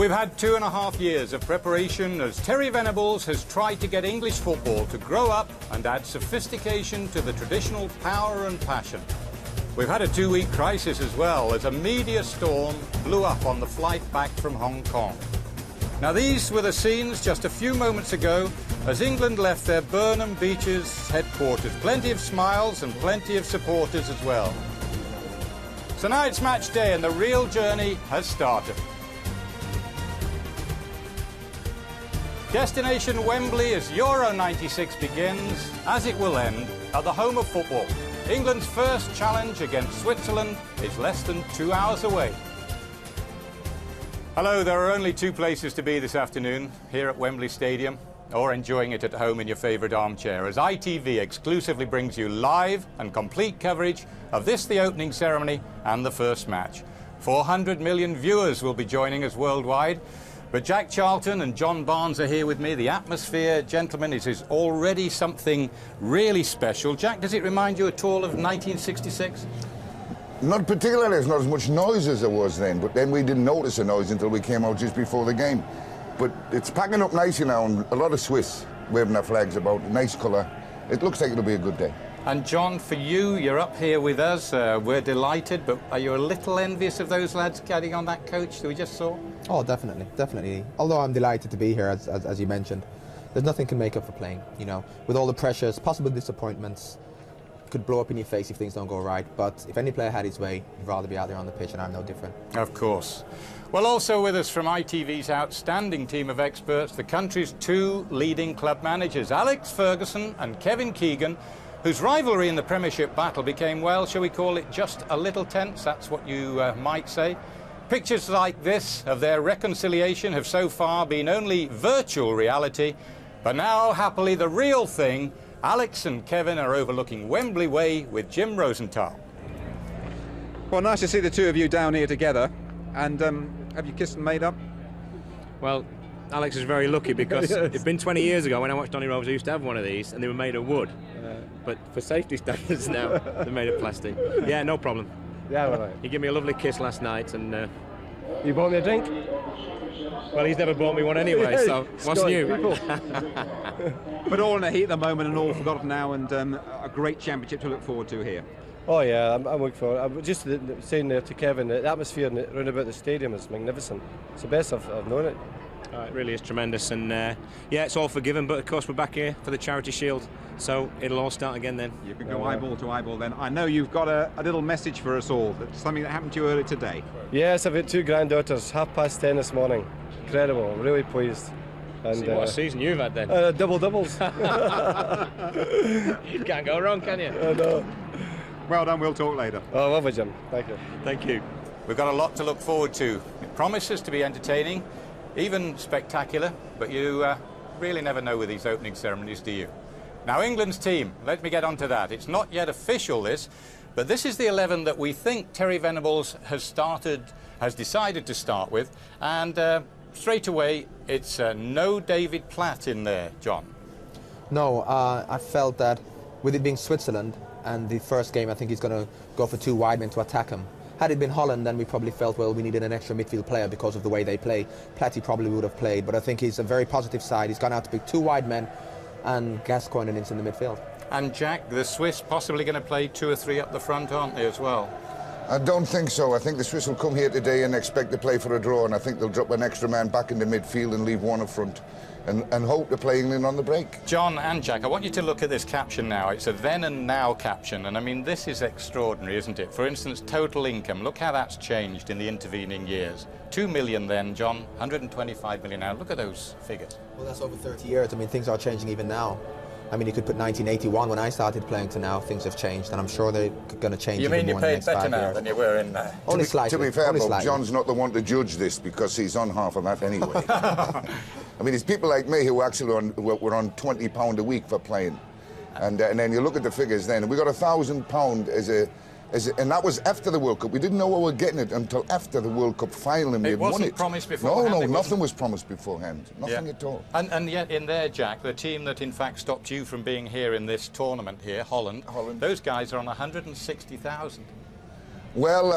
We've had 2.5 years of preparation as Terry Venables has tried to get English football to grow up and add sophistication to the traditional power and passion. We've had a 2-week crisis as well as a media storm blew up on the flight back from Hong Kong. Now these were the scenes just a few moments ago as England left their Burnham Beaches headquarters. Plenty of smiles and plenty of supporters as well. So now it's match day and the real journey has started. Destination Wembley as Euro 96 begins, as it will end, at the home of football. England's first challenge against Switzerland is less than 2 hours away. Hello, there are only two places to be this afternoon, here at Wembley Stadium, or enjoying it at home in your favourite armchair, as ITV exclusively brings you live and complete coverage of this, the opening ceremony, and the first match. 400 million viewers will be joining us worldwide. But Jack Charlton and John Barnes are here with me. The atmosphere, gentlemen, is already something really special. Jack, does it remind you at all of 1966? Not particularly. There's not as much noise as there was then, but then we didn't notice the noise until we came out just before the game. But it's packing up nicely now, and a lot of Swiss waving their flags about. Nice colour. It looks like it'll be a good day. And John, for you, you're up here with us. We're delighted, but are you a little envious of those lads getting on that coach that we just saw? Oh, definitely, definitely. Although I'm delighted to be here, as you mentioned, there's nothing can make up for playing. You know, with all the pressures, possible disappointments, could blow up in your face if things don't go right. But if any player had his way, he'd rather be out there on the pitch, and I'm no different. Of course. Well, also with us from ITV's outstanding team of experts, the country's two leading club managers, Alex Ferguson and Kevin Keegan, whose rivalry in the Premiership battle became, well, shall we call it just a little tense? That's what you might say. Pictures like this of their reconciliation have so far been only virtual reality, but now, happily, the real thing. Alex and Kevin are overlooking Wembley Way with Jim Rosenthal. Well, nice to see the two of you down here together. And have you kissed and made up? Well, Alex is very lucky because it's been 20 years ago when I watched Donny Rovers. I used to have one of these and they were made of wood. But for safety standards now, they're made of plastic. Yeah, no problem. Yeah, all right. He gave me a lovely kiss last night and... You bought me a drink? Well, he's never bought me one anyway, so what's new? But all in the heat at the moment and all forgotten now, and a great championship to look forward to here. Oh yeah, I'm looking forward. I'm just saying there to Kevin, the atmosphere around about the stadium is magnificent. It's the best I've known it. It really is tremendous, and yeah, it's all forgiven, but of course we're back here for the Charity Shield, so it'll all start again then. You can go eyeball to eyeball then. I know you've got a little message for us all, that's something that happened to you earlier today. Yes, I've got two granddaughters, 10:30 this morning. Incredible, I'm really pleased. And see what a season you've had then. Double doubles. You can't go wrong, can you? I know. Well done, we'll talk later. Oh, love it, Jim. Thank you. Thank you. We've got a lot to look forward to. It promises to be entertaining, even spectacular, but you really never know with these opening ceremonies, do you? Now, England's team, let me get on to that. It's not yet official, but this is the 11 that we think Terry Venables has decided to start with, and straight away, it's no David Platt in there, John. No, I felt that with it being Switzerland and the first game, I think he's going to go for two wide men to attack him. Had it been Holland, then we probably felt, well, we needed an extra midfield player because of the way they play. Platty probably would have played, but I think he's a very positive side. He's gone out to pick two wide men and Gascoigne and Ince in the midfield. And Jack, the Swiss possibly going to play 2 or 3 up the front, aren't they, as well? I don't think so. I think the Swiss will come here today and expect to play for a draw, and I think they'll drop an extra man back into midfield and leave one up front and hope to play England on the break. John and Jack, I want you to look at this caption now. It's a then and now caption, and I mean, this is extraordinary, isn't it? For instance, total income. Look how that's changed in the intervening years. 2 million then, John, 125 million now. Look at those figures. Well, that's over 30 years. I mean, things are changing even now. I mean, you could put 1981 when I started playing to now, things have changed, and I'm sure they're going to change. You mean you paid better now years. than you were in there? Only slightly. To be fair, only Bob, slightly. John's not the one to judge this because he's on half of that anyway. I mean, it's people like me who actually were on £20 a week for playing. And then you look at the figures then, and we got £1,000 and that was after the World Cup. We didn't know we were getting it until after the World Cup final and we had won it. It wasn't promised beforehand? No, nothing was promised beforehand. Nothing at all. And yet in there, Jack, the team that in fact stopped you from being here in this tournament here, Holland. Those guys are on 160,000. Well,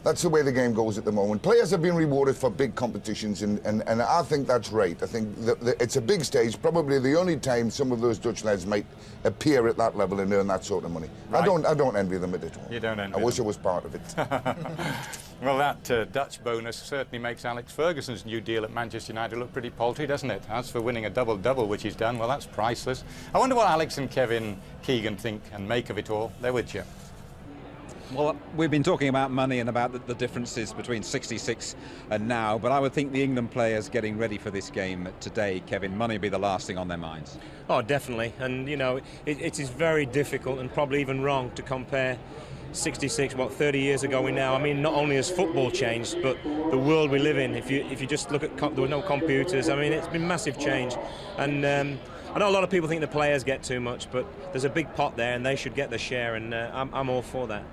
That's the way the game goes at the moment. Players have been rewarded for big competitions, and I think that's right. I think that it's a big stage, probably the only time some of those Dutch lads might appear at that level and earn that sort of money. Right. I don't envy them at all. You don't envy them. I wish I was part of it. Well, that Dutch bonus certainly makes Alex Ferguson's new deal at Manchester United look pretty paltry, doesn't it? As for winning a double-double, which he's done, well, that's priceless. I wonder what Alex and Kevin Keegan think and make of it all. They're with you. Well, we've been talking about money and about the differences between 66 and now, but I would think the England players getting ready for this game today, Kevin, money would be the last thing on their minds. Oh, definitely. And, you know, it is very difficult and probably even wrong to compare 66, 30 years ago we now. I mean, not only has football changed, but the world we live in. If you just look at, there were no computers. I mean, it's been massive change. And I know a lot of people think the players get too much, but there's a big pot there and they should get their share, and I'm all for that.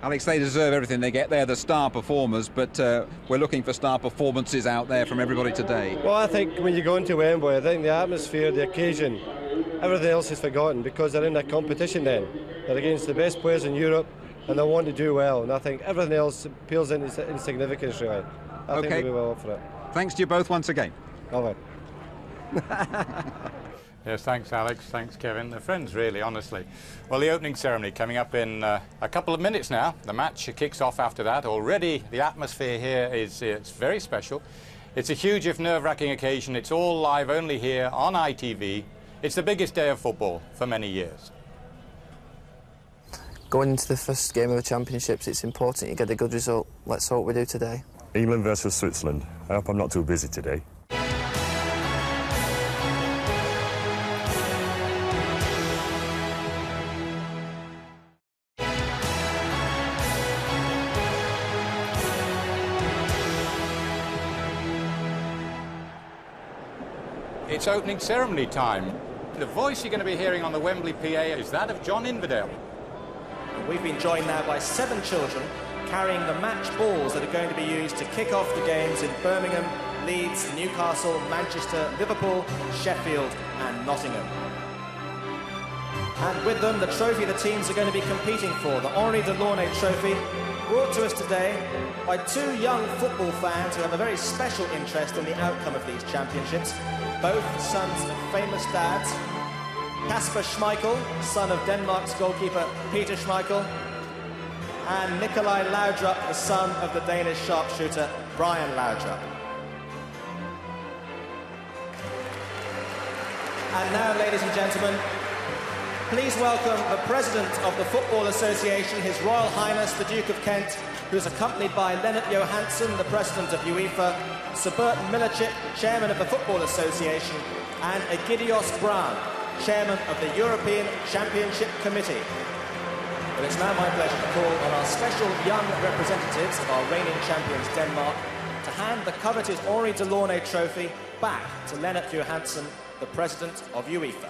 Alex, they deserve everything they get. They're the star performers, but we're looking for star performances out there from everybody today. Well, I think when you go into Wembley, I think the atmosphere, the occasion, everything else is forgotten because they're in a competition then. They're against the best players in Europe and they want to do well, and I think everything else pales into insignificance, really. I think they'll be well up for it. Thanks to you both once again. All right. Yes, thanks Alex, thanks Kevin. They're friends really, honestly. Well, the opening ceremony coming up in a couple of minutes now. The match kicks off after that. Already the atmosphere here it's very special. It's a huge if nerve-wracking occasion. It's all live only here on ITV. It's the biggest day of football for many years. Going into the first game of the championships, it's important you get a good result. Let's hope we do today. England versus Switzerland. I hope I'm not too busy today. It's opening ceremony time. The voice you're going to be hearing on the Wembley PA is that of John Inverdale. We've been joined now by 7 children carrying the match balls that are going to be used to kick off the games in Birmingham, Leeds, Newcastle, Manchester, Liverpool, Sheffield and Nottingham. And with them, the trophy the teams are going to be competing for, the Henri Delaunay Trophy, brought to us today by 2 young football fans who have a very special interest in the outcome of these championships, both sons of famous dads. Kasper Schmeichel, son of Denmark's goalkeeper Peter Schmeichel, and Nikolai Laudrup, the son of the Danish sharpshooter Brian Laudrup. And now, ladies and gentlemen, please welcome the President of the Football Association, His Royal Highness the Duke of Kent, who is accompanied by Lennart Johansson, the President of UEFA, Sir Burton Milicic, Chairman of the Football Association, and Egidios Brown, Chairman of the European Championship Committee. But it's now my pleasure to call on our special young representatives of our reigning champions Denmark to hand the coveted Henri Delaunay Trophy back to Lennart Johansson, the President of UEFA.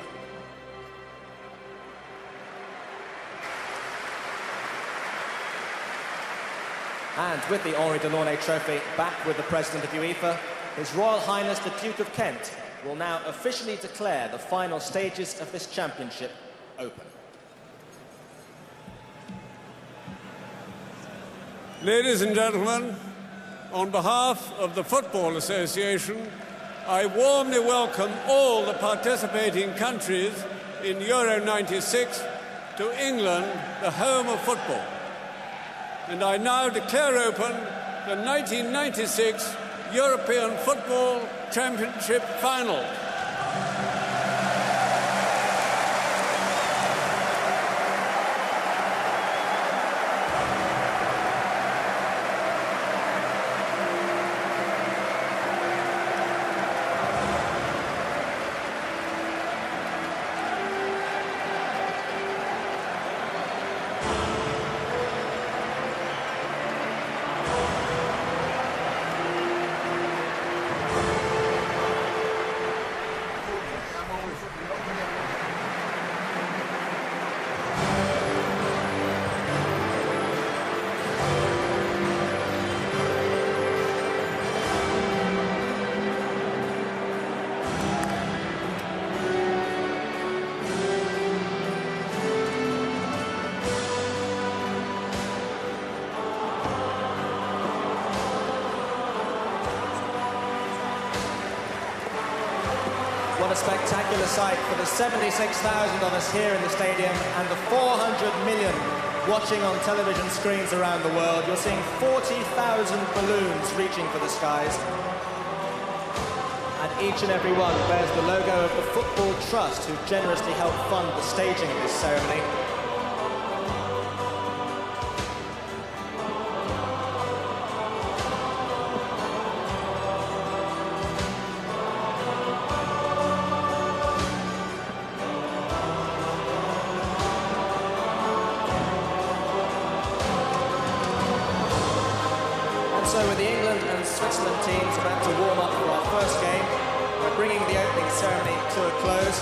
And with the Henri Delaunay Trophy back with the President of UEFA, His Royal Highness the Duke of Kent will now officially declare the final stages of this championship open. Ladies and gentlemen, on behalf of the Football Association, I warmly welcome all the participating countries in Euro 96 to England, the home of football. And I now declare open the 1996 European Football Championship Final. What a spectacular sight for the 76,000 of us here in the stadium and the 400 million watching on television screens around the world. You're seeing 40,000 balloons reaching for the skies. And each and every one bears the logo of the Football Trust, who generously helped fund the staging of this ceremony. So with the England and Switzerland teams about to warm up for our first game, we're bringing the opening ceremony to a close.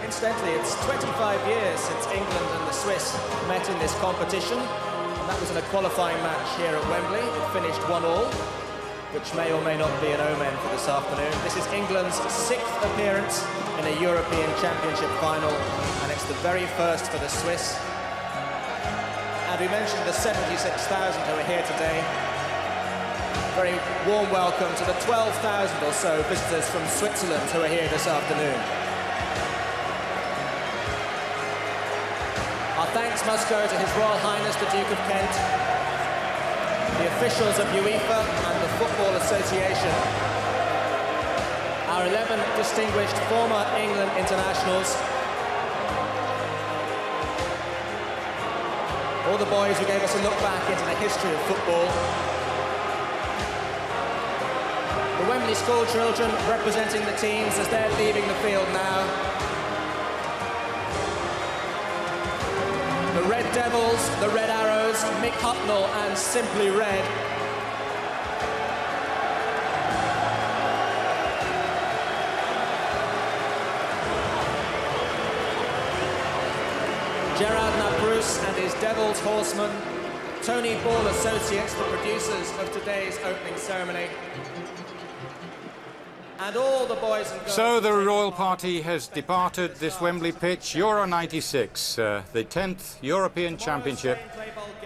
Incidentally, it's 25 years since England and the Swiss met in this competition, and that was in a qualifying match here at Wembley. It finished 1-1, which may or may not be an omen for this afternoon. This is England's 6th appearance in a European Championship final, and it's the very first for the Swiss. And we mentioned the 76,000 who are here today. Very warm welcome to the 12,000 or so visitors from Switzerland who are here this afternoon. Our thanks must go to His Royal Highness the Duke of Kent, the officials of UEFA and the Football Association, our 11 distinguished former England internationals, all the boys who gave us a look back into the history of football, the Wembley school children representing the teams as they're leaving the field now. The Red Devils, the Red Arrows, Mick Hucknall and Simply Red. Gerard Nabruce and his Devils horsemen. Tony Ball Associates, the producers of today's opening ceremony. And all the boys and girls. So the royal party has departed this Wembley pitch. Euro 96, the 10th European Championship,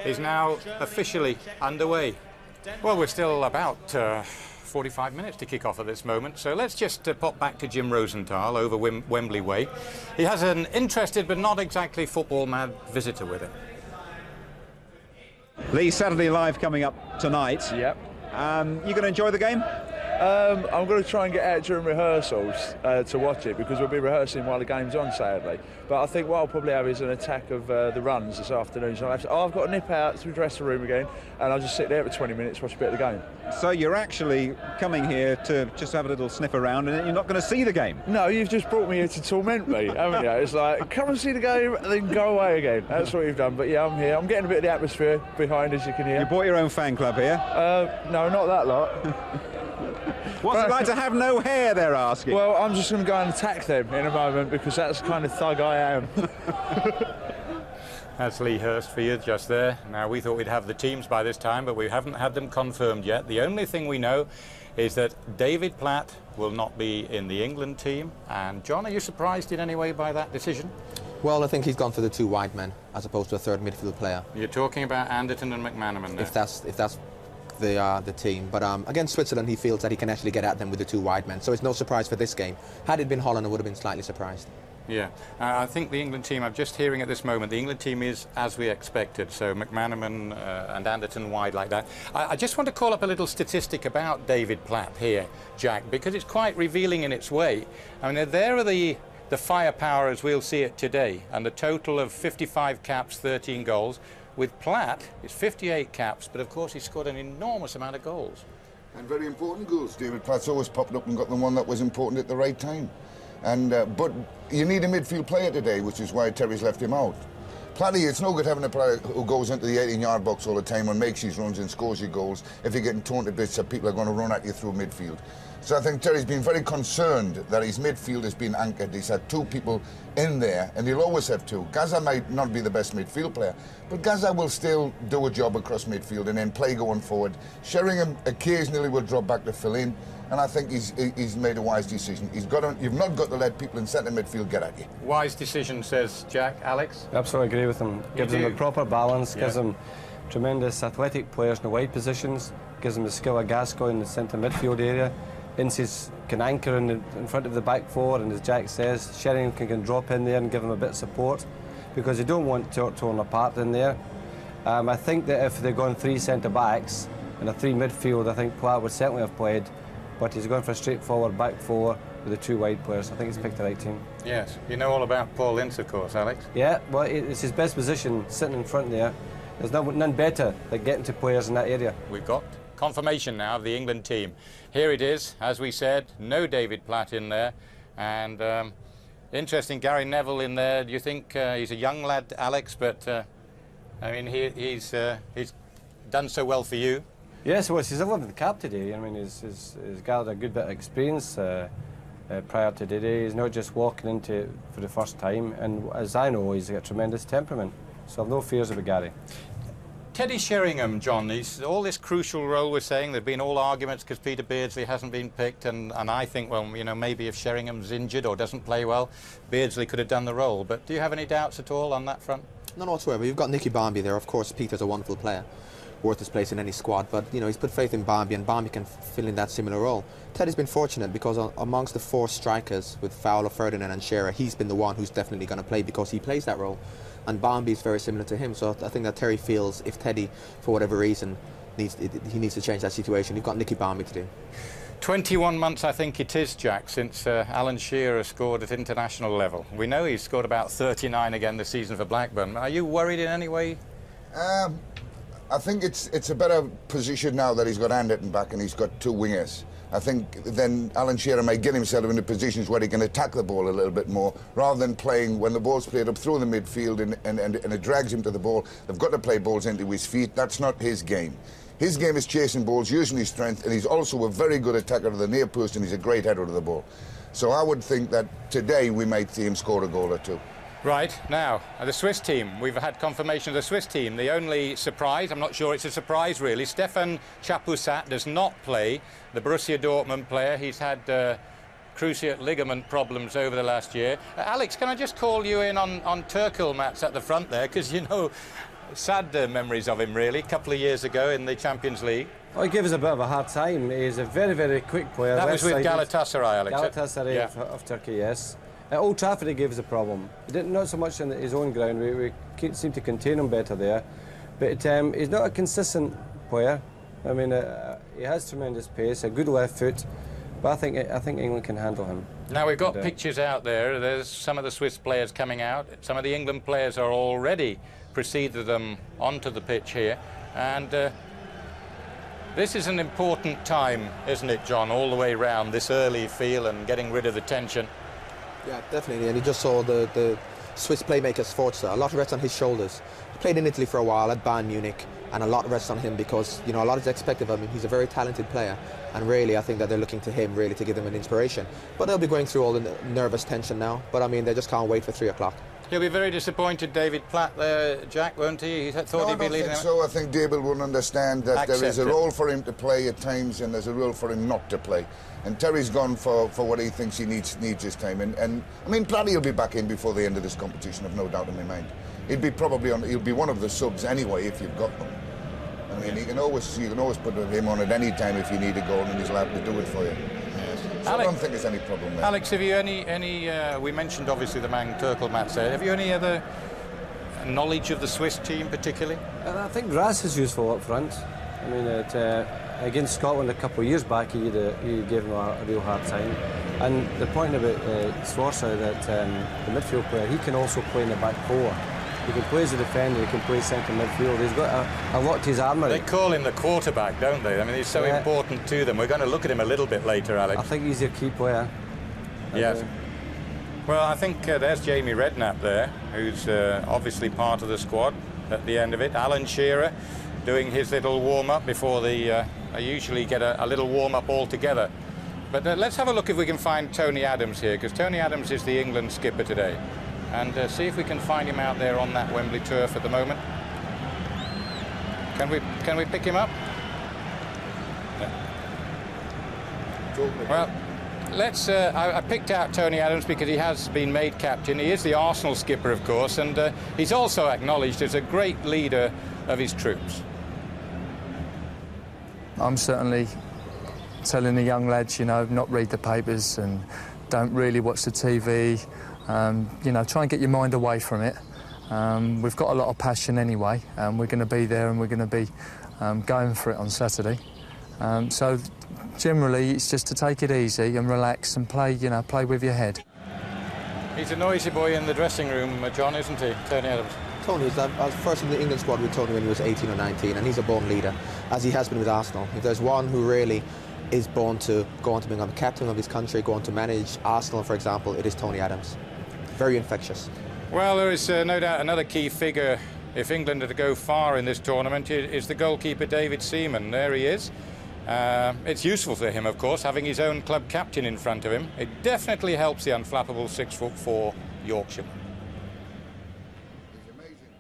is now officially underway. Well, we're still about 45 minutes to kick off at this moment, so let's just pop back to Jim Rosenthal over Wembley Way. He has an interested but not exactly football-mad visitor with him. Lee, Saturday Live coming up tonight. Yep. You going to enjoy the game? I'm going to try and get out during rehearsals to watch it, because we'll be rehearsing while the game's on, sadly. But I think what I'll probably have is an attack of the runs this afternoon. So I've got to nip out to the dressing room again, and I'll just sit there for 20 minutes, watch a bit of the game. So you're actually coming here to just have a little sniff around, and you're not going to see the game? No, you've just brought me here to torment me, haven't you? It's like, come and see the game, and then go away again. That's what you've done. But yeah, I'm here. I'm getting a bit of the atmosphere behind, as you can hear. You bought your own fan club here? No, not that lot. What's it like to have no hair, they're asking? Well, I'm just going to go and attack them in a moment, because that's the kind of thug I am. That's Lee Hurst for you just there. Now, we thought we'd have the teams by this time, but we haven't had them confirmed yet. The only thing we know is that David Platt will not be in the England team. And John, are you surprised in any way by that decision? Well, I think he's gone for the two wide men as opposed to a third midfield player. You're talking about Anderton and McManaman there. If that's the team, but against Switzerland, he feels that he can actually get at them with the two wide men, so it's no surprise for this game. Had it been Holland, I would have been slightly surprised. Yeah, I think the England team, I'm just hearing at this moment, the England team is as we expected, so McManaman and Anderton wide like that. I just want to call up a little statistic about David Platt here, Jack, because it's quite revealing in its way. I mean, there are the firepower as we'll see it today, and the total of 55 caps, 13 goals. With Platt, it's 58 caps, but of course he scored an enormous amount of goals. And very important goals. David Platt's always popped up and got the one that was important at the right time. And but you need a midfield player today, which is why Terry's left him out. Platty, it's no good having a player who goes into the 18-yard box all the time and makes his runs and scores your goals if you're getting torn to bits that people are going to run at you through midfield. So I think Terry's been very concerned that his midfield has been anchored. He's had two people in there, and he'll always have two. Gaza might not be the best midfield player, but Gaza will still do a job across midfield and then play going forward. Sheringham occasionally will drop back to fill in, and I think he's made a wise decision. You've not got to let people in centre midfield get at you. Wise decision, says Jack. Alex? Absolutely agree with him. Gives them the proper balance, gives them tremendous athletic players in the wide positions, gives them the skill of Gascoigne in the centre midfield area. Inces can anchor in front of the back four, and as Jack says, Sheringham can drop in there and give him a bit of support, because they don't want torn apart in there. I think that if they're going 3 centre-backs and a 3 midfield, I think Platt would certainly have played, but he's going for a straightforward back four with the 2 wide players. I think he's picked the right team. Yes, you know all about Paul Ince, of course, Alex. Yeah, well, it's his best position, sitting in front there. There's none better than getting to players in that area. We've got confirmation now of the England team. Here it is, as we said, no David Platt in there, and interesting, Gary Neville in there. Do you think he's a young lad, Alex, but I mean, he's done so well for you? Yes, well, he's 11th cap today. I mean, he's gathered a good bit of experience prior to today. He's not just walking into it for the first time, and as I know, he's got tremendous temperament, so I've no fears about Gary. Teddy Sheringham, John, he's all this crucial role. We're saying there have been all arguments because Peter Beardsley hasn't been picked, and I think, well, you know, maybe if Sheringham's injured or doesn't play well, Beardsley could have done the role. But do you have any doubts at all on that front? None whatsoever. You've got Nicky Barmby there. Of course, Peter's a wonderful player, worth his place in any squad, but you know, he's put faith in Barmby, and Barmby can fill in that similar role. Teddy's been fortunate because amongst the 4 strikers with Fowler, Ferdinand and Shearer, he's been the one who's definitely going to play because he plays that role. And Barmby is very similar to him, so I think that Terry feels if Teddy, for whatever reason, he needs to change that situation, you've got Nicky Barmby to do. 21 months, I think it is, Jack, since Alan Shearer scored at international level. We know he's scored about 39 again this season for Blackburn. Are you worried in any way? I think it's a better position now that he's got Anderton back and he's got 2 wingers. I think then Alan Shearer may get himself into positions where he can attack the ball a little bit more, rather than playing when the ball's played up through the midfield and it drags him to the ball. They've got to play balls into his feet. That's not his game. His game is chasing balls, using his strength, and he's also a very good attacker of the near post, and he's a great header of the ball. So I would think that today we might see him score a goal or 2. Right, now, the Swiss team. We've had confirmation of the Swiss team. The only surprise, I'm not sure it's a surprise really, Stefan Chapuisat does not play, the Borussia Dortmund player. He's had cruciate ligament problems over the last year. Alex, can I just call you in on Turkel Mats at the front there, because, you know, sad memories of him really, a couple of years ago in the Champions League. Well, he gave us a bit of a hard time. He's a very, very quick player. That was with Galatasaray, Alex. Galatasaray, yeah. of Turkey, yes. At Old Trafford he gave us a problem. Not so much in his own ground, we seem to contain him better there. But he's not a consistent player. I mean, he has tremendous pace, a good left foot, but I think England can handle him. Now we've got pictures out there. There's some of the Swiss players coming out. Some of the England players are already preceded them onto the pitch here. And this is an important time, isn't it, John, all the way round, this early feel and getting rid of the tension. Yeah, definitely, and you just saw the Swiss playmaker Sforza, a lot rests on his shoulders. He played in Italy for a while at Bayern Munich, and a lot rests on him because, you know, a lot is expected of him. He's a very talented player, and really I think that they're looking to him really to give them an inspiration. But they'll be going through all the nervous tension now, but I mean, they just can't wait for 3 o'clock. He'll be very disappointed, David Platt there, Jack, won't he? He thought he'd be leading. I don't think so. I think David will understand that there is a role for him to play at times and there's a role for him not to play. And Terry's gone for what he thinks he needs his time. And I mean, Platty will be back in before the end of this competition, I've no doubt in my mind. He'll be he'll be one of the subs anyway if you've got them. I mean, you can always put him on at any time if you need a goal, and he's allowed to do it for you. So Alex, I don't think there's any problem there. Alex, have you any we mentioned obviously the man Turkel Mats there. Have you any other knowledge of the Swiss team particularly? I think Gras is useful up front. I mean, against Scotland a couple of years back, he gave him a real hard time. And the point about Sforza, that the midfield player, he can also play in the back four. He can play as a defender, he can play centre midfield. He's got a lot to his armoury. They call him the quarterback, don't they? I mean, he's so important to them. We're going to look at him a little bit later, Alex. I think he's their key player. Yes. Well, I think there's Jamie Redknapp there, who's obviously part of the squad at the end of it. Alan Shearer doing his little warm-up before they usually get a little warm-up all together. But let's have a look if we can find Tony Adams here, because Tony Adams is the England skipper today. And see if we can find him out there on that Wembley turf at the moment. Can we pick him up? Yeah. Well, let's. I picked out Tony Adams because he has been made captain. He is the Arsenal skipper, of course, and he's also acknowledged as a great leader of his troops. I'm certainly telling the young lads, you know, not read the papers and don't really watch the TV. You know, try and get your mind away from it. We've got a lot of passion anyway, and we're going to be there and we're going to be going for it on Saturday. So generally, it's just to take it easy and relax and play, you know, play with your head. He's a noisy boy in the dressing room, John, isn't he, Tony Adams? Tony, I was first in the England squad with Tony when he was 18 or 19, and he's a born leader, as he has been with Arsenal. If there's one who really is born to go on to become the captain of his country, go on to manage Arsenal, for example, it is Tony Adams. Very infectious. Well, there is no doubt another key figure, if England are to go far in this tournament, is the goalkeeper David Seaman. There he is. It's useful for him, of course, having his own club captain in front of him. It definitely helps the unflappable 6'4" Yorkshireman.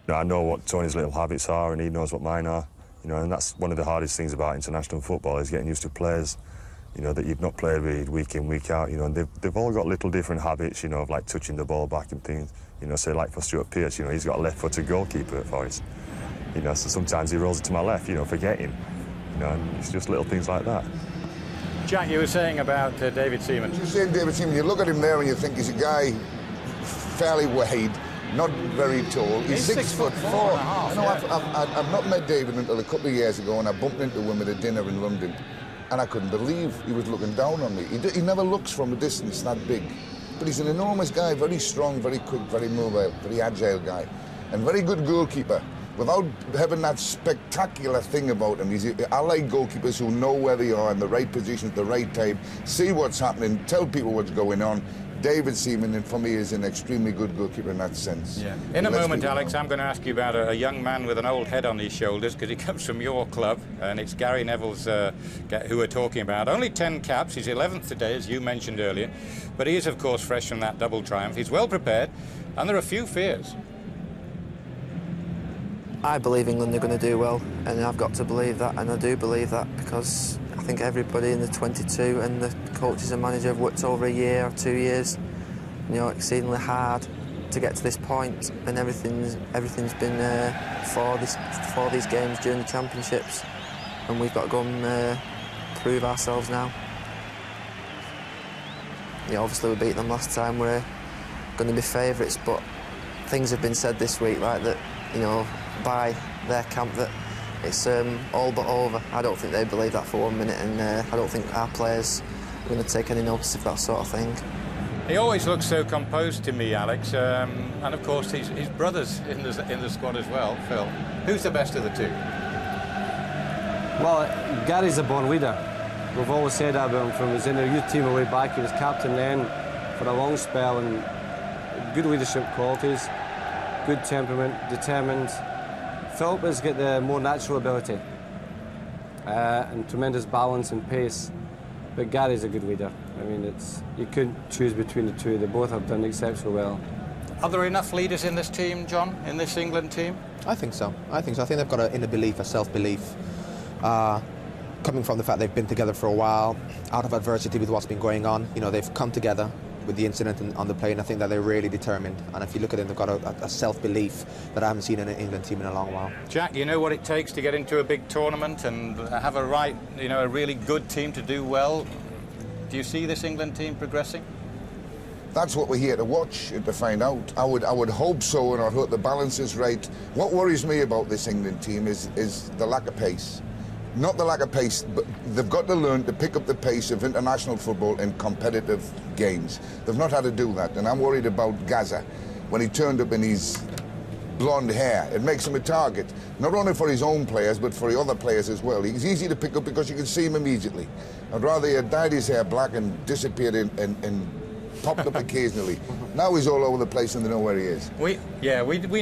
I know what Tony's little habits are, and he knows what mine are. You know, and that's one of the hardest things about international football, is getting used to players, you know, that you've not played with week in, week out. You know, and they've all got little different habits, you know, of like touching the ball back and things. You know, say like for Stuart Pearce, you know, he's got a left-footed goalkeeper for us. You know, so sometimes he rolls it to my left, you know, forgetting. You know, and it's just little things like that. Jack, you were saying about David Seaman. You're saying David Seaman, you look at him there and you think he's a guy fairly wide, not very tall. He's 6'4". I know, yeah. I've not met David until a couple of years ago, and I bumped into him at a dinner in London, and I couldn't believe he was looking down on me. He never looks from a distance that big, but he's an enormous guy, very strong, very quick, very mobile, very agile guy, and very good goalkeeper. Without having that spectacular thing about him, I like goalkeepers who know where they are in the right position at the right time, see what's happening, tell people what's going on. David Seaman, for me, is an extremely good goalkeeper in that sense. Yeah. In a moment, Alex, I'm going to ask you about a young man with an old head on his shoulders, because he comes from your club, and it's Gary Neville's who we're talking about. Only 10 caps, he's 11th today, as you mentioned earlier, but he is, of course, fresh from that double triumph. He's well prepared, and there are few fears. I believe England are going to do well, and I've got to believe that, and I do believe that because I think everybody in the 22 and the coaches and manager have worked over a year or 2 years, you know, exceedingly hard to get to this point, and everything's been for these games during the championships, and we've got to go and prove ourselves now. Yeah, obviously we beat them last time. We're going to be favourites, but things have been said this week like that, you know, by their camp, that it's all but over. I don't think they believe that for 1 minute, and I don't think our players are going to take any notice of that sort of thing. He always looks so composed to me, Alex, and of course his brother's in the squad as well. Phil, who's the best of the two? Well, Gary's a born leader. We've always said that about him from his inner youth team away back. He was captain then for a long spell, and good leadership qualities, good temperament, determined. Philip has got the more natural ability and tremendous balance and pace, but Gary's a good leader. I mean, you couldn't choose between the two. They both have done exceptionally well. Are there enough leaders in this team, John, in this England team? I think so. I think they've got an inner belief, a self-belief, coming from the fact they've been together for a while, out of adversity with what's been going on. You know, they've come together with the incident on the plane. I think that they're really determined, and if you look at them, they've got a self-belief that I haven't seen in an England team in a long while. Jack, you know what it takes to get into a big tournament and have a really good team to do well. Do you see this England team progressing? That's what we're here to watch and to find out. I would hope so, and I hope the balance is right. What worries me about this England team is the lack of pace. Not the lack of pace, but they've got to learn to pick up the pace of international football in competitive games. They've not had to do that, and I'm worried about Gaza. When he turned up in his blonde hair, it makes him a target, not only for his own players, but for the other players as well. He's easy to pick up because you can see him immediately. I'd rather he had dyed his hair black and disappeared and popped up occasionally. Now he's all over the place and they know where he is. We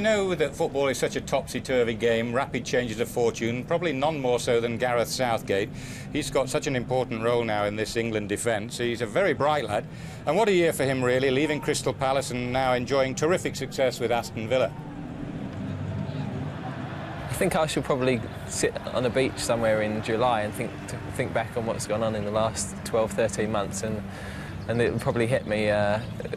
know that football is such a topsy-turvy game, rapid changes of fortune, probably none more so than Gareth Southgate. He's got such an important role now in this England defence. He's a very bright lad. And what a year for him, really, leaving Crystal Palace and now enjoying terrific success with Aston Villa. I think I should probably sit on a beach somewhere in July and think back on what's gone on in the last 12, 13 months, and it probably hit me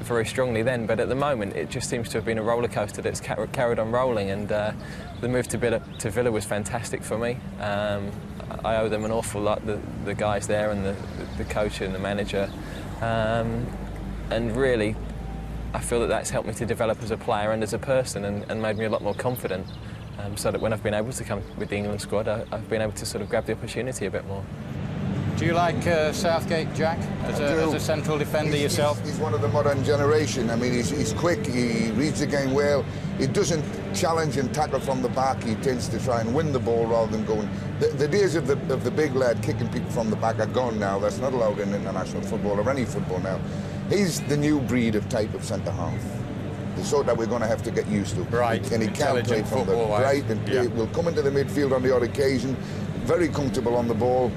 very strongly then. But at the moment, it just seems to have been a roller coaster that's carried on rolling, and the move to Villa was fantastic for me. I owe them an awful lot, the guys there and the coach and the manager, and really I feel that that's helped me to develop as a player and as a person, and made me a lot more confident, so that when I've been able to come with the England squad, I've been able to sort of grab the opportunity a bit more. Do you like Southgate, Jack, as a central defender yourself? He's one of the modern generation. I mean, he's quick, he reads the game well. He doesn't challenge and tackle from the back. He tends to try and win the ball rather than going. The days of the big lad kicking people from the back are gone now. That's not allowed in international football or any football now. He's the new breed of type of centre-half. The sort that we're going to have to get used to. Right. And he can play from the right and play, will come into the midfield on the odd occasion. Very comfortable on the ball.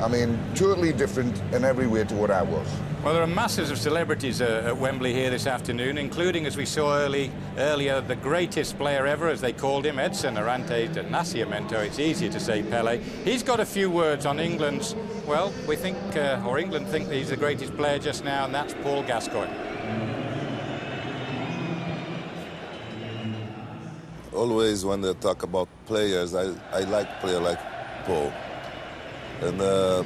I mean, totally different in every way to what I was. Well, there are masses of celebrities at Wembley here this afternoon, including, as we saw earlier, the greatest player ever, as they called him, Edson Arantes de Nascimento. It's easier to say Pele. He's got a few words on England's, well, we think, or England think that he's the greatest player just now, and that's Paul Gascoigne. Always when they talk about players, I like player like Paul. And a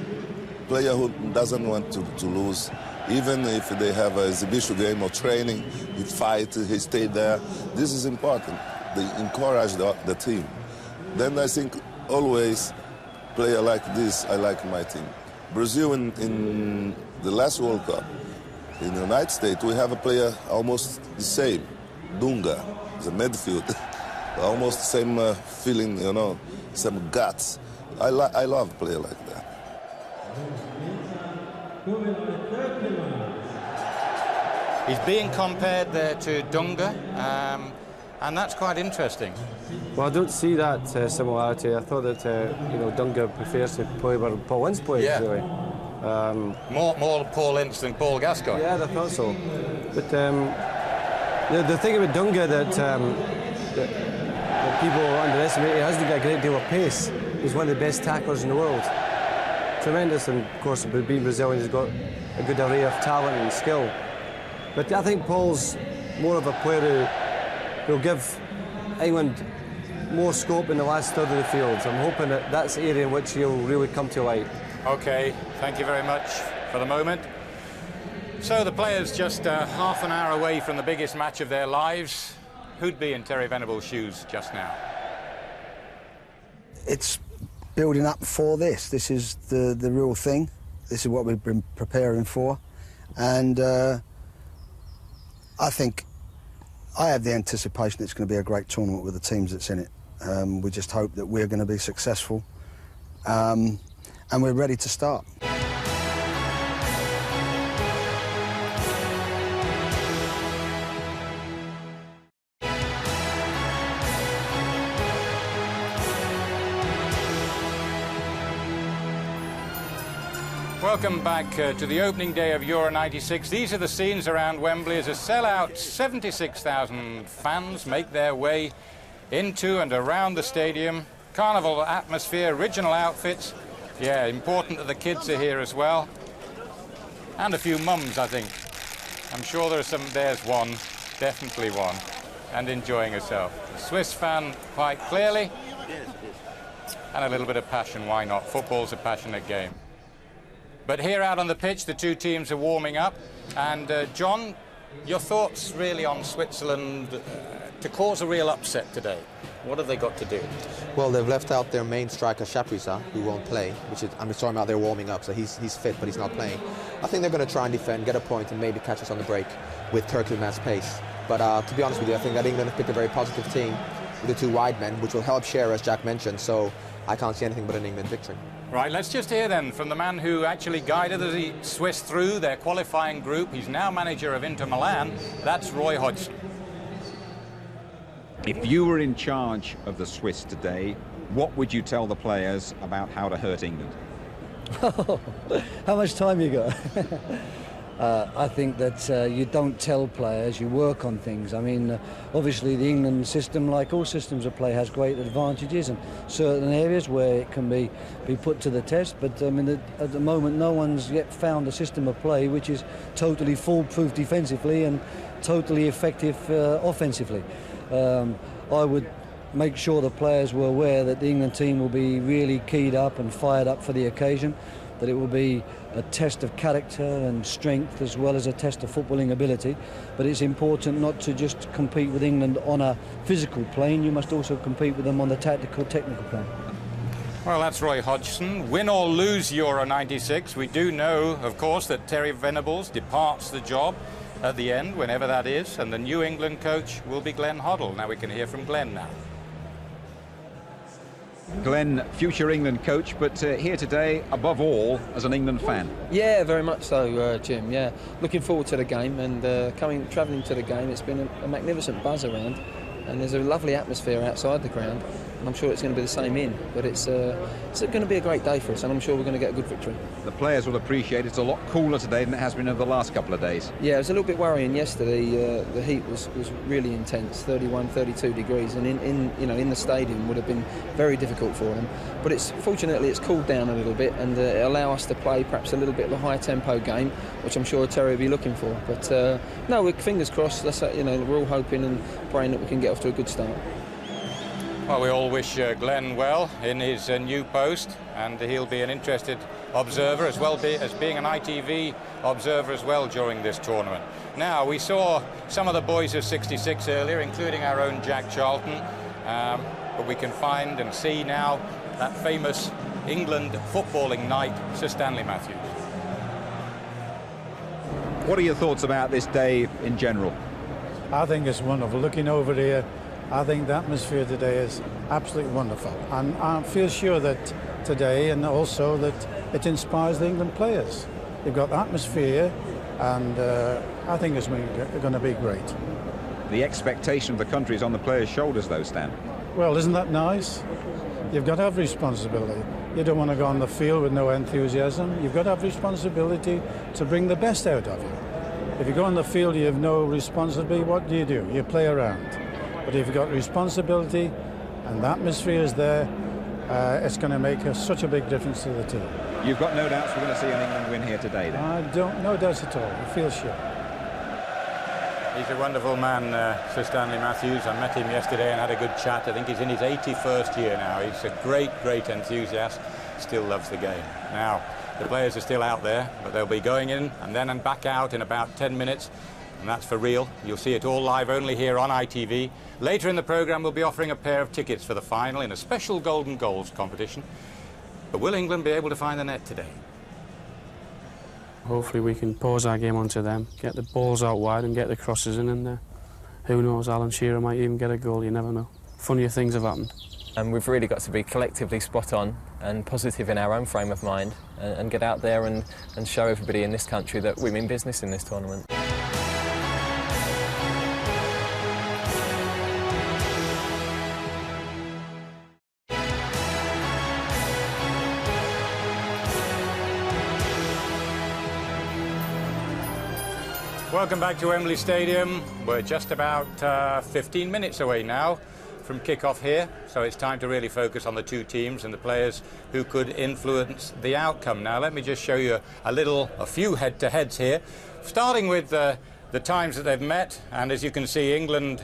player who doesn't want to lose, even if they have an exhibition game or training, he fight, he stay there. This is important. They encourage the team. Then I think always player like this, I like my team. Brazil in the last World Cup, in the United States, we have a player almost the same, Dunga, the midfield. Almost the same feeling, you know, some guts. I love a player like that. He's being compared there to Dunga, and that's quite interesting. Well, I don't see that similarity. I thought that Dunga prefers to play where Paul Ince plays, really. More Paul Ince than Paul Gascoigne. Yeah, I thought so. But the thing about Dunga that people underestimate, he hasn't got a great deal of pace. He's one of the best tacklers in the world. Tremendous, and of course, being Brazilian, he's got a good array of talent and skill. But I think Paul's more of a player who will give England more scope in the last third of the field. I'm hoping that that's the area in which he'll really come to light. OK, thank you very much for the moment. So the players just half an hour away from the biggest match of their lives. Who'd be in Terry Venables' shoes just now? It's building up for this. This is the real thing. This is what we've been preparing for. And I think I have the anticipation it's going to be a great tournament with the teams that's in it. We just hope that we're going to be successful. And we're ready to start. Welcome back to the opening day of Euro 96. These are the scenes around Wembley as a sellout 76,000 fans make their way into and around the stadium. Carnival atmosphere, original outfits. Yeah, important that the kids are here as well. And a few mums, I think. I'm sure there are some, there's one, definitely one, and enjoying herself. A Swiss fan, quite clearly. And a little bit of passion, why not? Football's a passionate game. But here out on the pitch, the two teams are warming up. And John, your thoughts really on Switzerland to cause a real upset today? What have they got to do? Well, they've left out their main striker, Chapuisat, who won't play, which is, I'm sorry about they're warming up, so he's fit, but he's not playing. I think they're going to try and defend, get a point, and maybe catch us on the break with Turkmen's pace. But to be honest with you, I think that England have picked a very positive team with the two wide men, which will help share, as Jack mentioned, so I can't see anything but an England victory. Right, let's just hear then from the man who actually guided the Swiss through their qualifying group. He's now manager of Inter Milan. That's Roy Hodgson. If you were in charge of the Swiss today, what would you tell the players about how to hurt England? How much time you got? I think that you don't tell players, you work on things. I mean, obviously the England system, like all systems of play, has great advantages and certain areas where it can be put to the test. But I mean, at the moment, no one's yet found a system of play which is totally foolproof defensively and totally effective offensively. I would make sure the players were aware that the England team will be really keyed up and fired up for the occasion, that it will be a test of character and strength as well as a test of footballing ability. But it's important not to just compete with England on a physical plane, you must also compete with them on the tactical, technical plane. Well, that's Roy Hodgson. Win or lose Euro 96, we do know, of course, that Terry Venables departs the job at the end, whenever that is, and the new England coach will be Glenn Hoddle. Now we can hear from Glenn now. Glenn, future England coach, but here today, above all, as an England fan. Yeah, very much so, Jim. Yeah, looking forward to the game and travelling to the game. It's been a magnificent buzz around, and there's a lovely atmosphere outside the ground. And I'm sure it's going to be the same in, but it's going to be a great day for us, and I'm sure we're going to get a good victory. The players will appreciate it's a lot cooler today than it has been over the last couple of days. Yeah, it was a little bit worrying yesterday. The heat was really intense, 31, 32 degrees, and in the stadium would have been very difficult for them. But fortunately it's cooled down a little bit, and it allow us to play perhaps a little bit of a higher tempo game, which I'm sure Terry will be looking for. But no, we're fingers crossed. We're all hoping and praying that we can get off to a good start. Well, we all wish Glenn well in his new post, and he'll be an interested observer as well as being an ITV observer as well during this tournament. Now, we saw some of the boys of 66 earlier, including our own Jack Charlton, but we can find and see now that famous England footballing knight, Sir Stanley Matthews. What are your thoughts about this day in general? I think it's wonderful. Looking over here, I think the atmosphere today is absolutely wonderful, and I feel sure that today, and also that it inspires the England players. They've got the atmosphere, and I think it's going to be great. The expectation of the country is on the players' shoulders, though, Stan. Well, isn't that nice? You've got to have responsibility. You don't want to go on the field with no enthusiasm. You've got to have responsibility to bring the best out of you. If you go on the field, you have no responsibility, what do? You play around. But if you've got responsibility and the atmosphere is there, it's going to make such a big difference to the team. You've got no doubts we're going to see an England win here today, then? I don't, no doubts at all. I feel sure. He's a wonderful man, Sir Stanley Matthews. I met him yesterday and had a good chat. I think he's in his 81st year now. He's a great, great enthusiast. Still loves the game. Now, the players are still out there, but they'll be going in and back out in about 10 minutes. And that's for real. You'll see it all live only here on ITV. Later in the programme, we'll be offering a pair of tickets for the final in a special Golden Goals competition. But will England be able to find the net today? Hopefully we can pose our game onto them, get the balls out wide and get the crosses in, and who knows, Alan Shearer might even get a goal, you never know. Funnier things have happened. And we've really got to be collectively spot on and positive in our own frame of mind and get out there and show everybody in this country that we mean business in this tournament. Welcome back to Wembley Stadium. We're just about 15 minutes away now from kick-off here, so it's time to really focus on the two teams and the players who could influence the outcome. Now, let me just show you a few head-to-heads here, starting with the times that they've met, and as you can see, England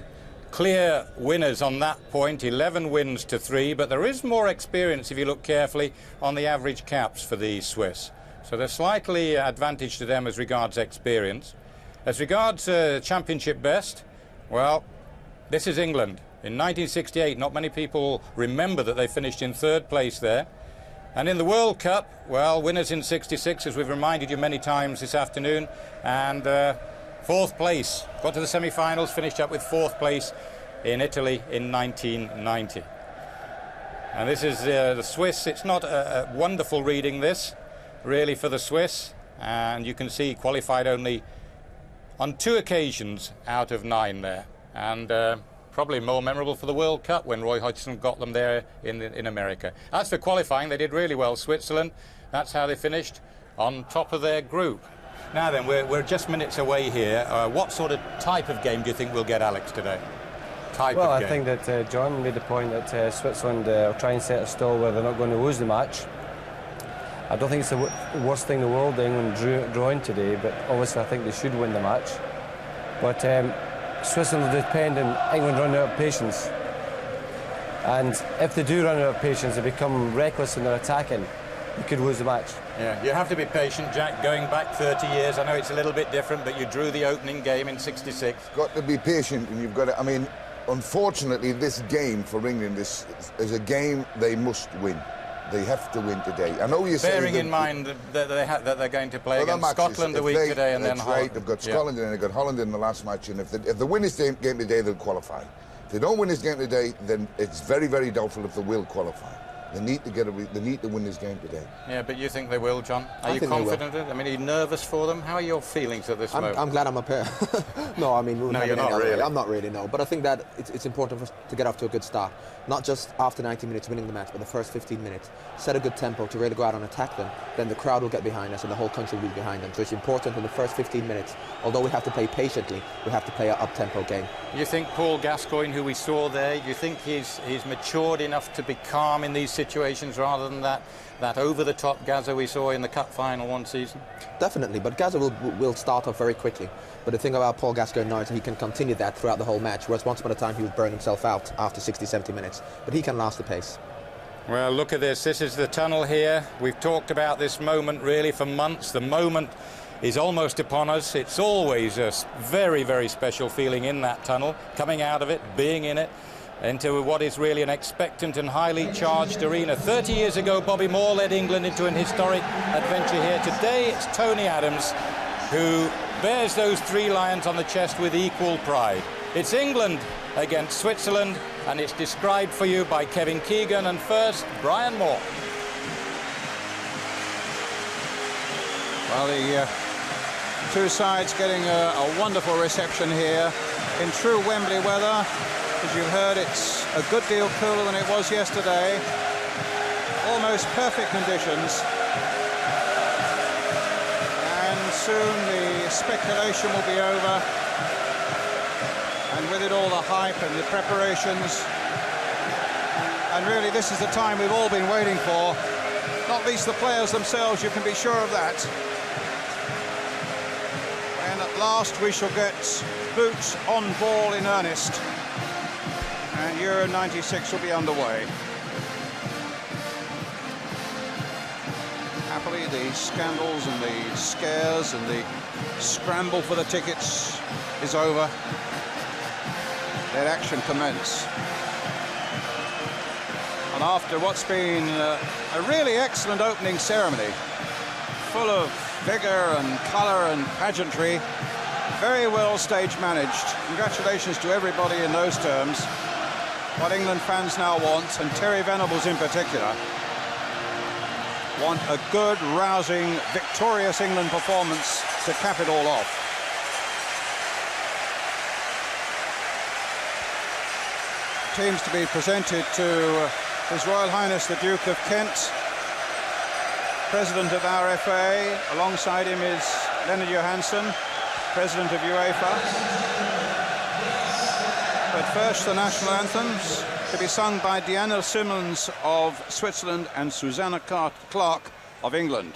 clear winners on that point, 11 wins to 3, but there is more experience if you look carefully on the average caps for the Swiss. So there's slightly advantage to them as regards experience. As regards championship best, well, this is England. In 1968, not many people remember that they finished in 3rd place there. And in the World Cup, well, winners in 66, as we've reminded you many times this afternoon, and 4th place. Got to the semi-finals, finished up with 4th place in Italy in 1990. And this is the Swiss. It's not a wonderful reading, this, really, for the Swiss. And you can see qualified only on 2 occasions out of 9 there, and probably more memorable for the World Cup when Roy Hodgson got them there in America. As for qualifying, they did really well. Switzerland, that's how they finished on top of their group. Now then, we're just minutes away here. What sort of type of game do you think we'll get, Alex, today? Well, I think that John made the point that Switzerland will try and set a stall where they're not going to lose the match. I don't think it's the worst thing in the world, England drawing today, but obviously I think they should win the match. But Switzerland will depend on England running out of patience. And if they do run out of patience, they become reckless in their attacking. you could lose the match. Yeah, you have to be patient, Jack, going back 30 years. I know it's a little bit different, but you drew the opening game in '66. Got to be patient, and you've got to, I mean, unfortunately, this game for England is a game they must win. They have to win today. I know you're saying... Bearing in mind that they're going to play against Scotland a week today and then Holland. Right, they've got Scotland and they've got Holland in the last match, and if they win this game today, they'll qualify. If they don't win this game today, then it's very, very doubtful if they will qualify. They need to win this game today. Yeah, but you think they will, John? Are you confident? I mean, are you nervous for them? How are your feelings at this moment? I'm glad I'm up here. No, I mean... No, you're not really. I'm not really, no. But I think that it's important for us to get off to a good start. Not just after 90 minutes winning the match, but the first 15 minutes. Set a good tempo to really go out and attack them. Then the crowd will get behind us and the whole country will be behind them. So it's important in the first 15 minutes, although we have to play patiently, we have to play an up-tempo game. You think Paul Gascoigne, who we saw there, you think he's matured enough to be calm in these situations rather than that over-the-top Gaza we saw in the Cup final one season? Definitely, but Gaza will start off very quickly. But the thing about Paul Gascoigne now is that he can continue that throughout the whole match, whereas once upon a time he would burn himself out after 60, 70 minutes. But he can last the pace. Well, look at this. This is the tunnel here. We've talked about this moment really for months. The moment is almost upon us. It's always a very, very special feeling in that tunnel, coming out of it, being in it, into what is really an expectant and highly charged arena. 30 years ago, Bobby Moore led England into an historic adventure here. Today, it's Tony Adams who bears those 3 lions on the chest with equal pride. It's England against Switzerland, and it's described for you by Kevin Keegan. And first, Brian Moore. Well, the two sides getting a wonderful reception here in true Wembley weather. As you've heard, it's a good deal cooler than it was yesterday. Almost perfect conditions. And soon the speculation will be over. And with it all the hype and the preparations. And really this is the time we've all been waiting for. Not least the players themselves, you can be sure of that. And at last we shall get boots on ball in earnest. And Euro 96 will be underway. Happily, the scandals and the scares and the scramble for the tickets is over. Let action commence. And after what's been a really excellent opening ceremony, full of vigour and colour and pageantry, very well stage managed. Congratulations to everybody in those terms. What England fans now want, and Terry Venables in particular, want a good, rousing, victorious England performance to cap it all off. Teams to be presented to His Royal Highness the Duke of Kent, President of RFA. Alongside him is Leonard Johansson, President of UEFA. But first, the national anthems to be sung by Diana Simmons of Switzerland and Susanna Clark of England.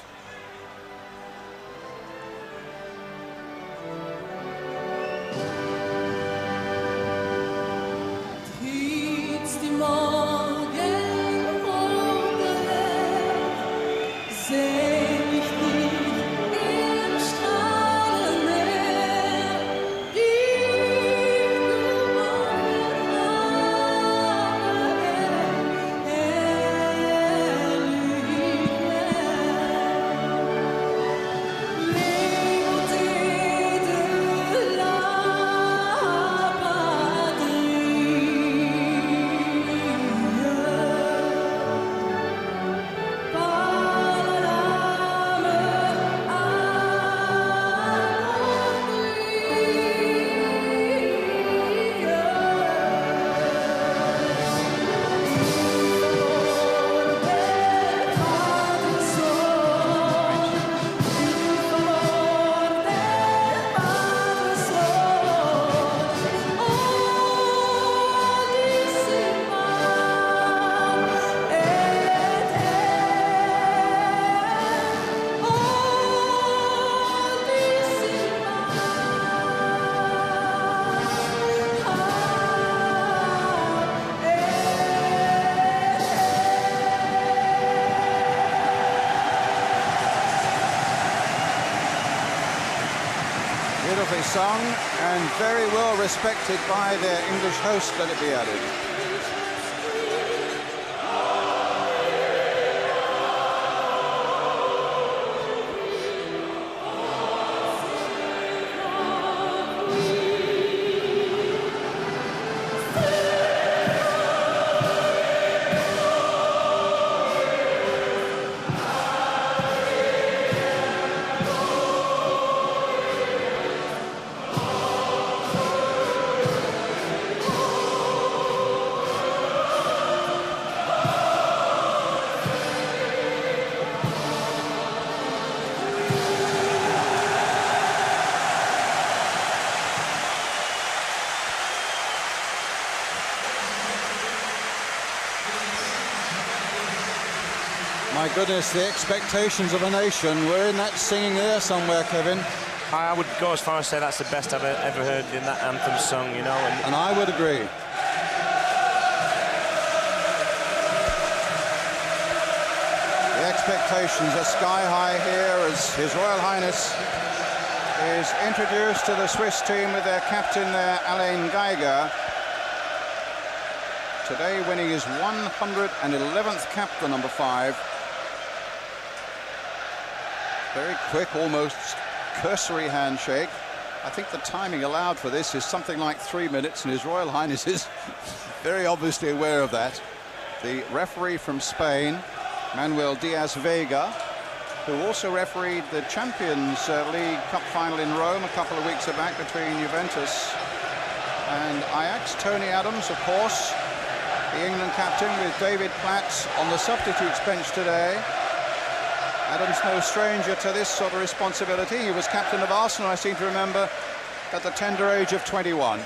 beautifully sung and very well respected by their English host, let it be added. My goodness, the expectations of a nation. We're in that singing there somewhere, Kevin. I would go as far as say that's the best I've ever heard in that anthem sung, you know. And I would agree. The expectations are sky high here as His Royal Highness is introduced to the Swiss team with their captain there, Alain Geiger. Today winning his 111th cap, the number 5. Very quick, almost cursory handshake. I think the timing allowed for this is something like 3 minutes, and His Royal Highness is very obviously aware of that. The referee from Spain, Manuel Diaz-Vega, who also refereed the Champions League Cup final in Rome a couple of weeks back between Juventus and Ajax. Tony Adams, of course, the England captain, with David Platt on the substitutes bench today. Adams no stranger to this sort of responsibility. He was captain of Arsenal, I seem to remember, at the tender age of 21.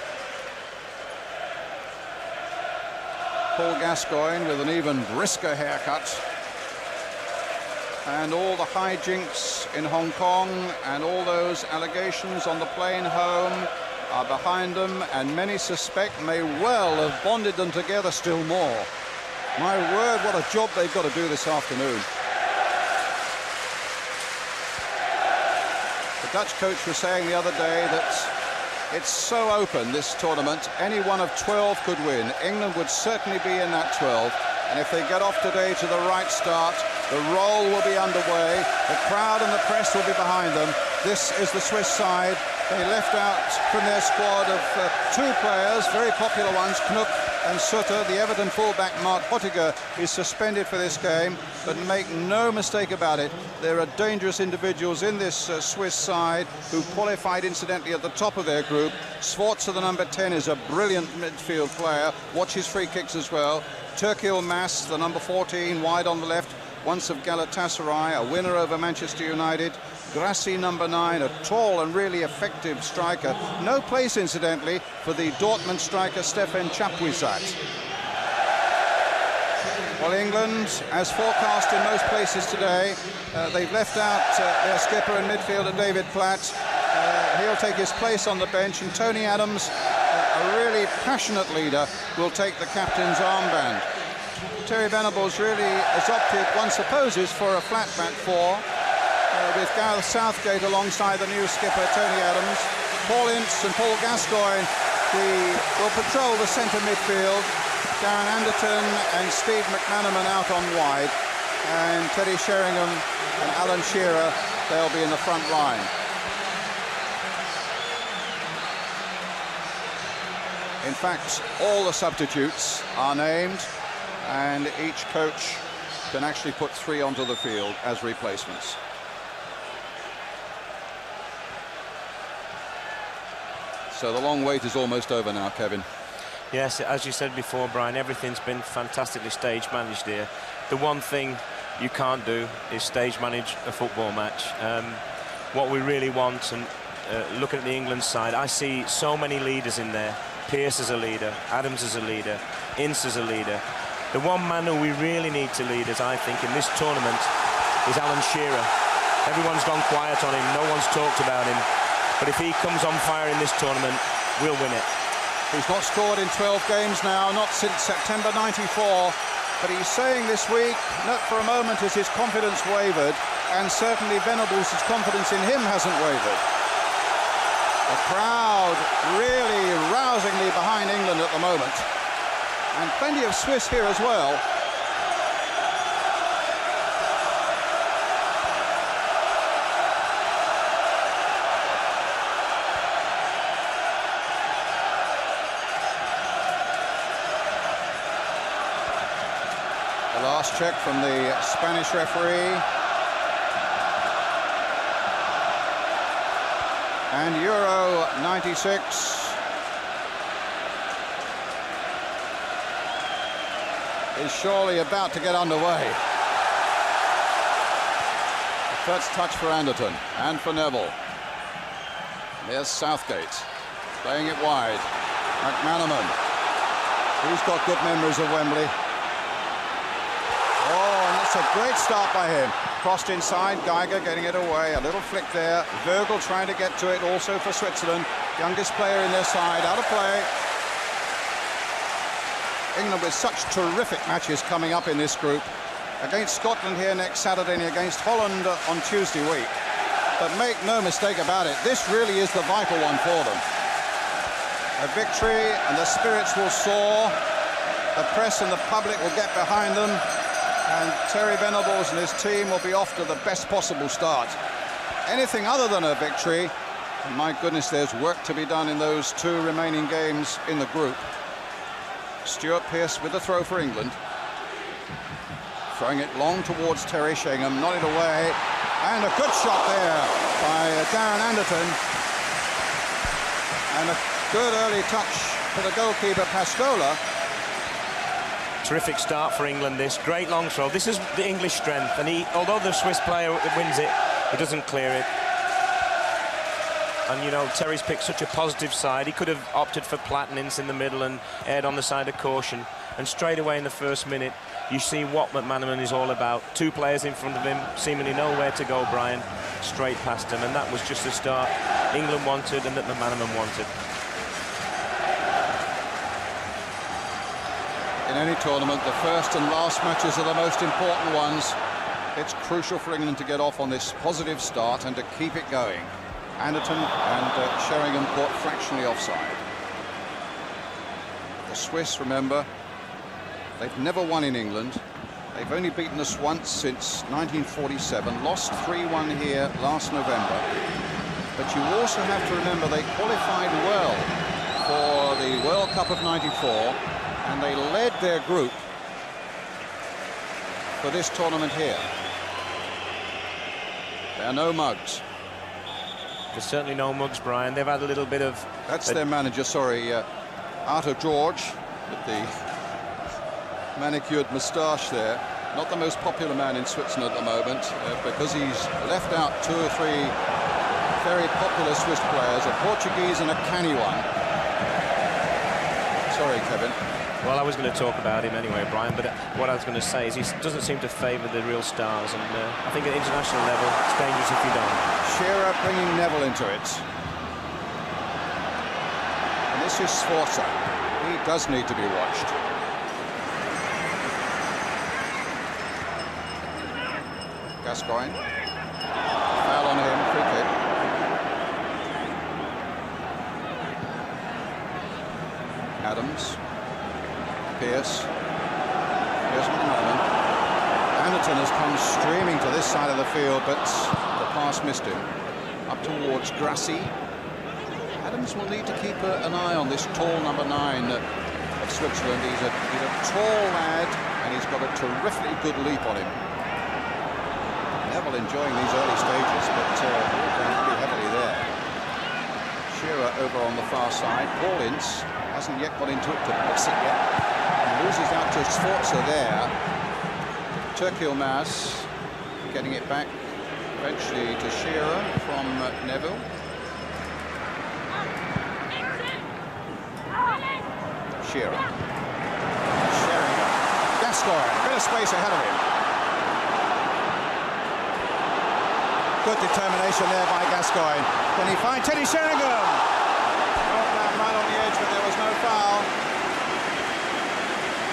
Paul Gascoigne with an even brisker haircut. And all the hijinks in Hong Kong and all those allegations on the plane home are behind them, and many suspect may well have bonded them together still more. My word, what a job they've got to do this afternoon. The Dutch coach was saying the other day that it's so open, this tournament, any one of 12 could win. England would certainly be in that 12, and if they get off today to the right start, the roll will be underway, the crowd and the press will be behind them. This is the Swiss side. They left out from their squad of 2 players, very popular ones, Knupp and Sutter. The Everton fullback Mark Hottiger is suspended for this game, but make no mistake about it, there are dangerous individuals in this Swiss side who qualified incidentally at the top of their group. Sforza, the number 10, is a brilliant midfield player. Watch his free kicks as well. Turkil Mas, the number 14, wide on the left, once of Galatasaray, a winner over Manchester United. Grassi, number 9, a tall and really effective striker. No place, incidentally, for the Dortmund striker Stefan Chapuisat. Well, England, as forecast in most places today, they've left out their skipper and midfielder David Platt. He'll take his place on the bench, and Tony Adams, a really passionate leader, will take the captain's armband. Terry Venables really has opted, one supposes, for a flat back 4. With Gareth Southgate alongside the new skipper Tony Adams. Paul Ince and Paul Gascoigne will patrol the centre midfield. Darren Anderton and Steve McManaman out on wide, and Teddy Sheringham and Alan Shearer, they'll be in the front line. In fact, all the substitutes are named, and each coach can actually put 3 onto the field as replacements. So the long wait is almost over now, Kevin. Yes, as you said before, Brian, everything's been fantastically stage managed here. The one thing you can't do is stage manage a football match. What we really want, and looking at the England side, I see so many leaders in there. Pearce as a leader, Adams as a leader, Ince as a leader. The one man who we really need to lead us, I think, in this tournament is Alan Shearer. Everyone's gone quiet on him, no one's talked about him. But if he comes on fire in this tournament, we'll win it. He's not scored in 12 games now, not since September '94. But he's saying this week, not for a moment has his confidence wavered, and certainly Venables' confidence in him hasn't wavered. The crowd really rousingly behind England at the moment. And plenty of Swiss here as well. The last check from the Spanish referee. And Euro 96 is surely about to get underway. The first touch for Anderton and for Neville. There's Southgate playing it wide. McManaman. He's got good memories of Wembley. Oh, and that's a great start by him. Crossed inside, Geiger getting it away. A little flick there. Vogel trying to get to it also for Switzerland. Youngest player in their side, out of play. England with such terrific matches coming up in this group. Against Scotland here next Saturday and against Holland on Tuesday week. But make no mistake about it, this really is the vital one for them. A victory and the spirits will soar. The press and the public will get behind them. And Terry Venables and his team will be off to the best possible start. Anything other than a victory, and my goodness, there's work to be done in those two remaining games in the group. Stuart Pearce with the throw for England. Throwing it long towards Terry Shingham, not it away. And a good shot there by Darren Anderton. And a good early touch for the goalkeeper, Pastola. Terrific start for England, this. Great long throw. This is the English strength. And although the Swiss player wins it, he doesn't clear it. And, you know, Terry's picked such a positive side. He could have opted for Platinins in the middle and erred on the side of caution. And straight away in the first minute, you see what McManaman is all about. Two players in front of him, seemingly nowhere to go, Brian. Straight past him. And that was just the start England wanted and that McManaman wanted. In any tournament, the first and last matches are the most important ones. It's crucial for England to get off on this positive start and to keep it going. Anderton and Sheringham caught fractionally offside. The Swiss, remember, they've never won in England. They've only beaten us once since 1947, lost 3-1 here last November. But you also have to remember they qualified well for the World Cup of '94, and they led their group for this tournament here. There are no mugs. There's certainly no mugs, Brian. They've had a little bit of... That's their manager, sorry, Arthur George, with the manicured moustache there. Not the most popular man in Switzerland at the moment, because he's left out 2 or 3 very popular Swiss players, a Portuguese and a canny one. Sorry, Kevin. Well, I was going to talk about him anyway, Brian, but what I was going to say is he doesn't seem to favour the real stars, and I think at international level it's dangerous if you don't. Shearer bringing Neville into it. And this is Sforza. He does need to be watched. Gascoigne. Foul on him, free kick. Adams. Pearce. Here's McManaman. Anderton has come streaming to this side of the field, but the pass missed him. Up towards Grassi. Adams will need to keep an eye on this tall number 9 of Switzerland. He's a tall lad, and he's got a terrifically good leap on him. Neville enjoying these early stages, but down pretty heavily there. Shearer over on the far side. Paul Ince hasn't yet got into it to box it yet. Loses out to Sforza there. Turkil Mas getting it back eventually to Shearer from Neville. Shearer. Sheringham. Gascoigne. A bit of space ahead of him. Good determination there by Gascoigne. Can he find Teddy Sheringham? Got that right on the edge, but there was no foul.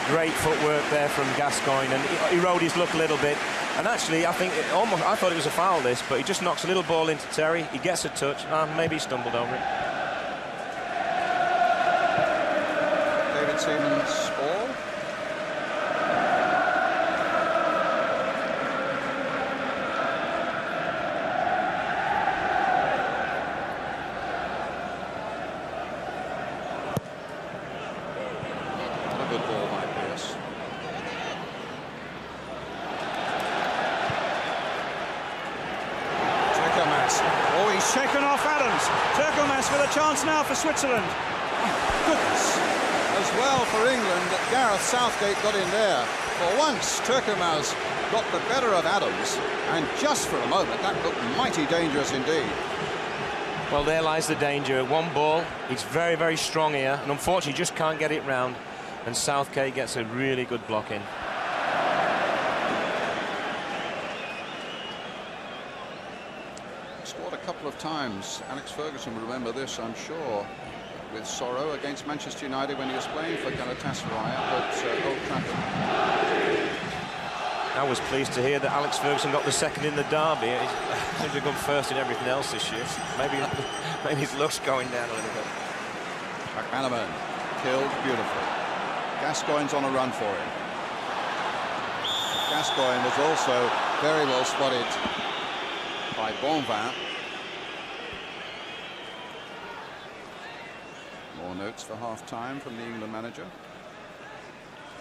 Great footwork there from Gascoigne, and he rode his luck a little bit. And actually, I thought it was a foul, this, but he just knocks a little ball into Terry. He gets a touch. Maybe he stumbled over it. Fitzsimmons ball. A good ball by Pearce. Oh, he's shaken off Adams. Turkelmas with a chance now for Switzerland. Oh, goodness. As well for England that Gareth Southgate got in there. For once, Turkelmas got the better of Adams, and just for a moment, that looked mighty dangerous indeed. Well, there lies the danger. One ball, he's very, very strong here, and unfortunately just can't get it round, and Southgate gets a really good block in. Scored a couple of times. Alex Ferguson will remember this, I'm sure, with sorrow against Manchester United when he was playing for Galatasaray at Old Trafford. I was pleased to hear that Alex Ferguson got the second in the derby. He seems to have gone first in everything else this year. Maybe his luck's going down a little bit. McManaman killed beautifully. Gascoigne's on a run for him. Gascoigne was also very well spotted by Bonvin. More notes for half-time from the England manager.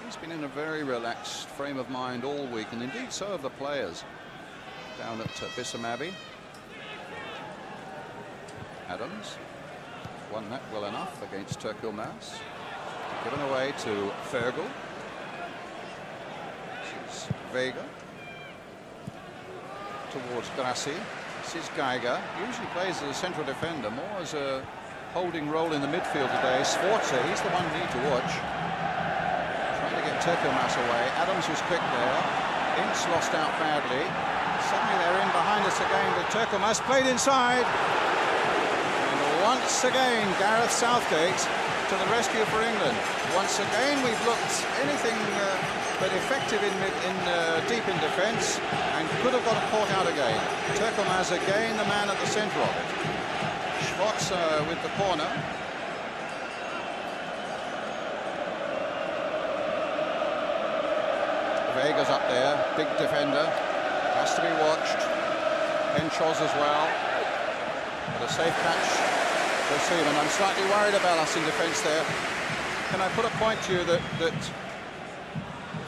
He's been in a very relaxed frame of mind all week, and indeed so have the players down at Bissam Abbey. Adams won that well enough against Turkelmas. Given away to Fergal. This is Vega. Towards Grassi. This is Geiger. Usually plays as a central defender, more as a holding role in the midfield today. Sforza, he's the one we need to watch. Trying to get Turkelmas away. Adams was quick there. Ince lost out badly. Suddenly they're in behind us again with Turkelmas played inside. And once again, Gareth Southgate to the rescue for England. Once again, we've looked anything but effective in deep in defence, and could have got caught out again. Turkelmas again, the man at the centre of it. Schwarzer with the corner. Vega's up there, big defender, has to be watched. Henshaw's as well, but a safe catch for Seaman. I'm slightly worried about us in defence there. Can I put a point to you that the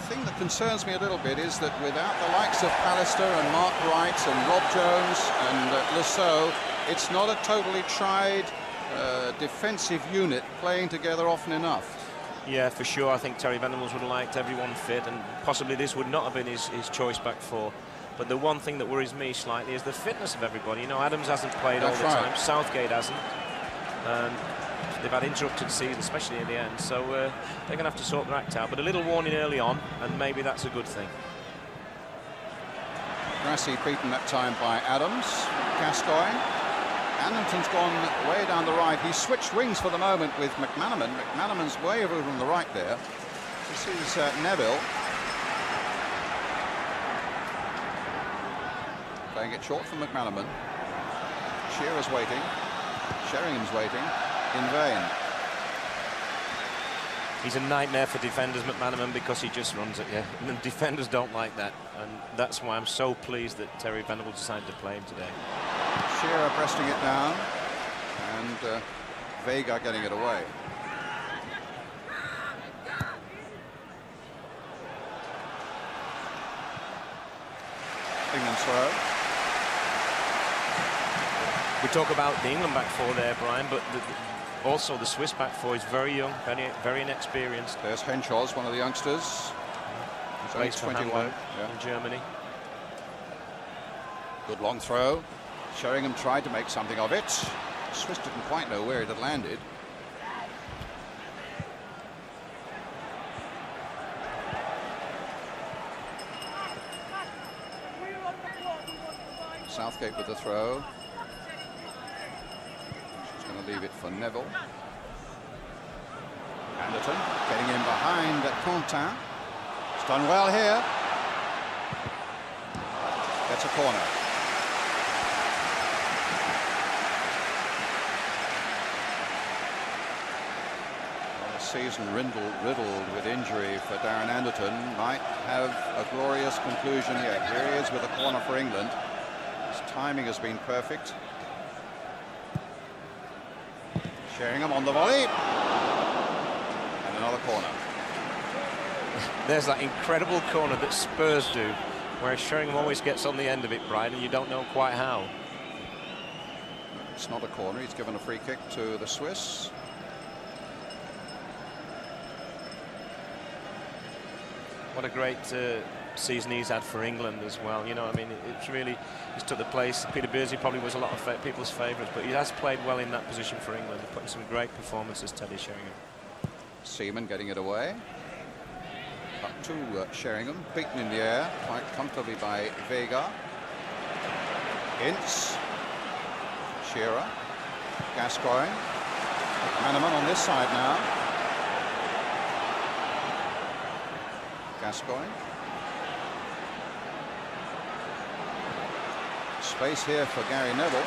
thing that concerns me a little bit is that without the likes of Pallister and Mark Wright and Rob Jones and Lasso, it's not a totally tried defensive unit playing together often enough. Yeah, for sure. I think Terry Venables would have liked everyone fit, and possibly this would not have been his choice back four. But the one thing that worries me slightly is the fitness of everybody. You know, Adams hasn't played all the time. Southgate hasn't. They've had interrupted seasons, especially in the end. So they're going to have to sort their act out. But a little warning early on, and maybe that's a good thing. Grassi beaten that time by Adams. Gascoigne. Annington's gone way down the right. He switched wings for the moment with McManaman. McManaman's way over on the right there. This is Neville. Playing it short from McManaman. Shearer's waiting. Sheringham's waiting. In vain. He's a nightmare for defenders, McManaman, because he just runs at you. And the defenders don't like that. And that's why I'm so pleased that Terry Venables decided to play him today. Shearer breasting it down, and Vega getting it away. England's throw. We talk about the England back four there, Brian, but also the Swiss back four is very young, very inexperienced. There's Henshaw's one of the youngsters. He's only 21 in Germany. Good long throw. Sheringham tried to make something of it. Swiss didn't quite know where it had landed. Southgate with the throw. She's going to leave it for Neville. Anderton getting in behind Quentin. It's done well here. Gets a corner. season riddled with injury for Darren Anderton might have a glorious conclusion here. Here he is with a corner for England. His timing has been perfect. Sheringham on the volley. And another corner. There's that incredible corner that Spurs do, where Sheringham always gets on the end of it, Brian, and you don't know quite how. It's not a corner. He's given a free kick to the Swiss. What a great season he's had for England as well. You know, I mean, it's really, he's took the place. Peter Beardsley probably was a lot of people's favourites, but he has played well in that position for England, putting some great performances, Teddy Sheringham. Seaman getting it away. Up to Sheringham, beaten in the air quite comfortably by Vega. Ince. Shearer. Gascoigne. McManaman on this side now. Gascoigne. Space here for Gary Neville.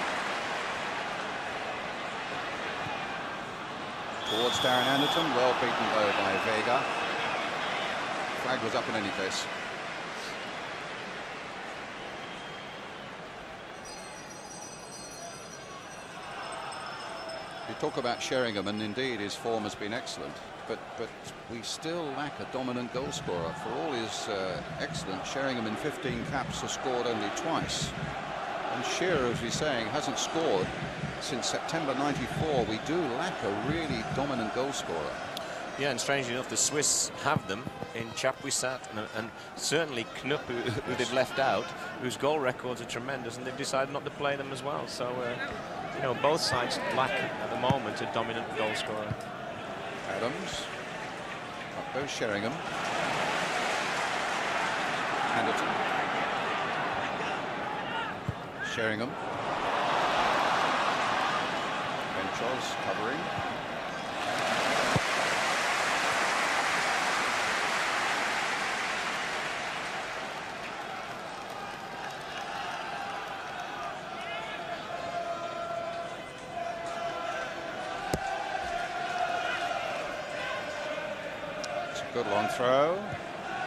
Towards Darren Anderton, well beaten though by Vega. Flag was up in any case. You talk about Sheringham, and indeed his form has been excellent, but we still lack a dominant goal scorer. For all his excellence, Sheringham in 15 caps has scored only twice. And Shearer, as we're saying, hasn't scored since September '94. We do lack a really dominant goal scorer. Yeah, and strangely enough, the Swiss have them in Chapuisat and certainly Knupp, who they've left out, whose goal records are tremendous, and they've decided not to play them as well. So, you know, both sides lack at the moment a dominant goal scorer. Adams. Up goes Sheringham. Anderton. Sheringham. Benchos covering. Good long throw.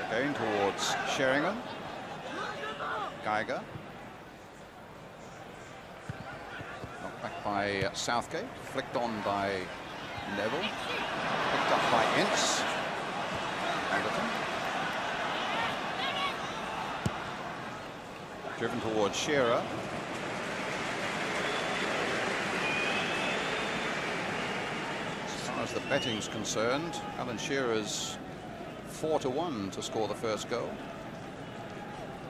Again towards Sheringham. Geiger. Knocked back by Southgate. Flicked on by Neville. Picked up by Ince. Anderton. Driven towards Shearer. As far as the betting's concerned, Alan Shearer's 4-1 to score the first goal.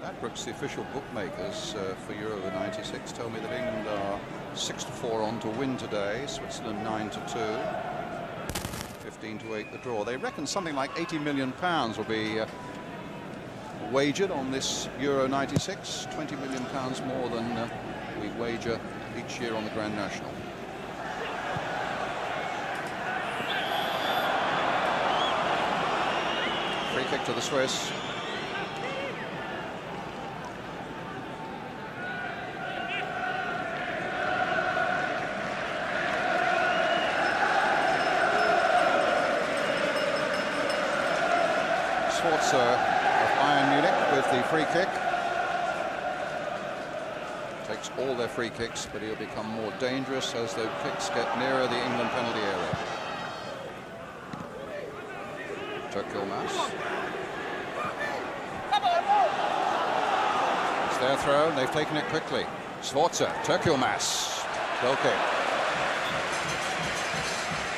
Ladbrokes, the official bookmakers for Euro '96, told me that England are 6-4 on to win today. Switzerland 9-2. 15-8 the draw. They reckon something like £80 million will be wagered on this Euro '96. £20 million more than we wager each year on the Grand National. Free kick to the Swiss. Schwarzer of Bayern Munich with the free kick. Takes all their free kicks, but he'll become more dangerous as the kicks get nearer the England penalty area. Turkilmas. It's their throw, and they've taken it quickly. Schwarzer, Turkilmas. Goal kick.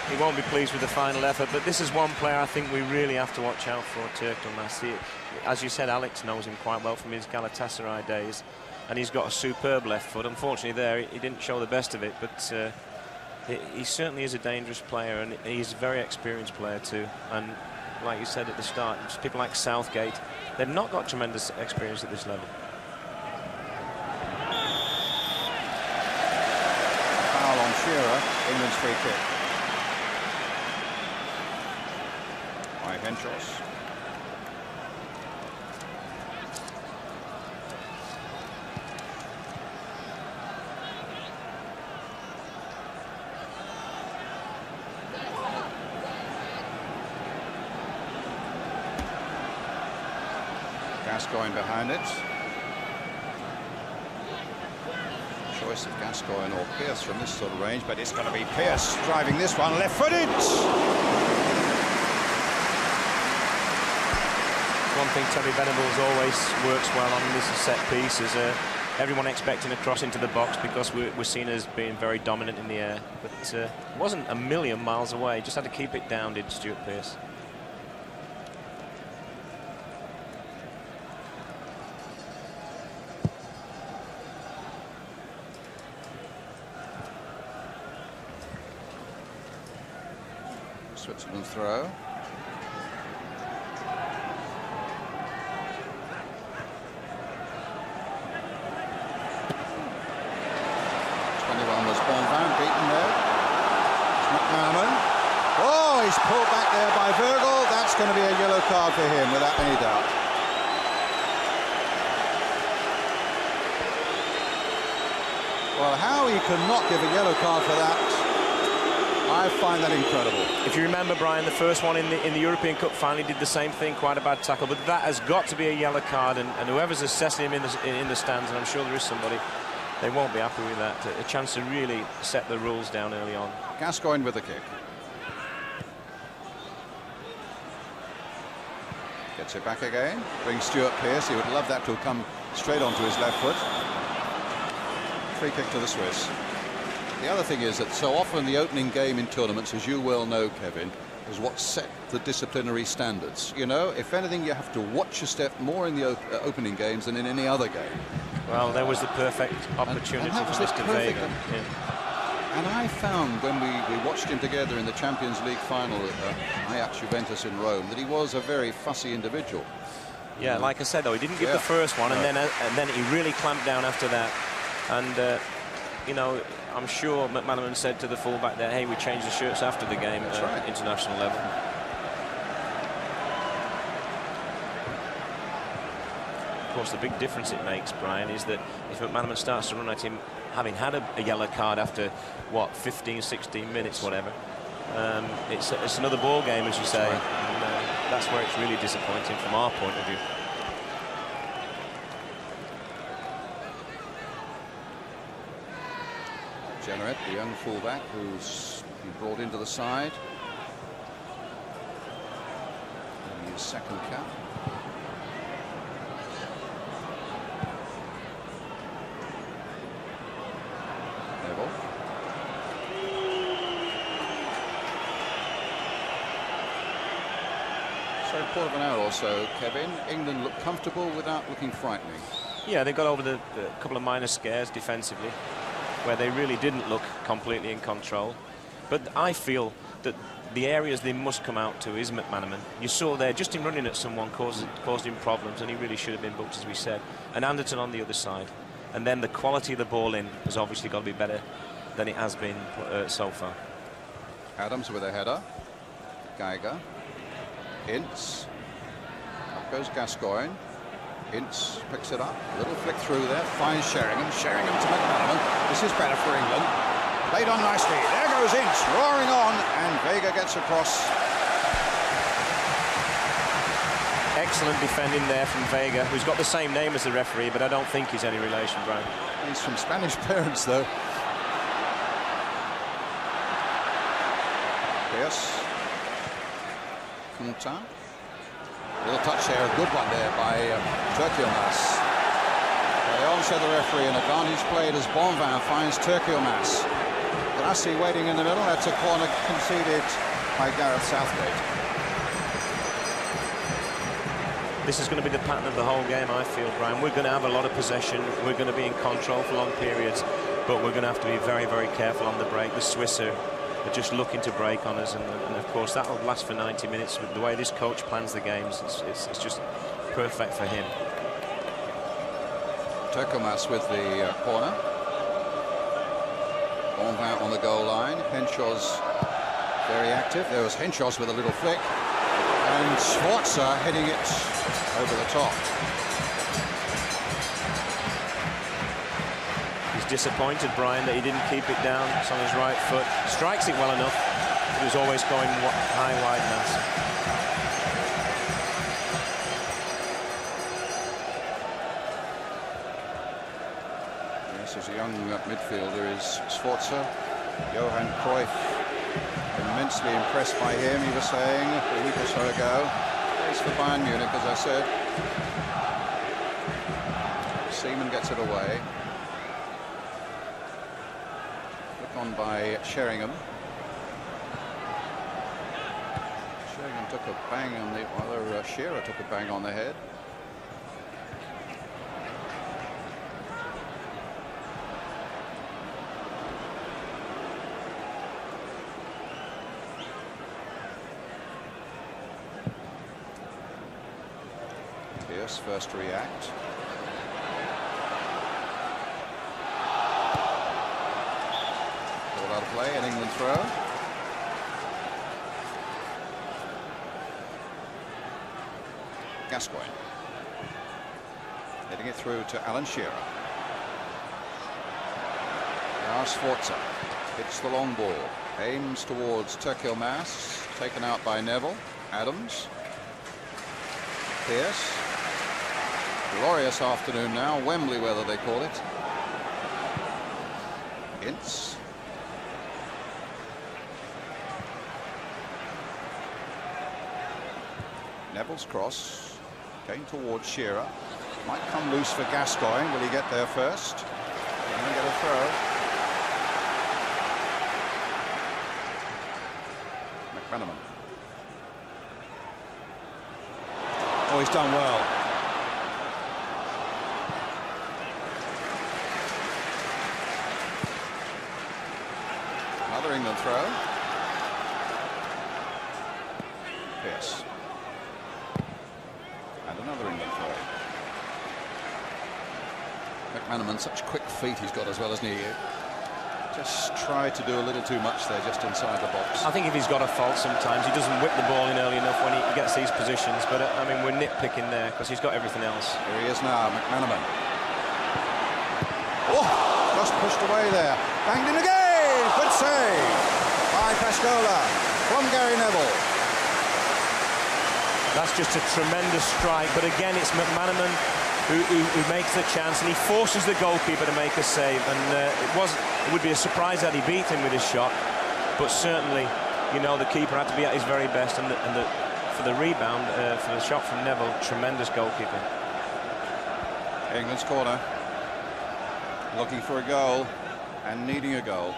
He won't be pleased with the final effort, but this is one player I think we really have to watch out for, Turkilmas. As you said, Alex knows him quite well from his Galatasaray days, and he's got a superb left foot. Unfortunately there, he didn't show the best of it, but he certainly is a dangerous player, and he's a very experienced player too. And like you said at the start, people like Southgate, they've not got tremendous experience at this level. Foul on Shearer, England's free kick. By Henchos. Gascoigne behind it. Choice of Gascoigne or Pearce from this sort of range, but it's going to be Pearce driving this one, left-footed. One thing Terry Venables always works well on, this is set piece, is everyone expecting a cross into the box because we're seen as being very dominant in the air. But it wasn't a million miles away, just had to keep it down, did Stuart Pearce. Switzerland throw. Was Bonvin beaten there. It's McManaman. Oh, he's pulled back there by Virgil. That's going to be a yellow card for him, without any doubt. Well, how he could not give a yellow card for that, I find that incredible. If you remember, Brian, the first one in the European Cup finally did the same thing, quite a bad tackle, but that has got to be a yellow card, and whoever's assessing him in the stands, and I'm sure there is somebody, they won't be happy with that. A chance to really set the rules down early on. Gascoigne with the kick. Gets it back again. Brings Stuart Pearce. He would love that to have come straight onto his left foot. Free kick to the Swiss. The other thing is that so often the opening game in tournaments, as you well know, Kevin, is what set the disciplinary standards. You know, if anything, you have to watch your step more in the opening games than in any other game. Well, there was the perfect opportunity for Mr. Vega. And I found when we watched him together in the Champions League final at Ajax Juventus in Rome that he was a very fussy individual. Yeah, like I said, though, he didn't give the first one, and then he really clamped down after that. And, you know, I'm sure McManaman said to the fullback there, hey, we changed the shirts after the game at international level. Of course, the big difference it makes, Brian, is that if McManaman starts to run at him, having had a yellow card after, what, 15, 16 minutes, whatever, it's another ball game, as you say. And, that's where it's really disappointing from our point of view. Jenneret, the young fullback, who's been brought into the side. In his second cap. Neville. So a quarter of an hour or so, Kevin. England look comfortable without looking frightening. Yeah, they got over the couple of minor scares defensively, where they really didn't look completely in control. But I feel that the areas they must come out to is McManaman. You saw there, just him running at someone caused him problems, and he really should have been booked, as we said. And Anderton on the other side. And then the quality of the ball in has obviously got to be better than it has been so far. Adams with a header. Geiger. Ince. Up goes Gascoigne. Ince picks it up. A little flick through there. Finds Sheringham. Sheringham to McManaman. This is better for England. Played on nicely. There goes Ince, roaring on, and Vega gets across. Excellent defending there from Vega, who's got the same name as the referee, but I don't think he's any relation, Brian. He's from Spanish parents, though. Yes. Kunta. Little touch there, a good one there by Turkiomas. Leon, the referee, an advantage played as Bonvin finds Turkiomas. Grassi waiting in the middle. That's a corner conceded by Gareth Southgate. This is going to be the pattern of the whole game, I feel, Brian. We're going to have a lot of possession. We're going to be in control for long periods, but we're going to have to be very, very careful on the break. The Swiss are just looking to break on us, and of course that'll last for 90 minutes. With the way this coach plans the games, it's just perfect for him. Turkiomas with the corner. Bonvin on the goal line. Henshaw's very active. There was Henshaw's with a little flick, and Schwarzer heading it over the top. He's disappointed, Brian, that he didn't keep it down. It's on his right foot. Strikes it well enough, but he was always going high, wide, and young midfielder is Sforza. Johan Cruyff, immensely impressed by him, he was saying a week or so ago. Plays for Bayern Munich, as I said. Seaman gets it away. Look on by Sheringham. Sheringham took a bang on the, while Shearer took a bang on the head. Pierce first to react. Ball out of play, an England throw. Gascoigne. Heading it through to Alan Shearer. Now Sforza hits the long ball. Aims towards Turkilmas. Taken out by Neville. Adams. Pierce. Glorious afternoon now. Wembley weather they call it. Ince. Neville's cross. Going towards Shearer. Might come loose for Gascoigne. Will he get there first? And get a throw. McManaman. Oh, he's done well. Another England throw. Pierce. And another England throw. McManaman, such quick feet he's got as well, hasn't he? Just tried to do a little too much there, just inside the box. I think if he's got a fault sometimes, he doesn't whip the ball in early enough when he gets these positions. But I mean, we're nitpicking there because he's got everything else. Here he is now, McManaman. Oh, just pushed away there. Banged in again. Good save by Pascola from Gary Neville. That's just a tremendous strike. But again, it's McManaman who makes the chance, and he forces the goalkeeper to make a save. And it would be a surprise that he beat him with his shot, but certainly, you know, the keeper had to be at his very best, and for the rebound, for the shot from Neville, tremendous goalkeeping. England's corner, looking for a goal and needing a goal.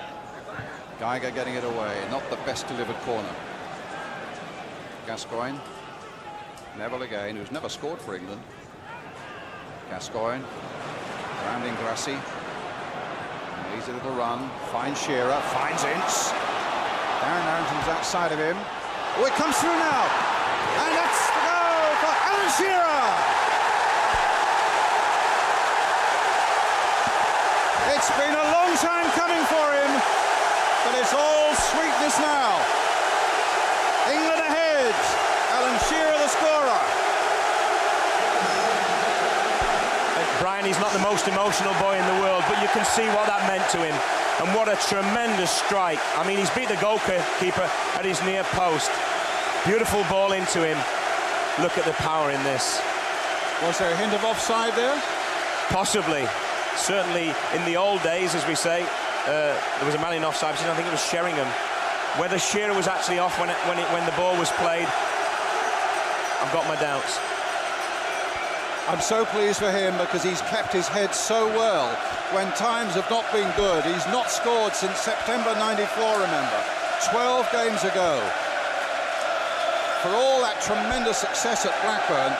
Geiger getting it away, not the best delivered corner. Gascoigne, Neville again, who's never scored for England. Gascoigne, rounding Grassi. Leads a little run, finds Shearer, finds Ince. Darren Harrington's outside of him. Oh, it comes through now. And that's the goal for Alan Shearer. It's been a long time coming for him, but it's all sweetness now. England ahead. Alan Shearer the scorer. Brian, he's not the most emotional boy in the world, but you can see what that meant to him. And what a tremendous strike. I mean, he's beat the goalkeeper at his near post. Beautiful ball into him. Look at the power in this. Was there a hint of offside there? Possibly. Certainly in the old days, as we say, there was a man in offside position. I think it was Sheringham. Whether Shearer was actually off when the ball was played, I've got my doubts. I'm so pleased for him because he's kept his head so well when times have not been good. He's not scored since September '94, remember, 12 games ago. For all that tremendous success at Blackburn,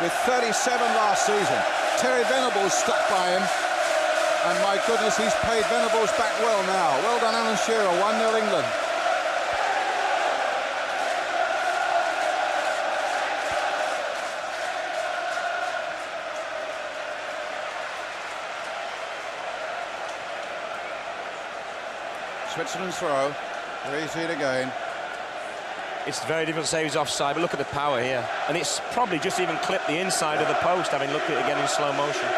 with 37 last season, Terry Venables stuck by him, and my goodness, he's paid Venables back well now. Well done, Alan Shearer, 1-0 England. Switzerland's throw. There you see it again. It's very difficult to say he's offside, but look at the power here. And it's probably just even clipped the inside of the post, having looked at it again in slow motion.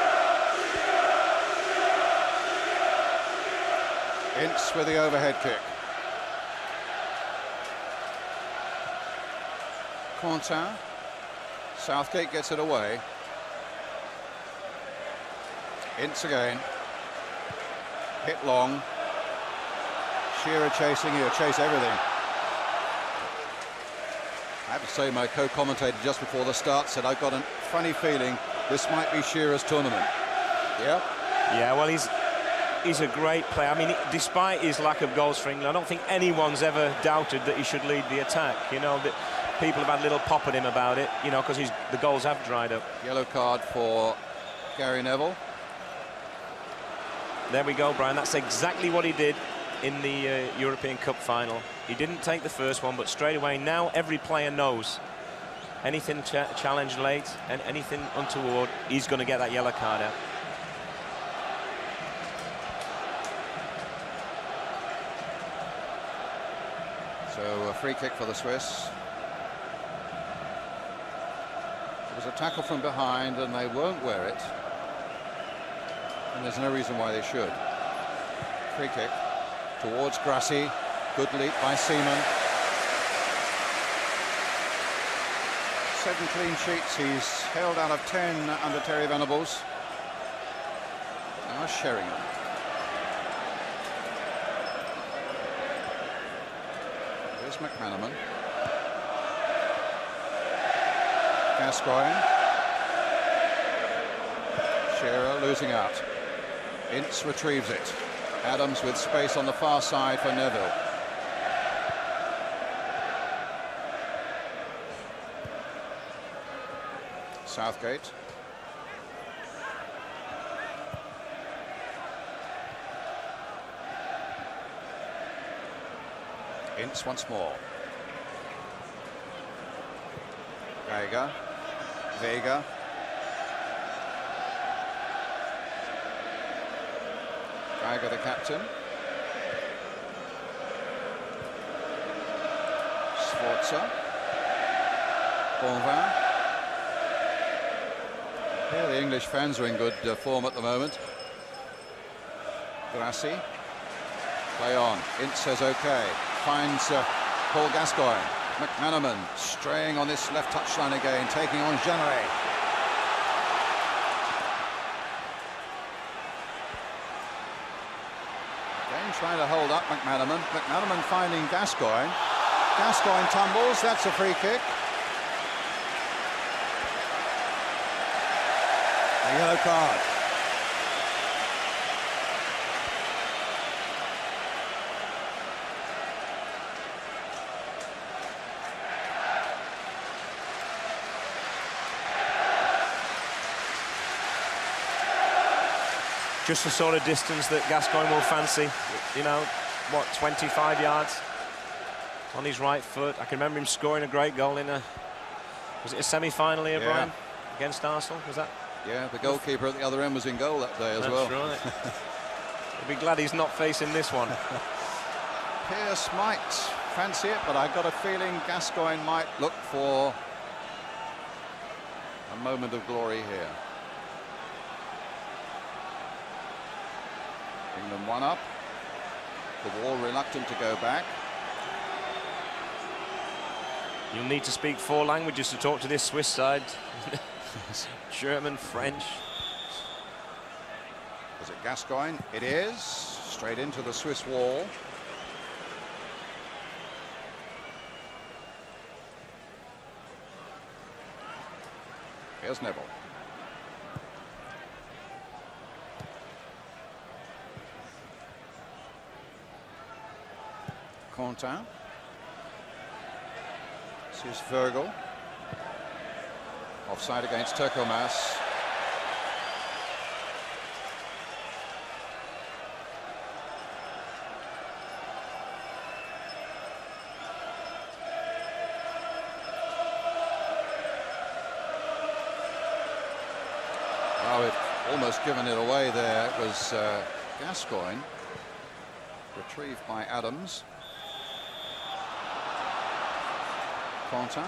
Ince with the overhead kick. Quentin. Southgate gets it away. Ince again. hit long. Shearer chasing, he'll chase everything. I have to say, my co-commentator just before the start said, I've got a funny feeling this might be Shearer's tournament. Yeah? Yeah, well, he's a great player. I mean, despite his lack of goals for England, I don't think anyone's ever doubted that he should lead the attack. You know, that people have had a little pop at him about it, you know, because the goals have dried up. Yellow card for Gary Neville. There we go, Brian. That's exactly what he did in the European Cup final. He didn't take the first one, but straight away now every player knows anything challenged late and anything untoward, he's going to get that yellow card out. So a free kick for the Swiss. It was a tackle from behind and they won't wear it. And there's no reason why they should. Free kick towards Grassi. Good leap by Seaman. 7 clean sheets. He's held out of 10 under Terry Venables. Now Sheringham. Here's McManaman. Gascoigne. Shearer losing out. Ince retrieves it. Adams with space on the far side for Neville. Southgate. Ince once more. Vega. Geiger the captain. Sforza. Bonvin. Yeah, the English fans are in good form at the moment. Grassi. Play on. Ince says okay. Finds Paul Gascoigne. McManaman straying on this left touchline again, taking on Jeanneret. Again trying to hold up McManaman. McManaman finding Gascoigne. Gascoigne tumbles. That's a free kick. A yellow card. Just the sort of distance that Gascoigne will fancy, you know, what, 25 yards on his right foot. I can remember him scoring a great goal in was it a semi-final here, Brian, against Arsenal? Was that? Yeah, the goalkeeper at the other end was in goal that day as well. That's right. He'll be glad he's not facing this one. Pearce might fancy it, but I've got a feeling Gascoigne might look for a moment of glory here. England 1 up. The Wall reluctant to go back. You'll need to speak 4 languages to talk to this Swiss side. German, French. Is it Gascoigne? It is. Straight into the Swiss wall. Here's Neville. Quentin. This is Virgil. Offside against Turcomas. Oh, it almost given it away there. It was Gascoigne. Retrieved by Adams. Quentin.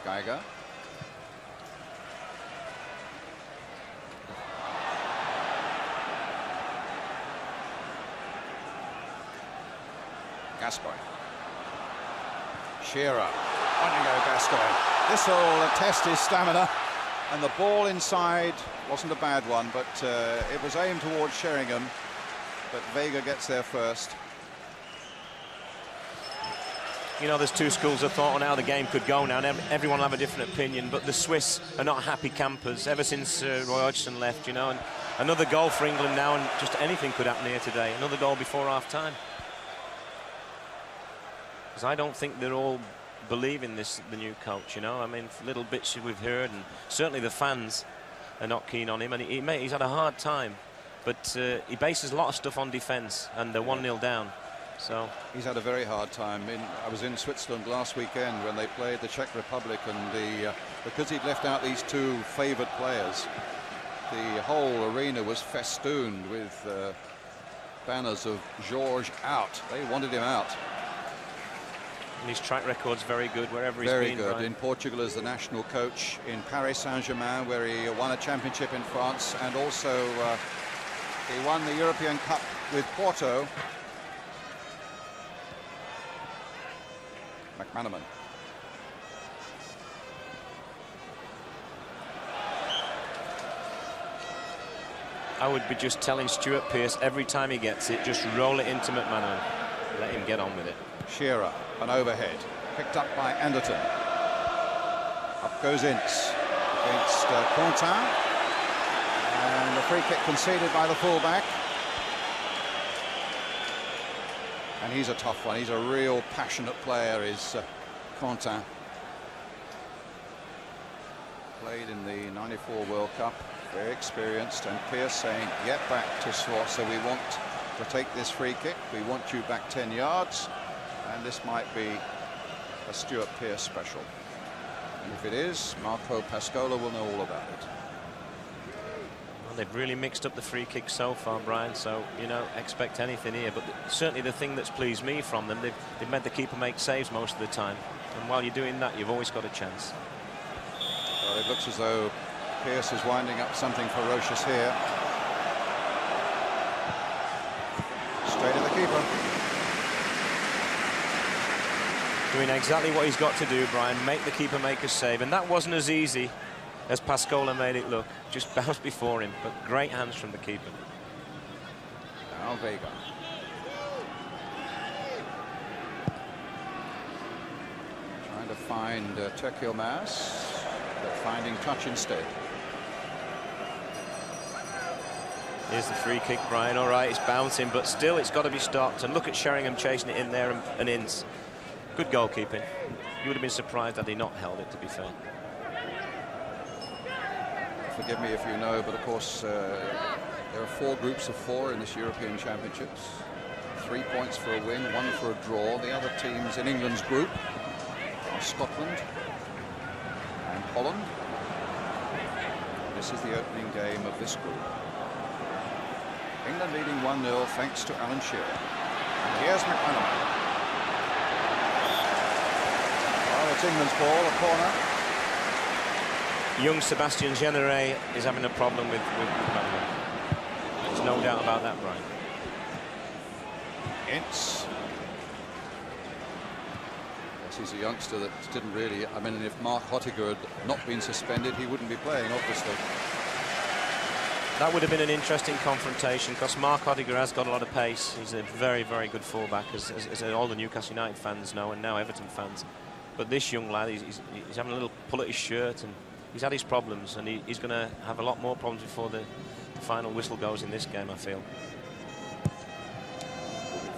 Geiger. Gascoigne. Shearer. On you go, Gascoigne. This will test his stamina And the ball inside wasn't a bad one, but it was aimed towards Sheringham. But Vega gets there first. You know, there's two schools of thought on how the game could go now, and everyone will have a different opinion, but the Swiss are not happy campers ever since Roy Hodgson left, you know, and another goal for England now, and just anything could happen here today. Another goal before half-time. Because I don't think they're all believing this, the new coach, you know. I mean, little bits we've heard, and certainly the fans are not keen on him, and he's had a hard time, but he bases a lot of stuff on defence, and they're 1-0 down. So he's had a very hard time. I was in Switzerland last weekend when they played the Czech Republic, and because he'd left out these two favoured players, the whole arena was festooned with banners of Georges out. They wanted him out. And his track record's very good wherever he's been. Very good. Right? In Portugal as the national coach, in Paris Saint-Germain, where he won a championship in France, and also he won the European Cup with Porto. McManaman. I would be just telling Stuart Pearce every time he gets it, just roll it into McManaman. Let him get on with it. Shearer, an overhead, picked up by Anderton. Up goes Ince against Quentin. And the free kick conceded by the fullback. And he's a tough one. He's a real passionate player, is Quentin. Played in the '94 World Cup, very experienced, and Pearce saying, get back to Swartz, we want to take this free kick. We want you back 10 yards. And this might be a Stuart Pearce special. And if it is, Marco Pascola will know all about it. Well, they've really mixed up the free kick so far, Brian, so, you know, expect anything here. But certainly the thing that's pleased me from them, they've made the keeper make saves most of the time. And while you're doing that, you've always got a chance. Well, it looks as though Pearce is winding up something ferocious here. Straight at the keeper. Doing exactly what he's got to do, Brian, make the keeper make a save, and that wasn't as easy as Pascola made it look. Just bounced before him, but great hands from the keeper. Now Vega. Trying to find Turkey Mas, but finding touch instead. Here's the free kick, Brian. All right, it's bouncing, but still it's got to be stopped. And look at Sheringham chasing it in there, and Ince. Good goalkeeping. You would have been surprised had he not held it, to be fair. Forgive me if you know, but of course there are 4 groups of 4 in this European Championships. 3 points for a win, 1 for a draw. The other teams in England's group are Scotland and Holland. This is the opening game of this group. England leading 1-0 thanks to Alan Shearer. And here's McManaman. It's England's ball, a corner. Young Sebastian Généré is having a problem with McManaman. There's no doubt about that, Brian. Ince. Yes, he's a youngster that didn't really... I mean, if Mark Hottiger had not been suspended, he wouldn't be playing, obviously. That would have been an interesting confrontation, because Mark Hottiger has got a lot of pace. He's a very, very good fullback, as all the Newcastle United fans know, and now Everton fans. But this young lad, he's having a little pull at his shirt, and he's had his problems, and he's going to have a lot more problems before the final whistle goes in this game, I feel.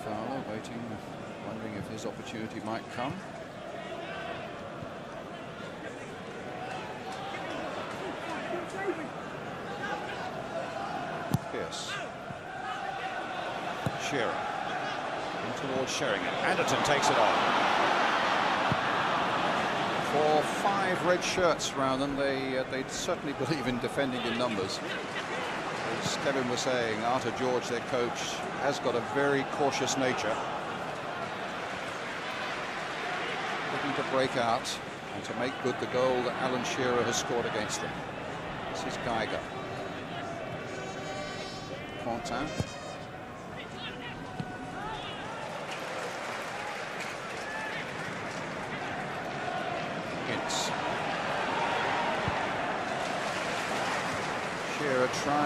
Fowler waiting, wondering if his opportunity might come. Pearce. Shearer. In towards Sheringham. Anderton takes it on. For 5 red shirts around them, they certainly believe in defending in numbers. As Kevin was saying, Arthur George, their coach, has got a very cautious nature. Looking to break out and to make good the goal that Alan Shearer has scored against them. This is Geiger. Quentin.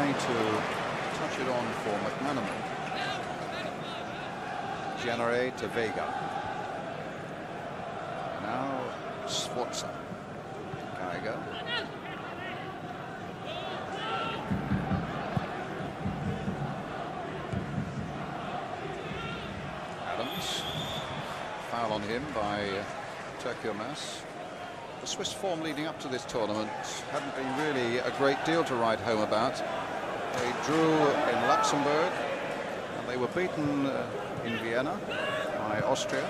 trying to touch it on for McManaman. Genere to Vega. Now Sforza. Geiger. Adams. Foul on him by Turkiomas. The Swiss form leading up to this tournament hadn't been really a great deal to write home about. They drew in Luxembourg and they were beaten in Vienna by Austria.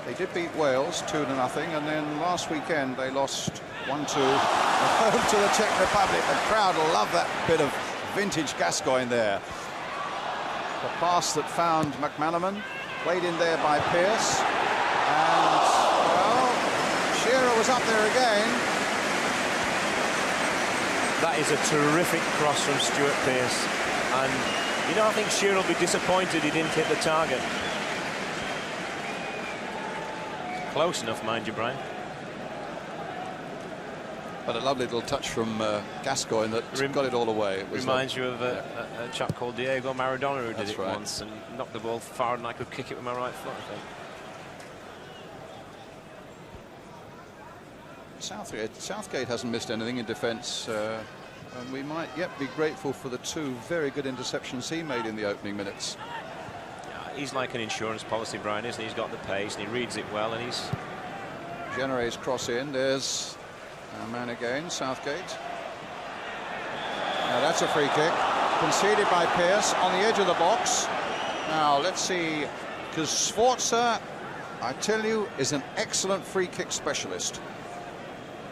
They did beat Wales 2-0, and then last weekend they lost 1-2 home to the Czech Republic. The crowd will love that bit of vintage Gascoigne there. The pass that found McManaman, played in there by Pearce, and well, Shearer was up there again. That is a terrific cross from Stuart Pearce, and you know, I think Shearer will be disappointed he didn't hit the target. Close enough, mind you, Brian. But a lovely little touch from Gascoigne that got it all away. It reminds you of a chap called Diego Maradona who did it right. once and knocked the ball far and I could kick it with my right foot, I think. Southgate hasn't missed anything in defence, and we might yet be grateful for the 2 very good interceptions he made in the opening minutes. He's like an insurance policy, Brian, isn't he? He's got the pace and he reads it well, and he's... Genere's cross in. There's our man again, Southgate. Now that's a free kick. Conceded by Pearce on the edge of the box. Now let's see, because Sforza, I tell you, is an excellent free kick specialist.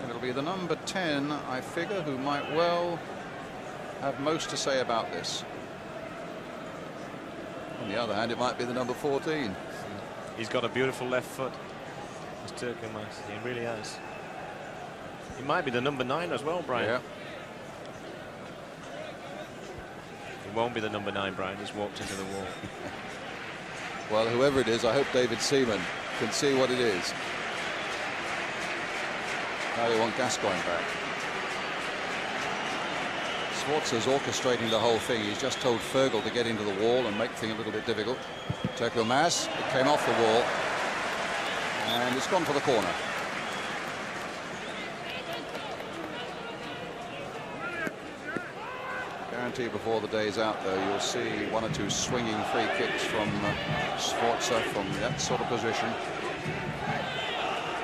And it'll be the number 10, I figure, who might well have most to say about this. On the other hand, it might be the number 14. He's got a beautiful left foot. He's Turkiomas. He really has. He might be the number 9 as well, Brian. Yeah. He won't be the number 9, Brian. He's walked into the wall. Well, whoever it is, I hope David Seaman can see what it is. Now they want Gascoigne back. Sforza's orchestrating the whole thing. He's just told Fergal to get into the wall and make things a little bit difficult. Turkiomas, it came off the wall, and it's gone for the corner. Guarantee before the day's out, though, you'll see 1 or 2 swinging free kicks from Sforza from that sort of position.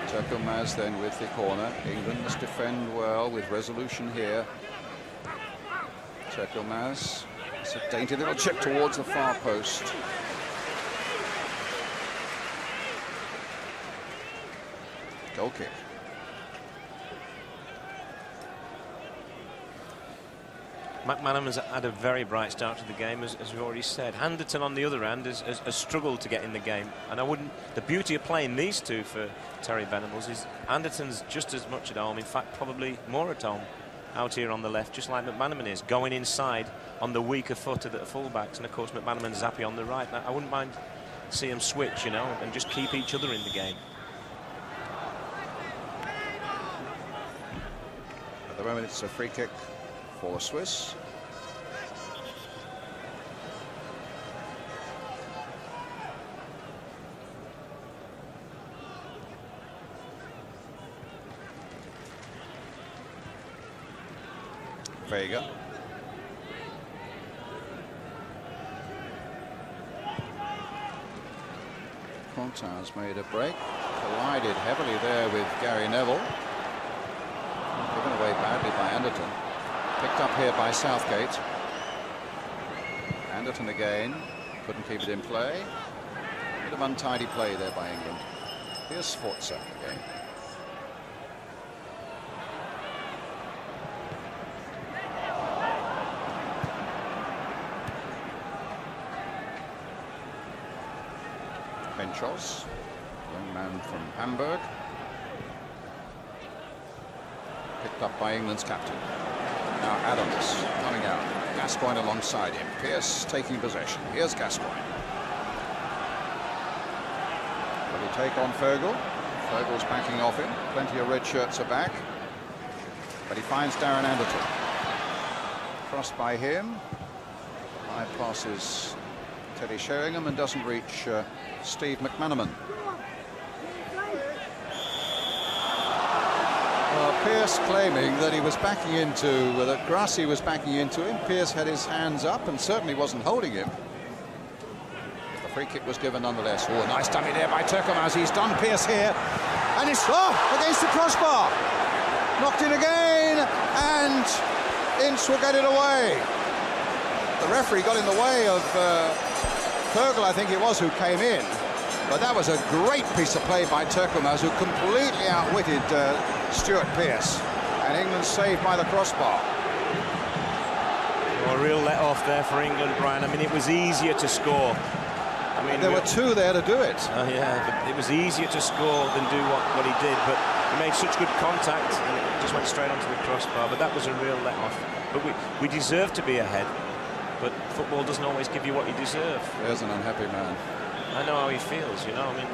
Turkiomas then with the corner. England must defend well with resolution here. Turkiomas, it's a dainty little chip towards the far post. Goal kick. McManaman's had a very bright start to the game, as we've already said. Anderton, on the other hand, has struggled to get in the game. And the beauty of playing these 2 for Terry Venables is Anderton's just as much at home, in fact, probably more at home, out here on the left, just like McManaman is, going inside on the weaker foot of the fullbacks. And, of course, McManaman's happy on the right. Now, I wouldn't mind seeing them switch, you know, and just keep each other in the game. At the moment, it's a free kick for the Swiss. Vega. Contar's made a break. Collided heavily there with Gary Neville. Given away badly by Anderton. Picked up here by Southgate. Anderton again. Couldn't keep it in play. Bit of untidy play there by England. Here's Sforza again. Benchos, young man from Hamburg. Picked up by England's captain. Now Adams coming out. Gascoigne alongside him. Pearce taking possession. Here's Gascoigne. Will he take on Fergal? Fergal's backing off him. Plenty of red shirts are back. But he finds Darren Anderton. Crossed by him. High passes Teddy Sheringham and doesn't reach Steve McManaman. Pearce claiming that he was backing into, that Grassi was backing into him. Pearce had his hands up and certainly wasn't holding him. The free kick was given nonetheless. Oh, nice dummy there by Turkomaz. He's done Pearce here. And it's against the crossbar. Knocked in again, and Ince will get it away. The referee got in the way of Fergal, I think it was, who came in. But that was a great piece of play by Turkomaz, who completely outwitted Stuart Pearce. And England saved by the crossbar. Well, a real let-off there for England, Brian. I mean, it was easier to score. I mean, there were two there to do it. Oh, yeah, but it was easier to score than do what he did. But he made such good contact, and it just went straight onto the crossbar. But that was a real let-off. But we deserve to be ahead. But football doesn't always give you what you deserve. There's an unhappy man. I know how he feels, you know. I mean,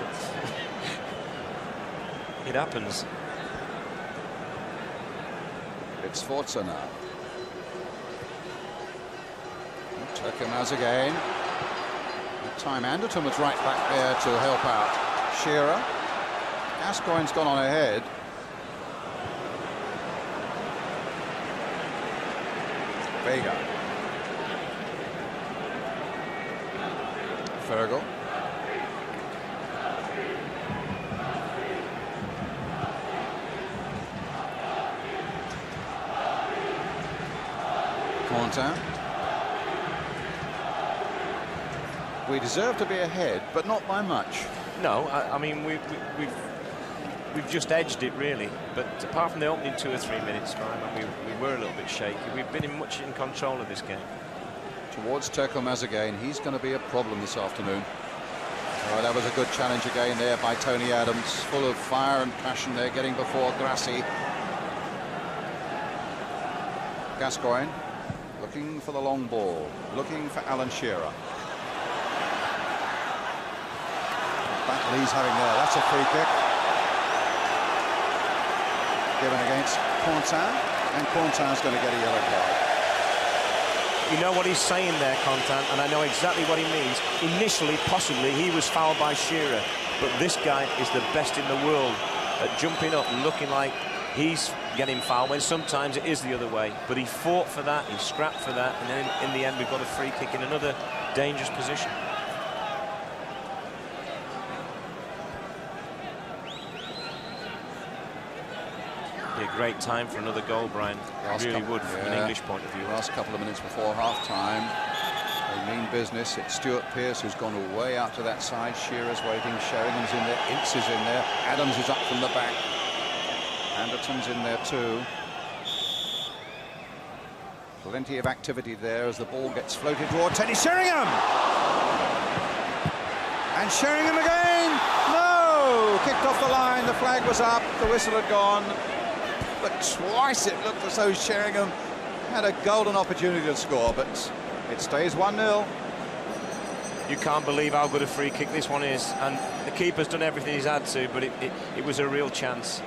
it happens. It's Sforza now. Turkomaz again. That time Anderton was right back there to help out Shearer. Gascoigne's gone on ahead. Vega. Fergal. Quentin. We deserve to be ahead, but not by much. No, I mean we've just edged it really. But apart from the opening 2 or 3 minutes, we were a little bit shaky. We've been much in control of this game. Towards Turkomaz again. He's going to be a problem this afternoon. Oh, that was a good challenge again there by Tony Adams, full of fire and passion there, getting before Grassi. Gascoigne looking for the long ball, looking for Alan Shearer. Battle he's having there. That's a free kick. Given against Quentin, and Quentin's going to get a yellow card. You know what he's saying there, Quentin, and I know exactly what he means. Initially, possibly, he was fouled by Shearer, but this guy is the best in the world at jumping up and looking like he's getting fouled, when sometimes it is the other way. But he fought for that, he scrapped for that, and then in the end we've got a free kick in another dangerous position. Be a great time for another goal, Brian. Really would, from an English point of view. Last couple of minutes before half-time. They mean business. It's Stuart Pearce who's gone away out to that side. Shearer's waiting. Sheringham's in there. Ince is in there. Adams is up from the back. Anderton's in there too. Plenty of activity there as the ball gets floated toward Teddy Sheringham. And Sheringham again. No! Kicked off the line. The flag was up. The whistle had gone. But twice it looked as though Sheringham had a golden opportunity to score, but it stays 1-0. You can't believe how good a free kick this one is, and the keeper's done everything he's had to, but it was a real chance.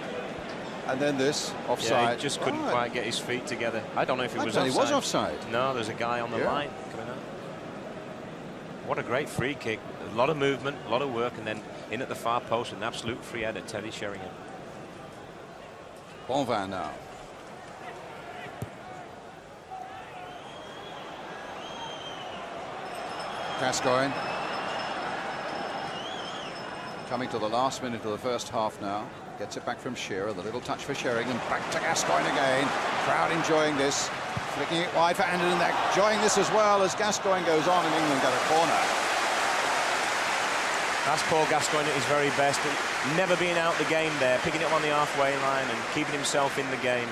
And then this, offside. Yeah, he just couldn't quite get his feet together. I don't know if it was offside. He was offside. No, there's a guy on the line coming out. What a great free kick. A lot of movement, a lot of work, and then in at the far post, an absolute free header, Teddy Sheringham. Bonvin now. Gascoigne. Coming to the last minute of the first half now. Gets it back from Shearer. The little touch for Sheringham. Back to Gascoigne again. Crowd enjoying this. Flicking it wide for Anderton. They're enjoying this as well as Gascoigne goes on and England get a corner. That's Paul Gascoigne at his very best. Never being out the game there, picking it up on the halfway line and keeping himself in the game.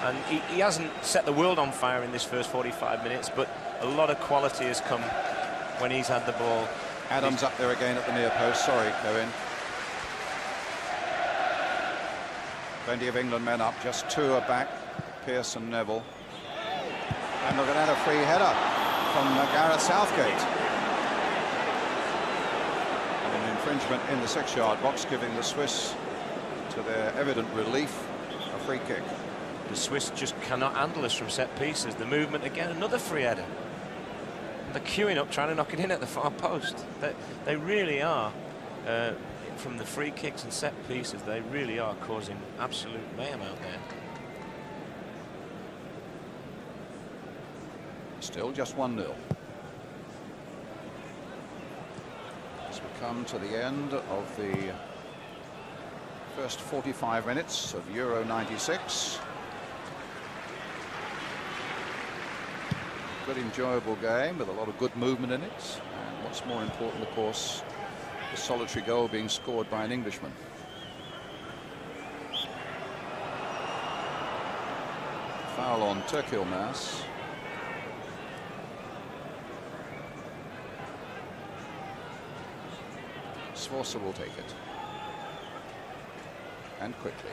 And he hasn't set the world on fire in this first 45 minutes, but a lot of quality has come when he's had the ball. Adams up there again at the near post. Sorry, Cohen. Plenty of England men up. Just two are back. Pearce and Neville. And look at that, a free header from Gareth Southgate. Infringement in the 6-yard box, giving the Swiss, to their evident relief, a free kick. The Swiss just cannot handle us from set pieces. The movement again, another free header. They're queuing up, trying to knock it in at the far post. They really are, from the free kicks and set pieces, they really are causing absolute mayhem out there. Still just 1-0. As we come to the end of the first 45 minutes of Euro 96. Good, enjoyable game with a lot of good movement in it. And what's more important, of course, the solitary goal being scored by an Englishman. Foul on Turkilmas. Sforza will take it. And quickly.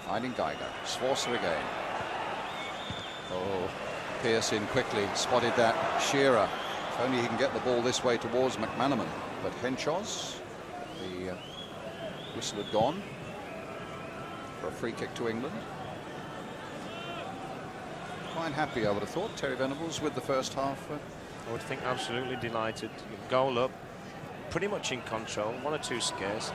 Finding Geiger. Sforza again. Oh, Pearce in quickly. Spotted that. Shearer. If only he can get the ball this way towards McManaman. But Henchos, the whistle had gone for a free kick to England. Quite happy, I would have thought, Terry Venables, with the first half. I would think absolutely delighted. Goal up. Pretty much in control, 1 or 2 scares,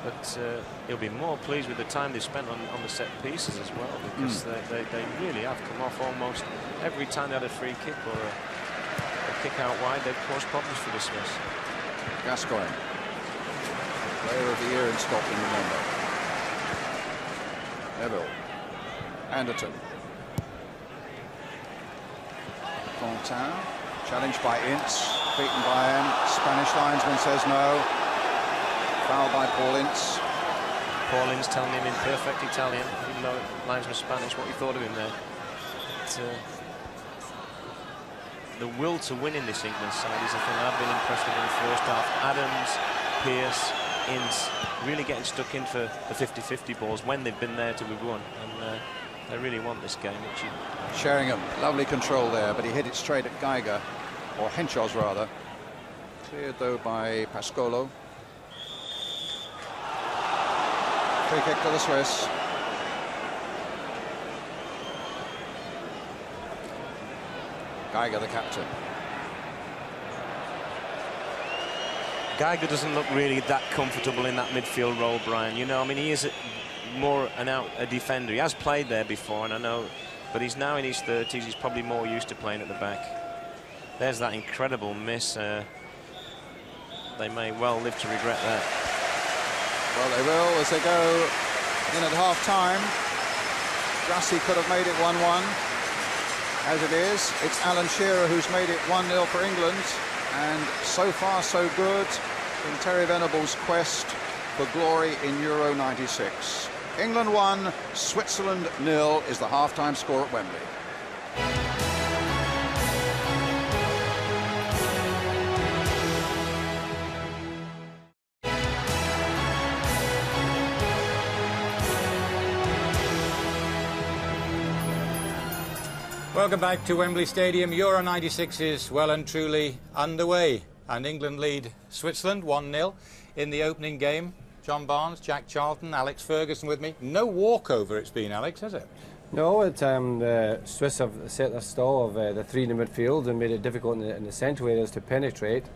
but he'll be more pleased with the time they spent on the set pieces as well, because they really have come off almost every time they had a free kick or a kick out wide. They've caused problems for the Swiss. Gascoigne, player of the year in Scotland, remember. Neville, Anderton, Fontaine, challenged by Ince. Beaten by him. Spanish linesman says no. Foul by Paul Ince. Paul Ince telling him in perfect Italian, even though linesman's Spanish, what he thought of him there. The will to win in this England side is the thing I've been impressed with in the first half. Adams, Pearce, Ince really getting stuck in for the 50-50 balls when they've been there to be won, and they really want this game. Sheringham, lovely control there, but he hit it straight at Geiger. Or Henchos, rather. Cleared, though, by Pascolo. Free kick to the Swiss. Geiger, the captain. Geiger doesn't look really that comfortable in that midfield role, Brian. You know, I mean, he is more a defender. He has played there before, and I know, but he's now in his 30s. He's probably more used to playing at the back. There's that incredible miss. They may well live to regret that. Well, they will as they go in at half-time. Grassi could have made it 1-1. As it is, it's Alan Shearer who's made it 1-0 for England. And so far, so good in Terry Venables' quest for glory in Euro 96. England 1, Switzerland 0 is the half-time score at Wembley. Welcome back to Wembley Stadium. Euro 96 is well and truly underway, and England lead Switzerland 1-0 in the opening game. John Barnes, Jack Charlton, Alex Ferguson with me. No walkover it's been, Alex, has it? No, the Swiss have set their stall of the 3 in the midfield and made it difficult in the central areas to penetrate.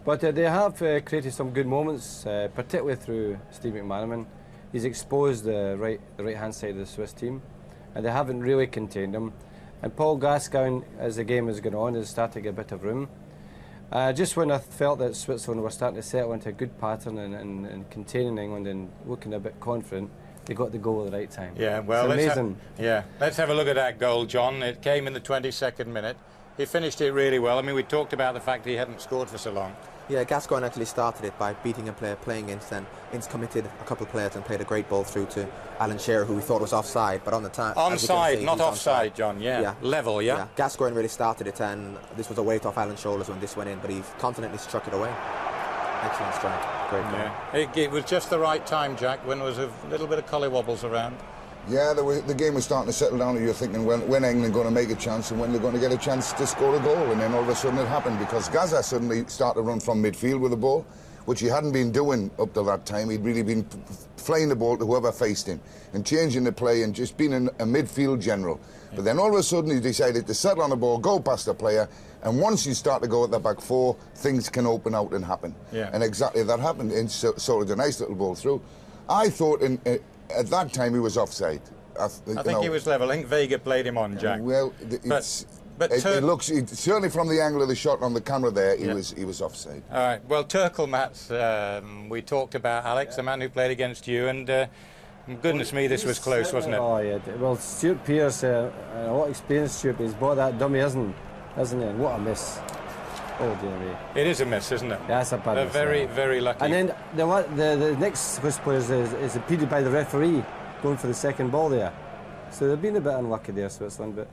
But they have created some good moments, particularly through Steve McManaman. He's exposed the right-hand side of the Swiss team, and they haven't really contained him. And Paul Gascoigne, as the game has gone on, has started to get a bit of room. Just when I felt that Switzerland were starting to settle into a good pattern and containing England and looking a bit confident, they got the goal at the right time. Yeah, well, it's amazing. Let's have a look at that goal, John. It came in the 22nd minute. He finished it really well. I mean, we talked about the fact that he hadn't scored for so long. Yeah, Gascoigne actually started it by beating a player, playing Ince, and Ince committed a couple of players and played a great ball through to Alan Shearer, who we thought was offside, but on the time... Onside, not offside, John, yeah. Level, yeah. Gascoigne really started it, and this was a weight off Alan's shoulders when this went in, but he confidently struck it away. Excellent strike. Great goal. Yeah. It was just the right time, Jack, when there was a little bit of collywobbles around. Yeah, the game was starting to settle down, and you're thinking, when England going to make a chance and when they're going to get a chance to score a goal, and then all of a sudden it happened because Gaza suddenly started to run from midfield with the ball. which he hadn't been doing up to that time. He'd really been flying the ball to whoever faced him and changing the play and just being a midfield general. Yeah. But then all of a sudden he decided to settle on the ball, go past the player, and once you start to go at the back four, things can open out and happen. Yeah. And exactly that happened, and so it was a nice little ball through. I thought at that time he was offside. I think he was level. I think Vega played him on, Jack. Well, it looks, certainly from the angle of the shot on the camera there, he was offside. All right. Well, Turkle Mats, we talked about Alex, the man who played against you, and goodness me, this was close, wasn't it? Oh yeah. Well, Stuart Pearce, a lot of experience. Stuart, he's bought that dummy, hasn't he? And what a miss! Oh dear me. It is a miss, isn't it? Yeah, it's a bad miss. Very, very lucky. And then the next whistle is impeded by the referee going for the second ball there. So they've been a bit unlucky there, Switzerland, but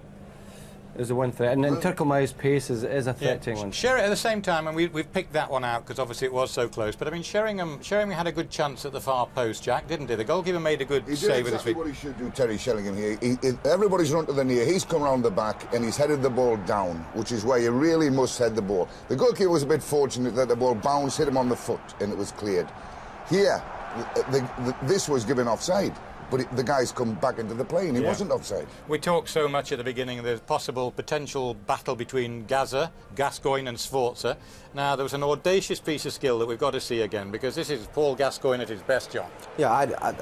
it was a one threat. And then Turkelmeyer's pace is a threat to England. Sheringham at the same time, and we've picked that one out because obviously it was so close, but I mean Sheringham had a good chance at the far post, Jack, didn't he? The goalkeeper made a good save with his feet. What he should do, Terry Sheringham here. Everybody's run to the near, he's come around the back and he's headed the ball down, which is where you really must head the ball. The goalkeeper was a bit fortunate that the ball bounced, hit him on the foot, and it was cleared. Here, this was given offside. But the guy's come back into the play and he wasn't offside. We talked so much at the beginning of the potential battle between Gascoigne and Sforza. Now, there was an audacious piece of skill that we've got to see again, because this is Paul Gascoigne at his best, John. Yeah,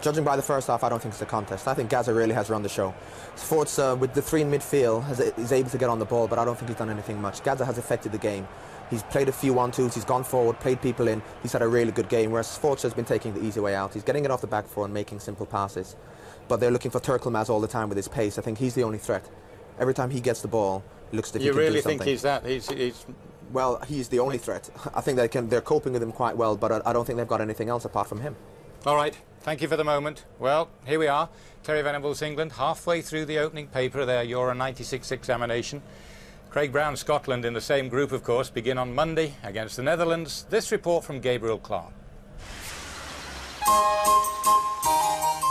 judging by the first half, I don't think it's a contest. I think Gaza really has run the show. Sforza, with the three in midfield, is able to get on the ball, but I don't think he's done anything much. Gaza has affected the game. He's played a few 1-2s, he's gone forward, played people in, he's had a really good game, whereas Sforza has been taking the easy way out. He's getting it off the back four and making simple passes. But they're looking for Turkelmaz all the time with his pace. I think he's the only threat. Every time he gets the ball, it looks as if he can do something. You really think he's that? He's... Well, he's the only threat. I think they're coping with him quite well, but I don't think they've got anything else apart from him. All right, thank you for the moment. Well, here we are, Terry Venables, England, halfway through the opening paper of their Euro 96 examination. Craig Brown, Scotland, in the same group, of course, begin on Monday against the Netherlands. This report from Gabriel Clark.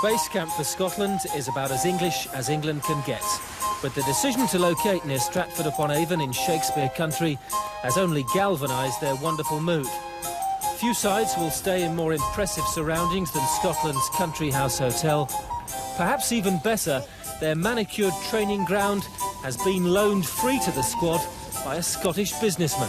Base camp for Scotland is about as English as England can get. But the decision to locate near Stratford-upon-Avon in Shakespeare country has only galvanised their wonderful mood. Few sides will stay in more impressive surroundings than Scotland's Country House Hotel. Perhaps even better, their manicured training ground has been loaned free to the squad by a Scottish businessman.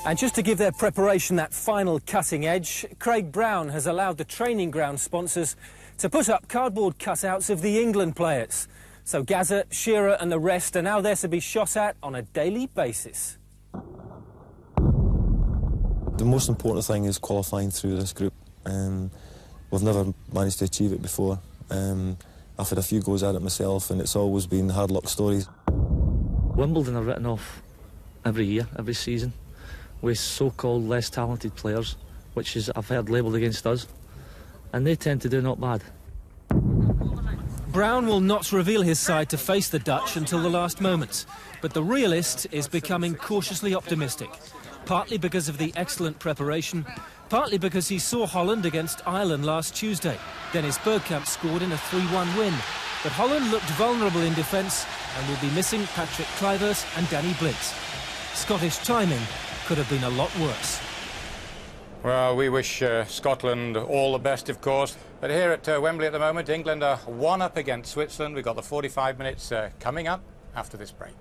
And just to give their preparation that final cutting edge, Craig Brown has allowed the training ground sponsors to put up cardboard cutouts of the England players. So Gaza, Shearer and the rest are now there to be shot at on a daily basis. The most important thing is qualifying through this group. We've never managed to achieve it before. I've had a few goes at it myself, and it's always been hard luck stories. Wimbledon are written off every year, every season, with so-called less talented players, which is, I've heard, labelled against us, and they tend to do not bad. Brown will not reveal his side to face the Dutch until the last moment, but the realist is becoming cautiously optimistic, partly because of the excellent preparation, partly because he saw Holland against Ireland last Tuesday. Dennis Bergkamp scored in a 3-1 win. But Holland looked vulnerable in defence and will be missing Patrick Kluivert and Danny Blind. Scottish timing could have been a lot worse. Well, we wish Scotland all the best, of course. But here at Wembley at the moment, England are 1-up against Switzerland. We've got the 45 minutes coming up after this break.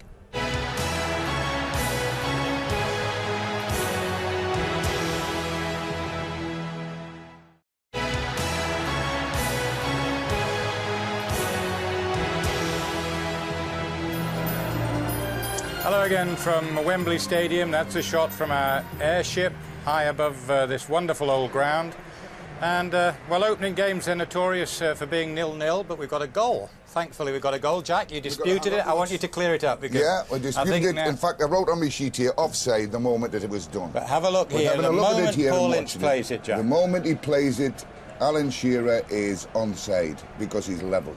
Hello again from Wembley Stadium. That's a shot from our airship high above this wonderful old ground. And, well, opening games are notorious for being 0-0, but we've got a goal. Thankfully, we've got a goal. Jack, you disputed it. I want you to clear it up. Because yeah, I disputed it. In fact, I wrote on my sheet here, offside, the moment that it was done. But have a look here. The moment Paul Ince plays it, Jack. The moment he plays it, Alan Shearer is onside because he's level.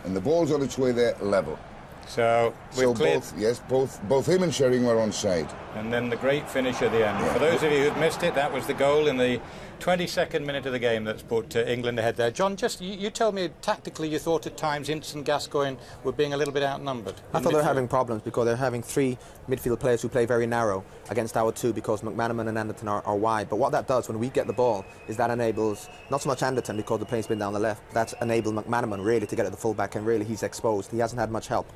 And the ball's on its way there, level. So both him and Sheringham were onside. And then the great finish at the end. Yeah. For those of you who've missed it, that was the goal in the 22nd minute of the game that's put England ahead there. John, just you told me tactically you thought at times Ince and Gascoigne were being a little bit outnumbered. I thought they were having problems because they're having 3 midfield players who play very narrow against our 2 because McManaman and Anderton are wide. But what that does when we get the ball is that enables, not so much Anderton because the play's been down the left, that's enabled McManaman really to get at the full-back, and really he's exposed. He hasn't had much help.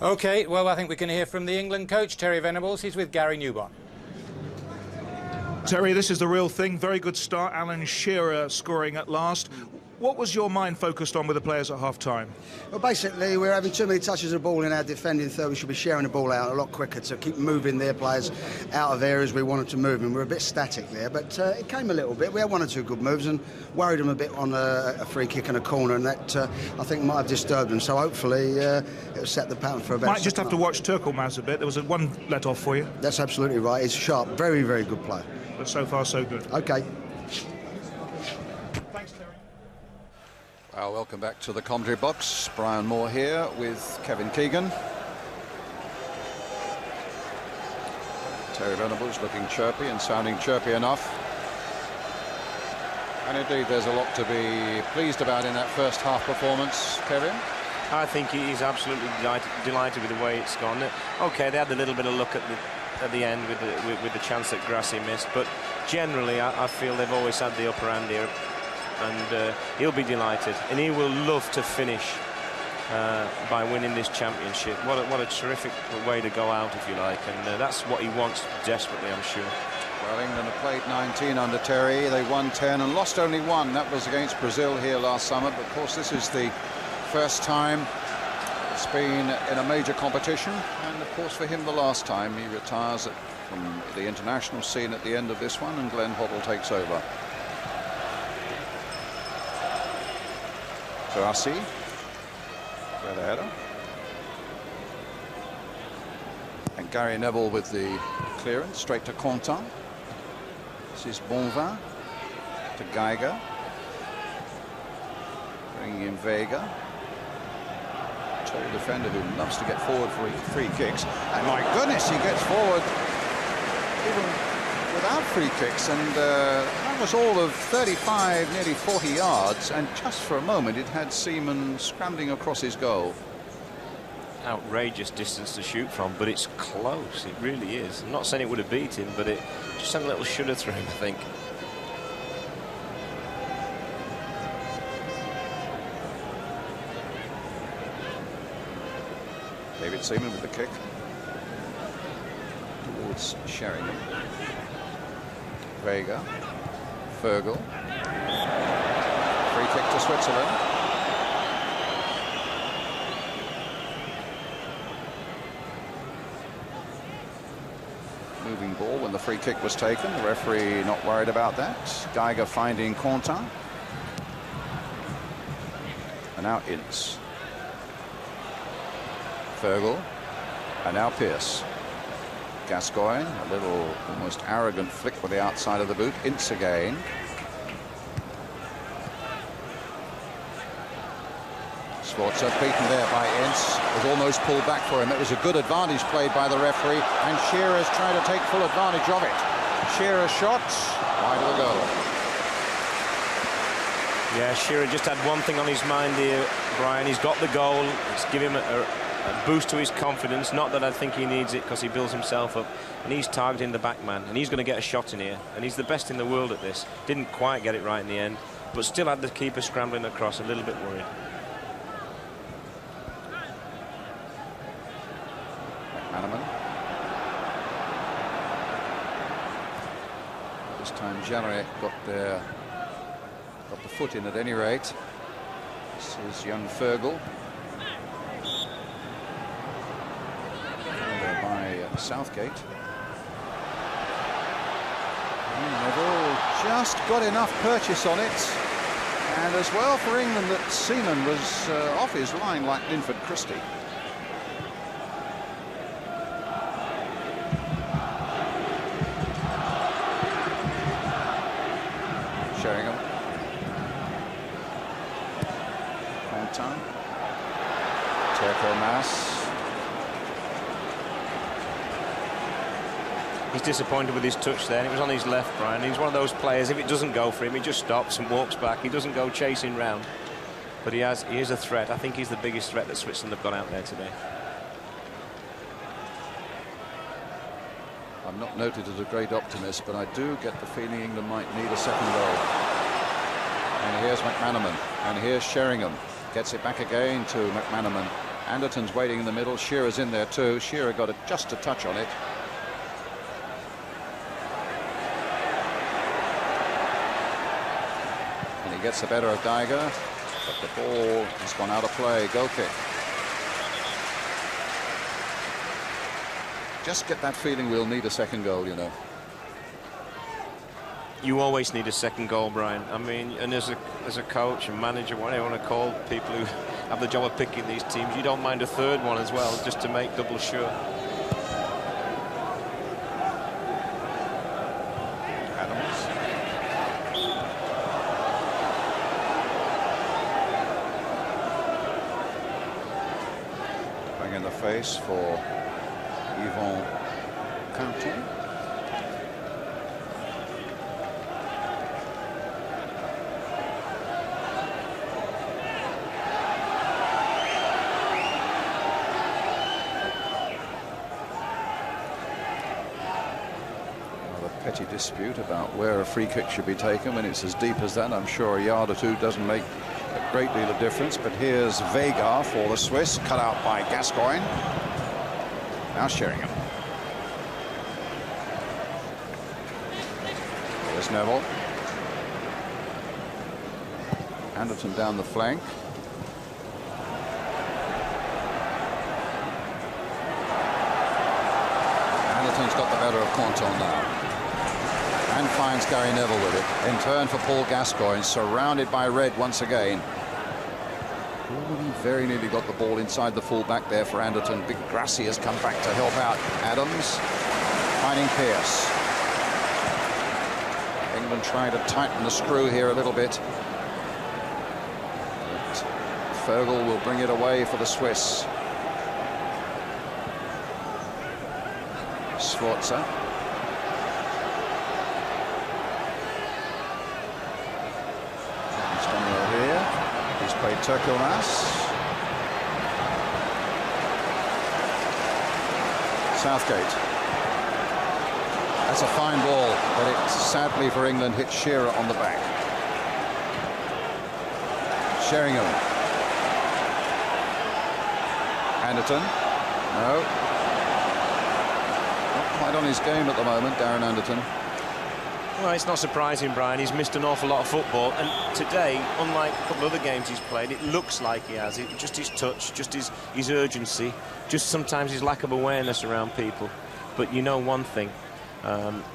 OK, well, I think we can hear from the England coach, Terry Venables. He's with Gary Newbon. Terry, this is the real thing. Very good start. Alan Shearer scoring at last. What was your mind focused on with the players at half-time? Well, basically, we're having too many touches of the ball in our defending third. We should be sharing the ball out a lot quicker to keep moving their players out of areas we wanted to move in. We're a bit static there, but it came a little bit. We had 1 or 2 good moves and worried them a bit on a free kick and a corner, and that, I think, might have disturbed them. So hopefully it'll set the pattern for a better. Might just have to watch Turkelmaz a bit. There was one let off for you. That's absolutely right. He's sharp. Very, very good player. But so far, so good. OK. Well, welcome back to the commentary box. Brian Moore here with Kevin Keegan. Terry Venables looking chirpy and sounding chirpy enough. And indeed, there's a lot to be pleased about in that first half performance, Kevin. I think he's absolutely delighted with the way it's gone. OK, they had a little bit of luck at the end with the chance that Grassi missed, but generally I feel they've always had the upper hand here. And he'll be delighted, and he will love to finish by winning this championship. What a terrific way to go out, if you like, and that's what he wants desperately, I'm sure. Well, England have played 19 under Terry. They won 10 and lost only 1. That was against Brazil here last summer. But of course, this is the first time it's been in a major competition, and of course for him the last time. He retires from the international scene at the end of this one, and Glenn Hoddle takes over. Grassi, where the header. And Gary Neville with the clearance, straight to Quentin. This is Bonvin to Geiger. Bringing in Vega. Tall defender who loves to get forward for free kicks. And my goodness, he gets forward even without free kicks, and that was all of 35, nearly 40 yards, and just for a moment it had Seaman scrambling across his goal. Outrageous distance to shoot from, but it's close, it really is. I'm not saying it would have beat him, but it just sent a little shudder through him, I think. David Seaman with the kick towards Sheringham. Vega, Fergal, free kick to Switzerland. Moving ball when the free kick was taken. The referee not worried about that. Geiger finding Quentin. And now Ince. Fergal, and now Pearce. Gascoigne, a little almost arrogant flick with the outside of the boot. Ince again. Sforza beaten there by Ince. Was almost pulled back for him. It was a good advantage played by the referee, and Shearer's trying to take full advantage of it. Shearer's shot, wide of the goal. Yeah, Shearer just had one thing on his mind here, Brian. He's got the goal. It's given him a boost to his confidence. Not that I think he needs it, because he builds himself up, and he's targeting the back man, and he's going to get a shot in here, and he's the best in the world at this. Didn't quite get it right in the end, but still had the keeper scrambling across, a little bit worried. McManaman. This time Jarre got the foot in at any rate. This is young Fergal. By Southgate. And they've all just got enough purchase on it. And as well for England that Seaman was off his line like Linford Christie. Sheringham. Quentin. Turco Mas. He's disappointed with his touch there, and it was on his left, Brian. He's one of those players, if it doesn't go for him, he just stops and walks back. He doesn't go chasing round. But he is a threat. I think he's the biggest threat that Switzerland have got out there today. I'm not noted as a great optimist, but I do get the feeling England might need a second goal. And here's McManaman, and here's Sheringham. Gets it back again to McManaman. Anderton's waiting in the middle. Shearer's in there too. Shearer got just a touch on it. And he gets the better of Daiger, but the ball has gone out of play. Goal kick. Just get that feeling we'll need a second goal, you know. You always need a second goal, Brian. I mean, and as a coach and manager, whatever you want to call people who have the job of picking these teams, you don't mind a third one as well, just to make double sure. Adams. Bang in the face for Yvon Canton. Petty dispute about where a free kick should be taken. When it's as deep as that, I'm sure a yard or two doesn't make a great deal of difference. But here's Vega for the Swiss, cut out by Gascoigne. Now Sheringham. There's Neville. Anderton down the flank. Anderton's got the better of Canton now. And finds Gary Neville with it. In turn for Paul Gascoigne, surrounded by red once again. Ooh, he very nearly got the ball inside the full-back there for Anderton. Big Grassi has come back to help out Adams. Finding Pearce. England trying to tighten the screw here a little bit. But Vogel will bring it away for the Swiss. Sforza. He's played Turkelmas. Southgate. That's a fine ball, but it sadly for England hit Shearer on the back. Sheringham. Anderton. No. Not quite on his game at the moment, Darren Anderton. Well, it's not surprising, Brian. He's missed an awful lot of football, and today, unlike a couple of other games he's played, it looks like he has. Just his touch, just his urgency, just sometimes his lack of awareness around people. But you know one thing,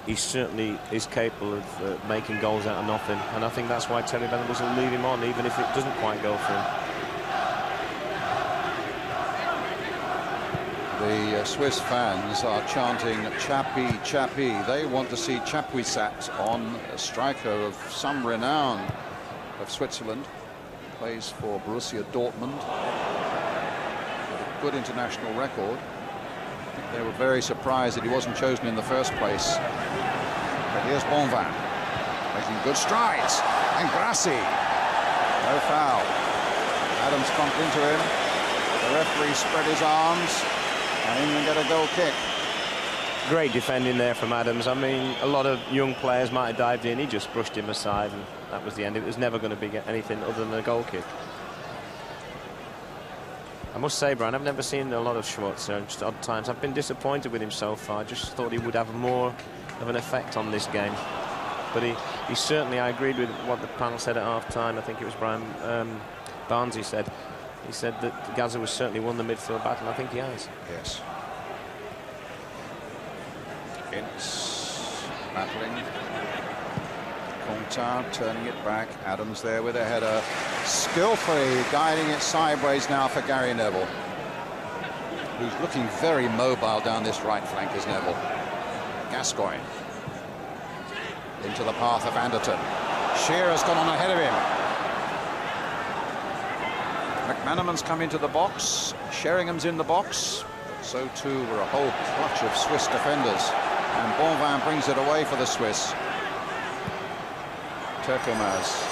he certainly is capable of making goals out of nothing, and I think that's why Terry Venables will leave him on, even if it doesn't quite go for him. The Swiss fans are chanting Chappie, Chappie. They want to see Chapuisat on, a striker of some renown of Switzerland. Plays for Borussia Dortmund. With a good international record. I think they were very surprised that he wasn't chosen in the first place. But here's Bonvin, making good strides. And Grassi. No foul. Adams bumped into him. The referee spread his arms. And England get a goal kick. Great defending there from Adams. I mean, a lot of young players might have dived in. He just brushed him aside, and that was the end. It was never going to be anything other than a goal kick. I must say, Brian, I've never seen a lot of Schwarzer just odd times. I've been disappointed with him so far. I just thought he would have more of an effect on this game. But he certainly, I agreed with what the panel said at half-time. I think it was Brian Barnes said. He said that Gaza was certainly won the midfield battle. I think he has. Yes. Ince battling. Contar turning it back. Adams there with a header. Skillfully guiding it sideways now for Gary Neville, who's looking very mobile down this right flank, is Neville. Gascoigne. Into the path of Anderton. Shearer's gone on ahead of him. McManaman's come into the box. Sheringham's in the box. So too were a whole clutch of Swiss defenders. And Bonvin brings it away for the Swiss. Turkomaz.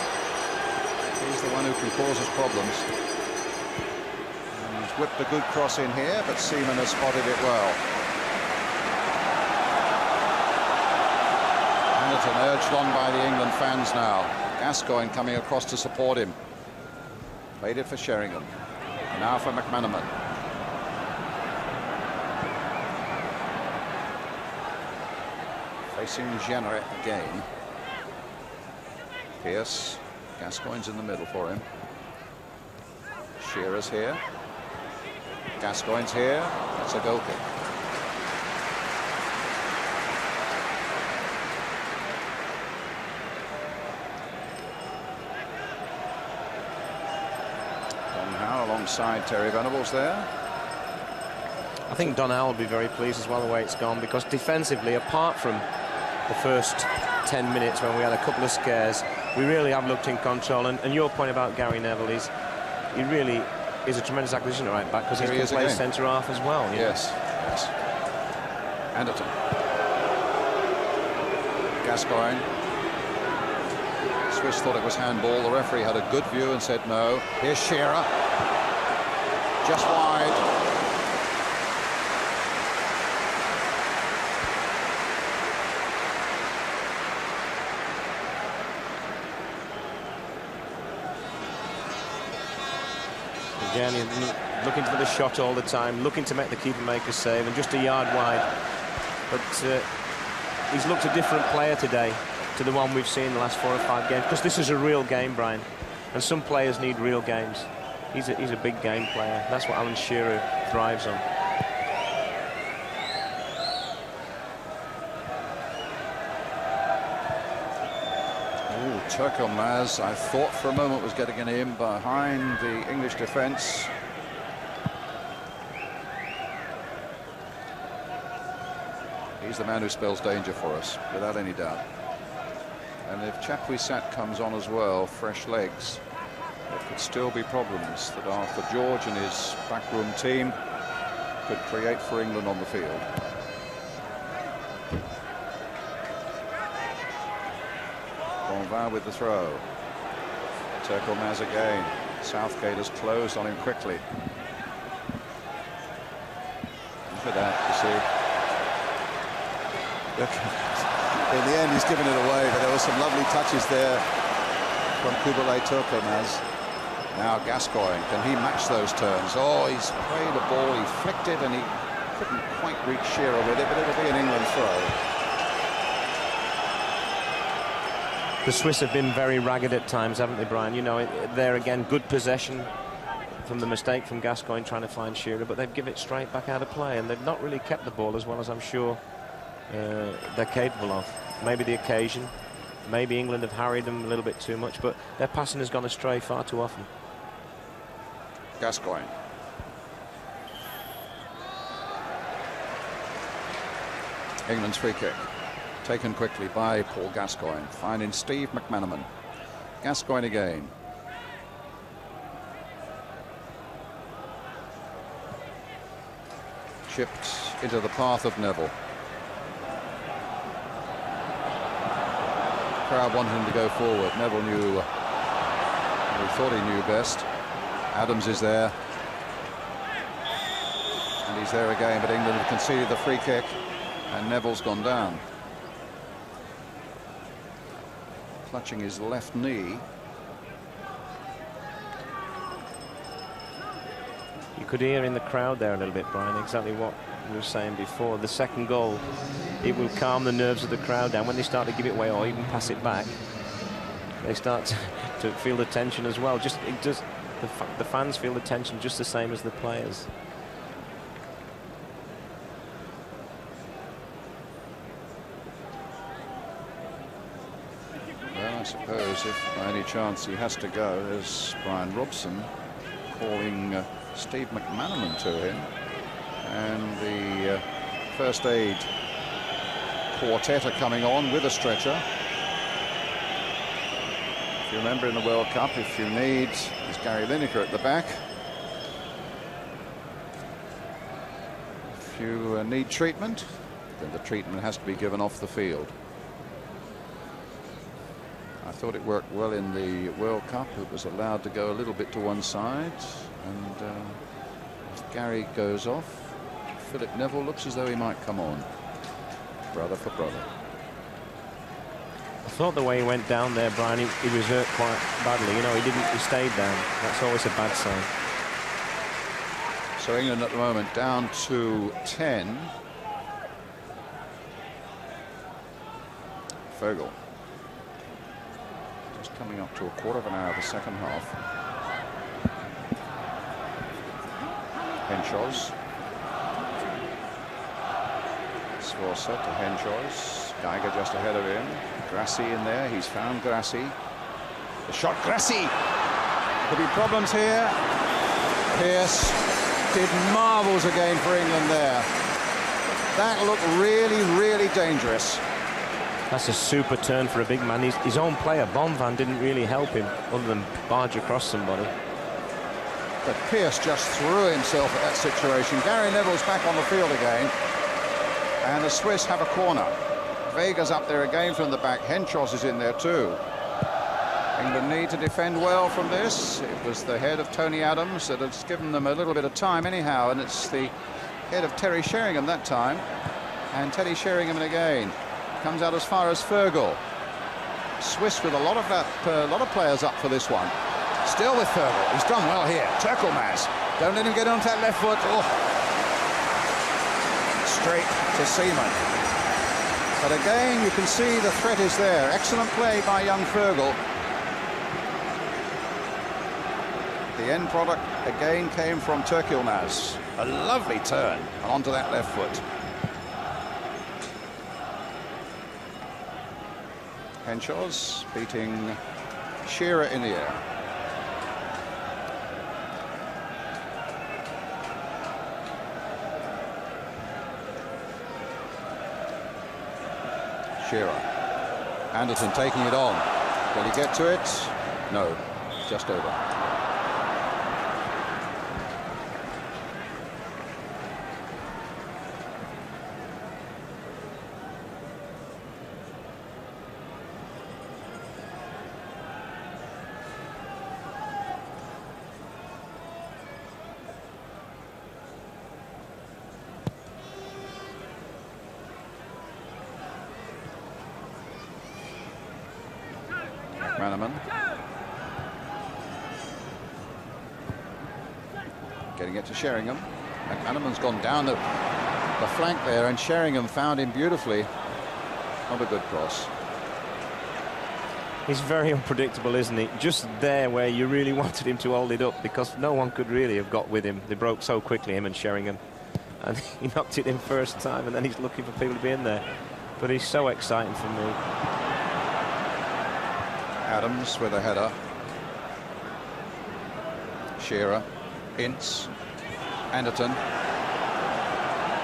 He's the one who can cause us problems. And he's whipped a good cross in here, but Seaman has spotted it well. Anderton urged on by the England fans now. Gascoigne coming across to support him. Played it for Sheringham. Now for McManaman. Facing Jenner again. Pearce. Gascoigne's in the middle for him. Shearer's here. Gascoigne's here. That's a goal kick. Alongside Terry Venables there. I think Donald will be very pleased as well the way it's gone, because defensively, apart from the first 10 minutes when we had a couple of scares, we really have looked in control. And your point about Gary Neville is, he really is a tremendous acquisition at right back, because he can play centre half as well. Yes, yes. Anderton. Gascoigne. Swiss thought it was handball. The referee had a good view and said no. Here's Shearer. Just wide. Again, he's looking for the shot all the time, looking to make the keeper make a save, and just a yard wide. But he's looked a different player today to the one we've seen the last 4 or 5 games, because this is a real game, Brian, and some players need real games. He's a big game player. That's what Alan Shearer thrives on. Oh, Turkomaz, I thought for a moment was getting an in behind the English defence. He's the man who spells danger for us, without any doubt. And if Chapuisat comes on as well, fresh legs, there could still be problems that Arthur George and his backroom team could create for England on the field. Bonvin with the throw. Turkomaz again. Southgate has closed on him quickly. Look at that, you see. Look. In the end, he's given it away, but there were some lovely touches there from Kubalay Turkomaz. Now Gascoigne, can he match those turns? Oh, he's played a ball, he flicked it, and he couldn't quite reach Shearer with it, but it'll be an England throw. The Swiss have been very ragged at times, haven't they, Brian? You know, there again, good possession from the mistake from Gascoigne trying to find Shearer, but they've given it straight back out of play, and they've not really kept the ball as well as I'm sure they're capable of. Maybe the occasion, maybe England have harried them a little bit too much, but their passing has gone astray far too often. Gascoigne. England's free kick, taken quickly by Paul Gascoigne, finding Steve McManaman. Gascoigne again. Chipped into the path of Neville. Crowd wanted him to go forward. Neville knew, he thought he knew best. Adams is there. And he's there again, but England have conceded the free kick, and Neville's gone down. Clutching his left knee. You could hear in the crowd there a little bit, Brian, exactly what we were saying before. The second goal, it will calm the nerves of the crowd down. When they start to give it away or even pass it back, they start to feel the tension as well. Just the fans feel the tension just the same as the players. Well, I suppose if by any chance he has to go, there's Brian Robson calling Steve McManaman to him, and the first aid quartet are coming on with a stretcher. If you remember in the World Cup, if you need, there's Gary Lineker at the back. If you need treatment, then the treatment has to be given off the field. I thought it worked well in the World Cup. It was allowed to go a little bit to one side, and if Gary goes off, Philip Neville looks as though he might come on. Brother for brother. I thought the way he went down there, Brian, he was hurt quite badly. You know, he stayed down. That's always a bad sign. So England at the moment down to 10. Fergal. Just coming up to a quarter of an hour of the second half. Henshaws. Sforza to Henshaws. Geiger just ahead of him. Grassi in there. He's found Grassi. The shot, Grassi! Could be problems here. Pearce did marvels again for England there. That looked really, really dangerous. That's a super turn for a big man. His own player, Bonvan, didn't really help him other than barge across somebody. But Pearce just threw himself at that situation. Gary Neville's back on the field again. And the Swiss have a corner. Vega's up there again from the back. Henshaws is in there too. England need to defend well from this. It was the head of Tony Adams that has given them a little bit of time anyhow, and it's the head of Terry Sheringham that time. And Terry Sheringham again. Comes out as far as Fergal. Swiss with a lot of players up for this one. Still with Fergal. He's done well here. Turkelmaz. Don't let him get onto that left foot. Oh. Straight to Seaman. But again, you can see the threat is there. Excellent play by young Fergal. The end product again came from Turkelmaz. A lovely turn and onto that left foot. Henshaws beating Shearer in the air. Shearer. Anderson taking it on. Will he get to it? No, just over. Getting it to Sheringham. McManaman's gone down the flank there, and Sheringham found him beautifully. Not a good cross. He's very unpredictable, isn't he? Just there where you really wanted him to hold it up, because no one could really have got with him. They broke so quickly, him and Sheringham. And he knocked it in first time, and then he's looking for people to be in there. But he's so exciting for me. Adams with a header. Shearer. Ince. Anderton.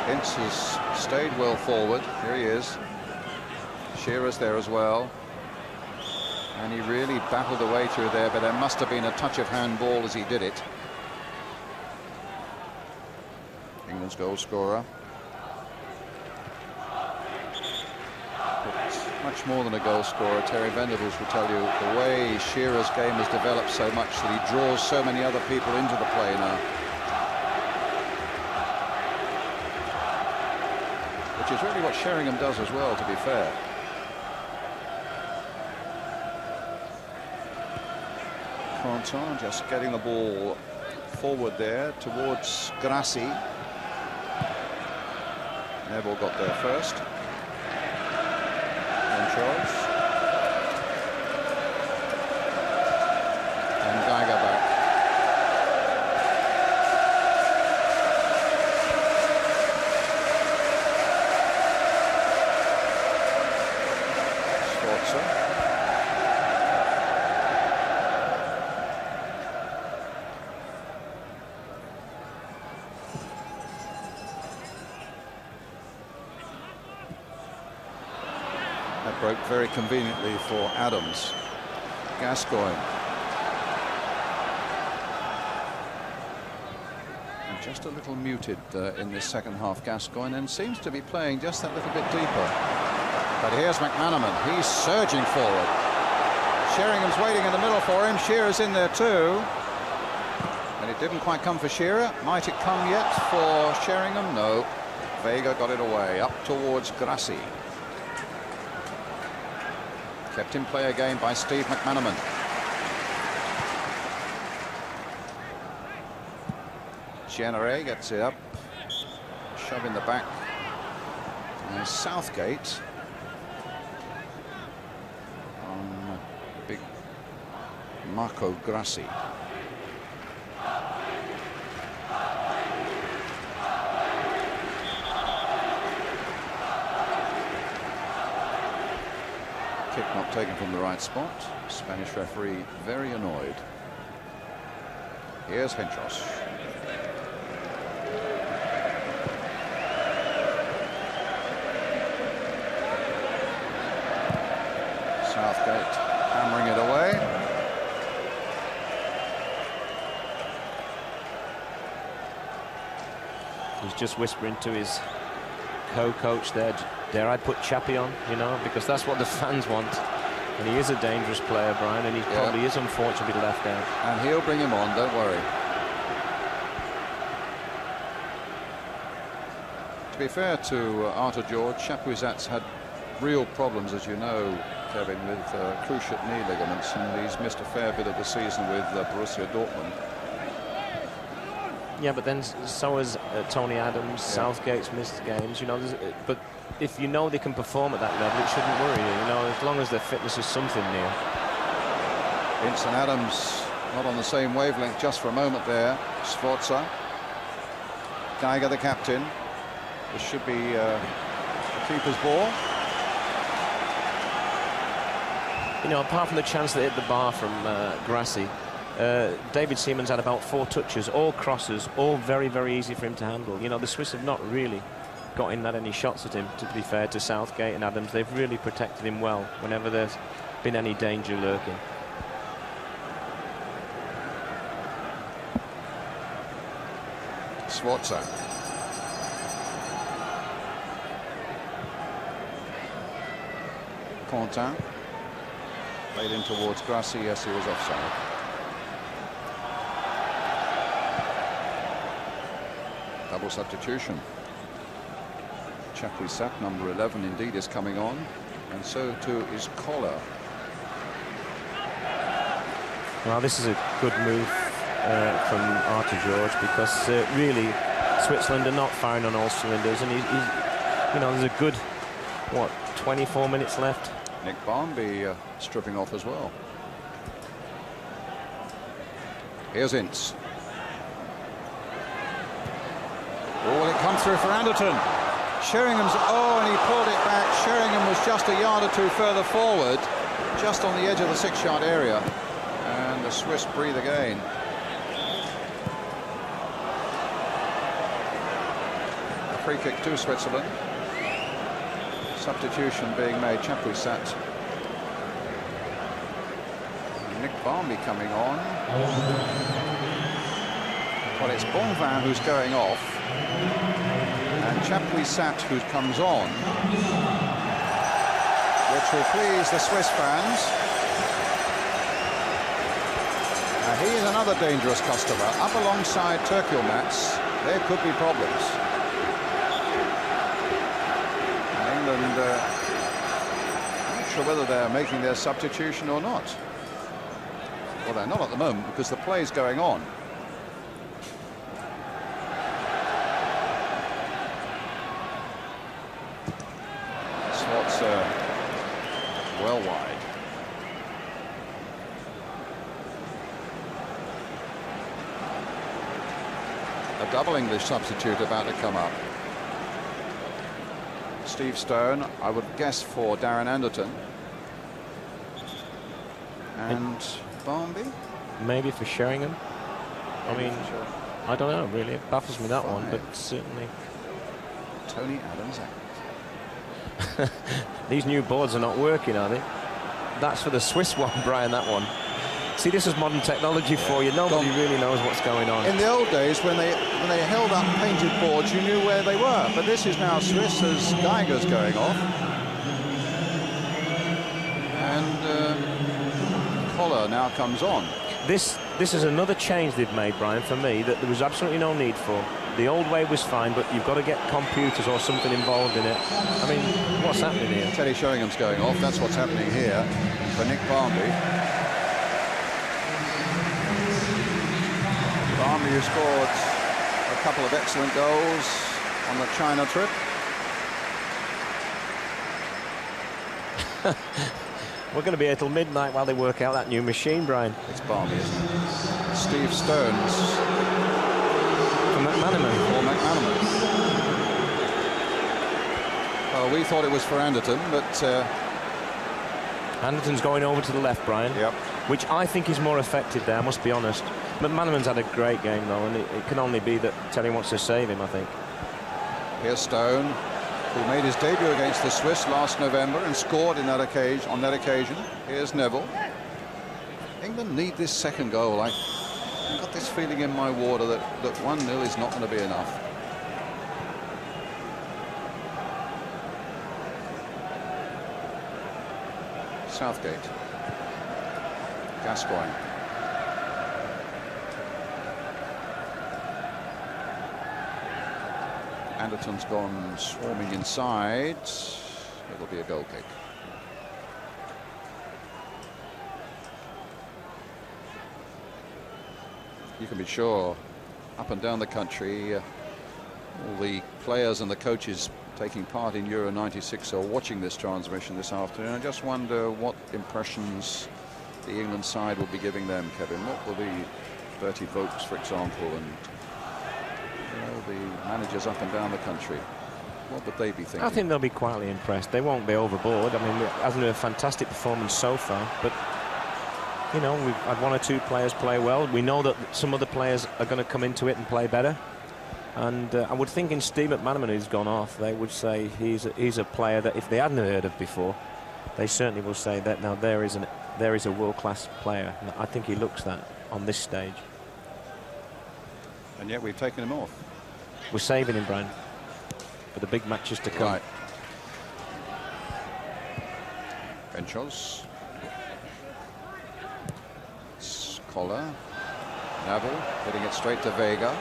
Ince has stayed well forward. Here he is. Shearer's there as well. And he really battled away through there, but there must have been a touch of handball as he did it. England's goal scorer. But much more than a goal scorer, Terry Venables will tell you the way Shearer's game has developed so much that he draws so many other people into the play now. Which is really what Sheringham does as well, to be fair. Quentin just getting the ball forward there towards Grassi. Neville got there first. Henshaws. And Geiger back. Sforza. Broke very conveniently for Adams. Gascoigne. And Just a little muted in this second half, Gascoigne, and seems to be playing just that little bit deeper. But here's McManaman. He's surging forward. Sheringham's waiting in the middle for him. Shearer's in there too. And it didn't quite come for Shearer. Might it come yet for Sheringham? No. Vega got it away. Up towards Grassi. Kept in play again by Steve McManaman. Jenere gets it up. Shove in the back. And Southgate on big Marco Grassi. Kick not taken from the right spot. Spanish referee very annoyed. Here's Hentros. Southgate hammering it away. He's just whispering to his co-coach there, dare I put Chappie on, you know, because that's what the fans want. And he is a dangerous player, Brian, and he probably is unfortunately left out. And he'll bring him on, don't worry. To be fair to Arthur George, Chapuisat's had real problems, as you know, Kevin, with cruciate knee ligaments, and he's missed a fair bit of the season with Borussia Dortmund. Yeah, but then so has Tony Adams. Southgate's missed games, you know. But if you know they can perform at that level, it shouldn't worry you, you know, as long as their fitness is something near. Vincent Adams not on the same wavelength just for a moment there. Sforza. Geiger, the captain. This should be the keeper's ball. You know, apart from the chance that hit the bar from Grassi, David Seaman's had about 4 touches, all crosses, all very, very easy for him to handle. You know, the Swiss have not really got in that any shots at him, to be fair to Southgate and Adams. They've really protected him well whenever there's been any danger lurking. Sforza. Quentin. Played in towards Grassi. Yes, he was offside. Double substitution. Chapuisat, number 11, indeed, is coming on, and so too is Collar. Well, this is a good move from Arthur George, because really Switzerland are not firing on all cylinders, and he's you know, there's a good, what, 24 minutes left. Nick Barmby stripping off as well. Here's Ince. Oh, will it come through for Anderton? Sheringham's, and he pulled it back. Sheringham was just a yard or two further forward, just on the edge of the 6-yard area. And the Swiss breathe again. A free kick to Switzerland. Substitution being made. Chapuisat. Nick Barmby coming on. Well, it's Bonvin who's going off, and Chapuisat who comes on, which will please the Swiss fans. Now he's another dangerous customer. Up alongside Turkelmats, there could be problems. And England, I'm not sure whether they're making their substitution or not. Well, they're not at the moment because the play's going on. Well wide. A double English substitute about to come up. Steve Stone, I would guess, for Darren Anderton. And Barmby? Maybe for Sheringham. I mean, I don't know, really. It baffles me, that one, but certainly. Tony Adams out. These new boards are not working, are they? That's for the Swiss one, Brian, that one. See, this is modern technology for you. Nobody really knows what's going on. In the old days, when they held up painted boards, you knew where they were. But this is now Swiss as Geiger's going off. And Koller now comes on. This is another change they've made, Brian, for me, that there was absolutely no need for. The old way was fine, but you've got to get computers or something involved in it. I mean, what's happening here? Teddy Sheringham's going off. That's what's happening here for Nick Barmby. Barmby, who scored a couple of excellent goals on the China trip. We're going to be here till midnight while they work out that new machine, Brian. It's Barmby, isn't it? Steve Stones. For McManaman. For McManaman. Well, we thought it was for Anderton, but... Anderton's going over to the left, Brian. Yep. Which I think is more effective there, I must be honest. McManaman's had a great game, though, and it can only be that Terry wants to save him, I think. Here's Stone, who made his debut against the Swiss last November and scored on that occasion. Here's Neville. England need this second goal. I've got this feeling in my water that 1-0 is not going to be enough. Southgate. Gascoigne. Anderton's gone swarming inside. It'll be a goal kick. You can be sure, up and down the country, all the players and the coaches taking part in Euro 96 are watching this transmission this afternoon. I just wonder what impressions the England side will be giving them, Kevin. What will be Bertie Vogts, for example, and the managers up and down the country? What would they be thinking? I think they'll be quietly impressed. They won't be overboard. I mean, it hasn't been a fantastic performance so far, but you know, we've had one or two players play well. We know that some other players are going to come into it and play better. And I would think in Steve McManaman, who's gone off, they would say he's a player that if they hadn't heard of before, they certainly will say that now there is a world-class player. And I think he looks that on this stage. And yet we've taken him off. We're saving him, Brian, for the big matches to come. Right. Benchos. Koller. Neville hitting it straight to Vega.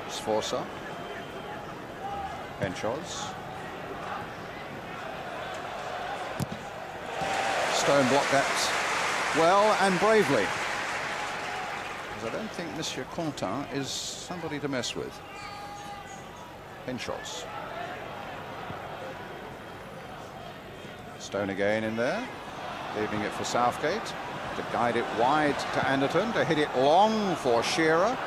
Sforza. Benchos. Stone blocked that well and bravely. Because I don't think Monsieur Quentin is somebody to mess with. Benchos. Stone again in there, leaving it for Southgate to guide it wide to Anderton, to hit it long for Shearer.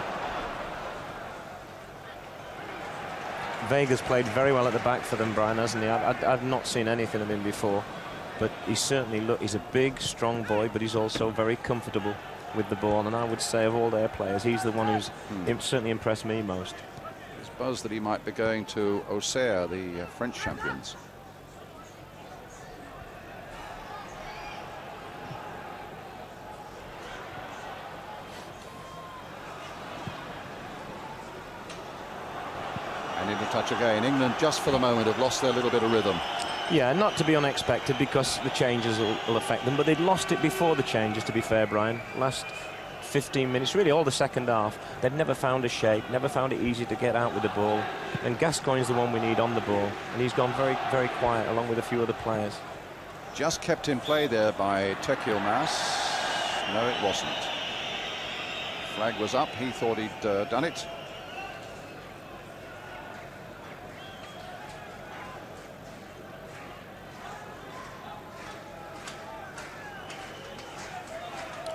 Vega's played very well at the back for them, Brian, hasn't he? I've not seen anything of him before, but he certainly he's a big, strong boy, but he's also very comfortable with the ball, and I would say of all their players, he's the one who's certainly impressed me most. There's buzz that he might be going to Auxerre, the French champions. And in the touch again. England, just for the moment, have lost their little bit of rhythm. Yeah, not to be unexpected because the changes will affect them, but they'd lost it before the changes, to be fair, Brian. Last 15 minutes, really all the second half, they'd never found a shape, never found it easy to get out with the ball. And Gascoigne's the one we need on the ball, and he's gone very, very quiet along with a few other players. Just kept in play there by Tekielmas. No, it wasn't. Flag was up. He thought he'd done it.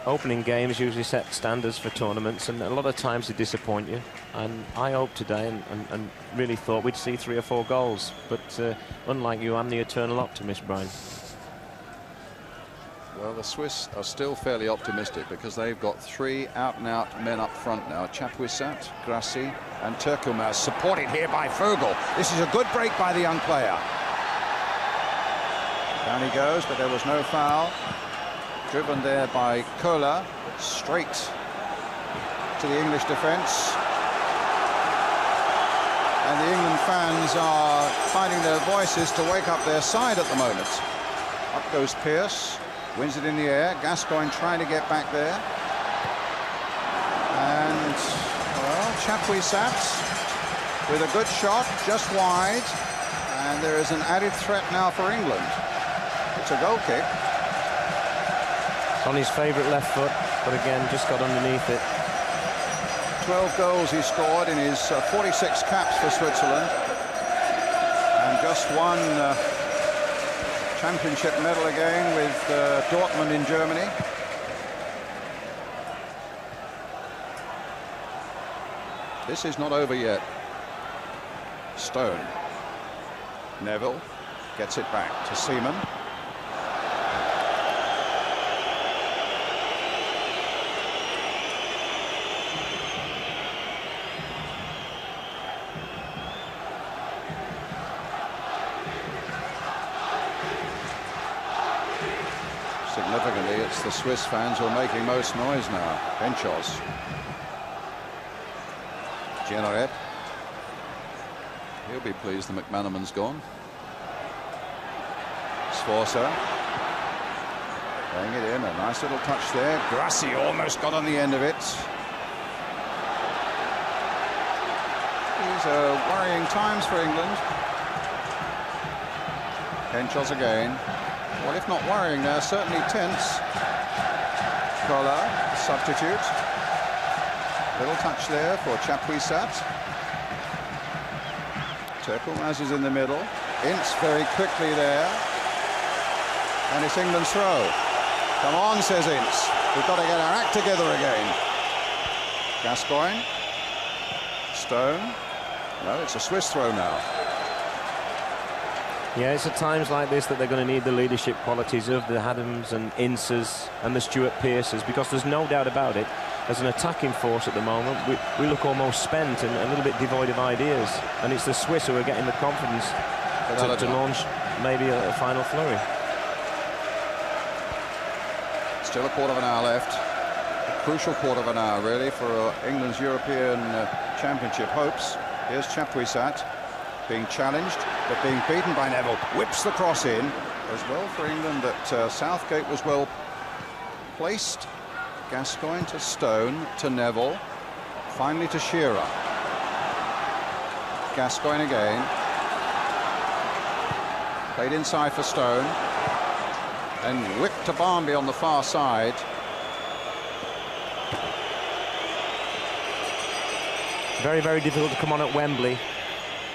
Opening games usually set standards for tournaments, and a lot of times they disappoint you. And I hoped today and really thought we'd see 3 or 4 goals. But unlike you, I'm the eternal optimist, Brian. Well, the Swiss are still fairly optimistic because they've got 3 out-and-out men up front now. Chapuisat, Grassi and Tekielmas, supported here by Vogel. This is a good break by the young player. Down he goes, but there was no foul. driven there by Köhler, straight to the English defence. And the England fans are finding their voices to wake up their side at the moment. Up goes Pearce, wins it in the air. Gascoigne trying to get back there. And, well, Chapuisat with a good shot, just wide. And there is an added threat now for England. It's a goal kick. On his favourite left foot, but again, just got underneath it. 12 goals he scored in his 46 caps for Switzerland. And just won championship medal again with Dortmund in Germany. This is not over yet. Stone. Neville gets it back to Seaman. Significantly, it's the Swiss fans who are making most noise now. Henschos. Generet. He'll be pleased the McManaman's gone. Sforza. Playing it in, a nice little touch there. Grassi almost got on the end of it. These are worrying times for England. Henschos again. Well, if not worrying, they're certainly tense. Köhler, substitute. Little touch there for Chapuisat. Turkelmaz is in the middle. Ince very quickly there. And it's England's throw. Come on, says Ince. We've got to get our act together again. Gascoigne. Stone. No, it's a Swiss throw now. Yeah, it's at times like this that they're going to need the leadership qualities of the Adams and Inces and the Stuart Pearces, because there's no doubt about it, as an attacking force at the moment, we look almost spent and a little bit devoid of ideas. And it's the Swiss who are getting the confidence to launch maybe a final flurry. Still a quarter of an hour left. A crucial quarter of an hour, really, for England's European Championship hopes. Here's Chapuisat being challenged, but being beaten by Neville. Whips the cross in. As well for England that Southgate was well placed. Gascoigne to Stone, to Neville, finally to Shearer. Gascoigne again. Played inside for Stone. And whipped to Barmby on the far side. Very, very difficult to come on at Wembley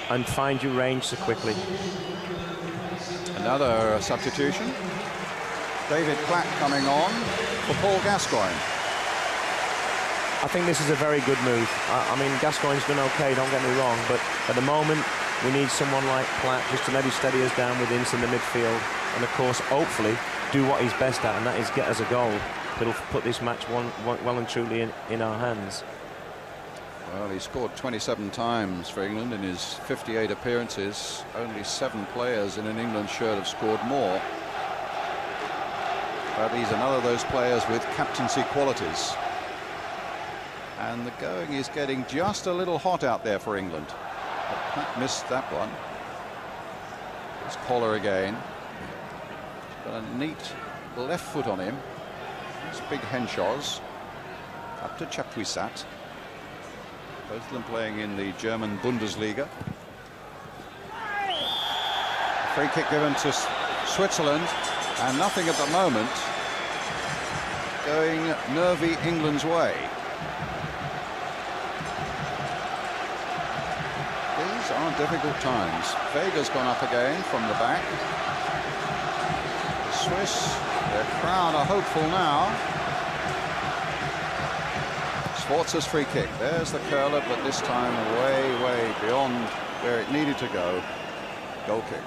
and find your range so quickly. Another substitution. David Platt coming on for Paul Gascoigne. I think this is a very good move. I mean, Gascoigne's done okay, don't get me wrong, but at the moment we need someone like Platt just to maybe steady us down with Ince in the midfield, and of course, hopefully, do what he's best at, and that is get us a goal that'll put this match well and truly in our hands. Well, he scored 27 times for England in his 58 appearances. Only 7 players in an England shirt have scored more. But he's another of those players with captaincy qualities. And the going is getting just a little hot out there for England. But Platt missed that one. It's Collar again. He's got a neat left foot on him. It's big Henschos. Up to Chapuisat. Both of them playing in the German Bundesliga. Free kick given to Switzerland, and nothing at the moment going nervy England's way. These are difficult times. Vega's gone up again from the back. The Swiss, their crowd are hopeful now. Sforza's free kick. There's the curler, but this time way, way beyond where it needed to go. Goal kick.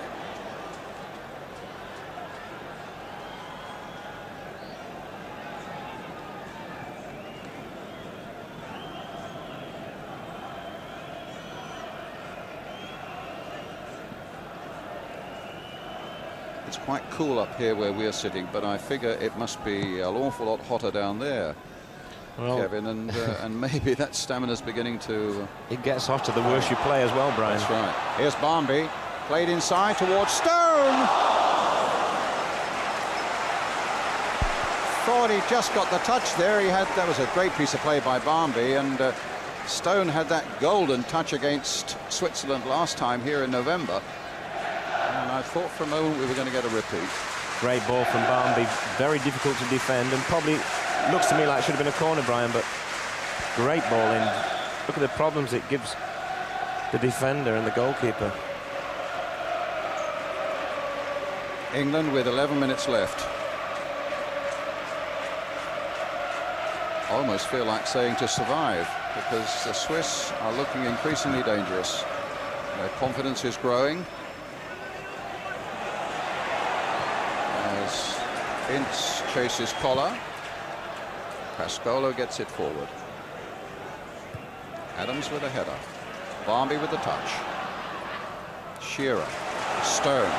It's quite cool up here where we're sitting, but I figure it must be an awful lot hotter down there, well, Kevin, and maybe that stamina's beginning to... It gets hotter the worse you play as well, Brian. That's right. Here's Barmby, played inside towards Stone. Thought he just got the touch there. That was a great piece of play by Barmby, and Stone had that golden touch against Switzerland last time here in November. And I thought for a moment we were going to get a repeat. Great ball from Barmby, very difficult to defend, and probably looks to me like it should have been a corner, Brian, but great ball in. Look at the problems it gives the defender and the goalkeeper. England with 11 minutes left. I almost feel like saying to survive, because the Swiss are looking increasingly dangerous. Their confidence is growing. As Ince chases Collar, Pascolo gets it forward. Adams with a header. Barmby with the touch. Shearer. Stone.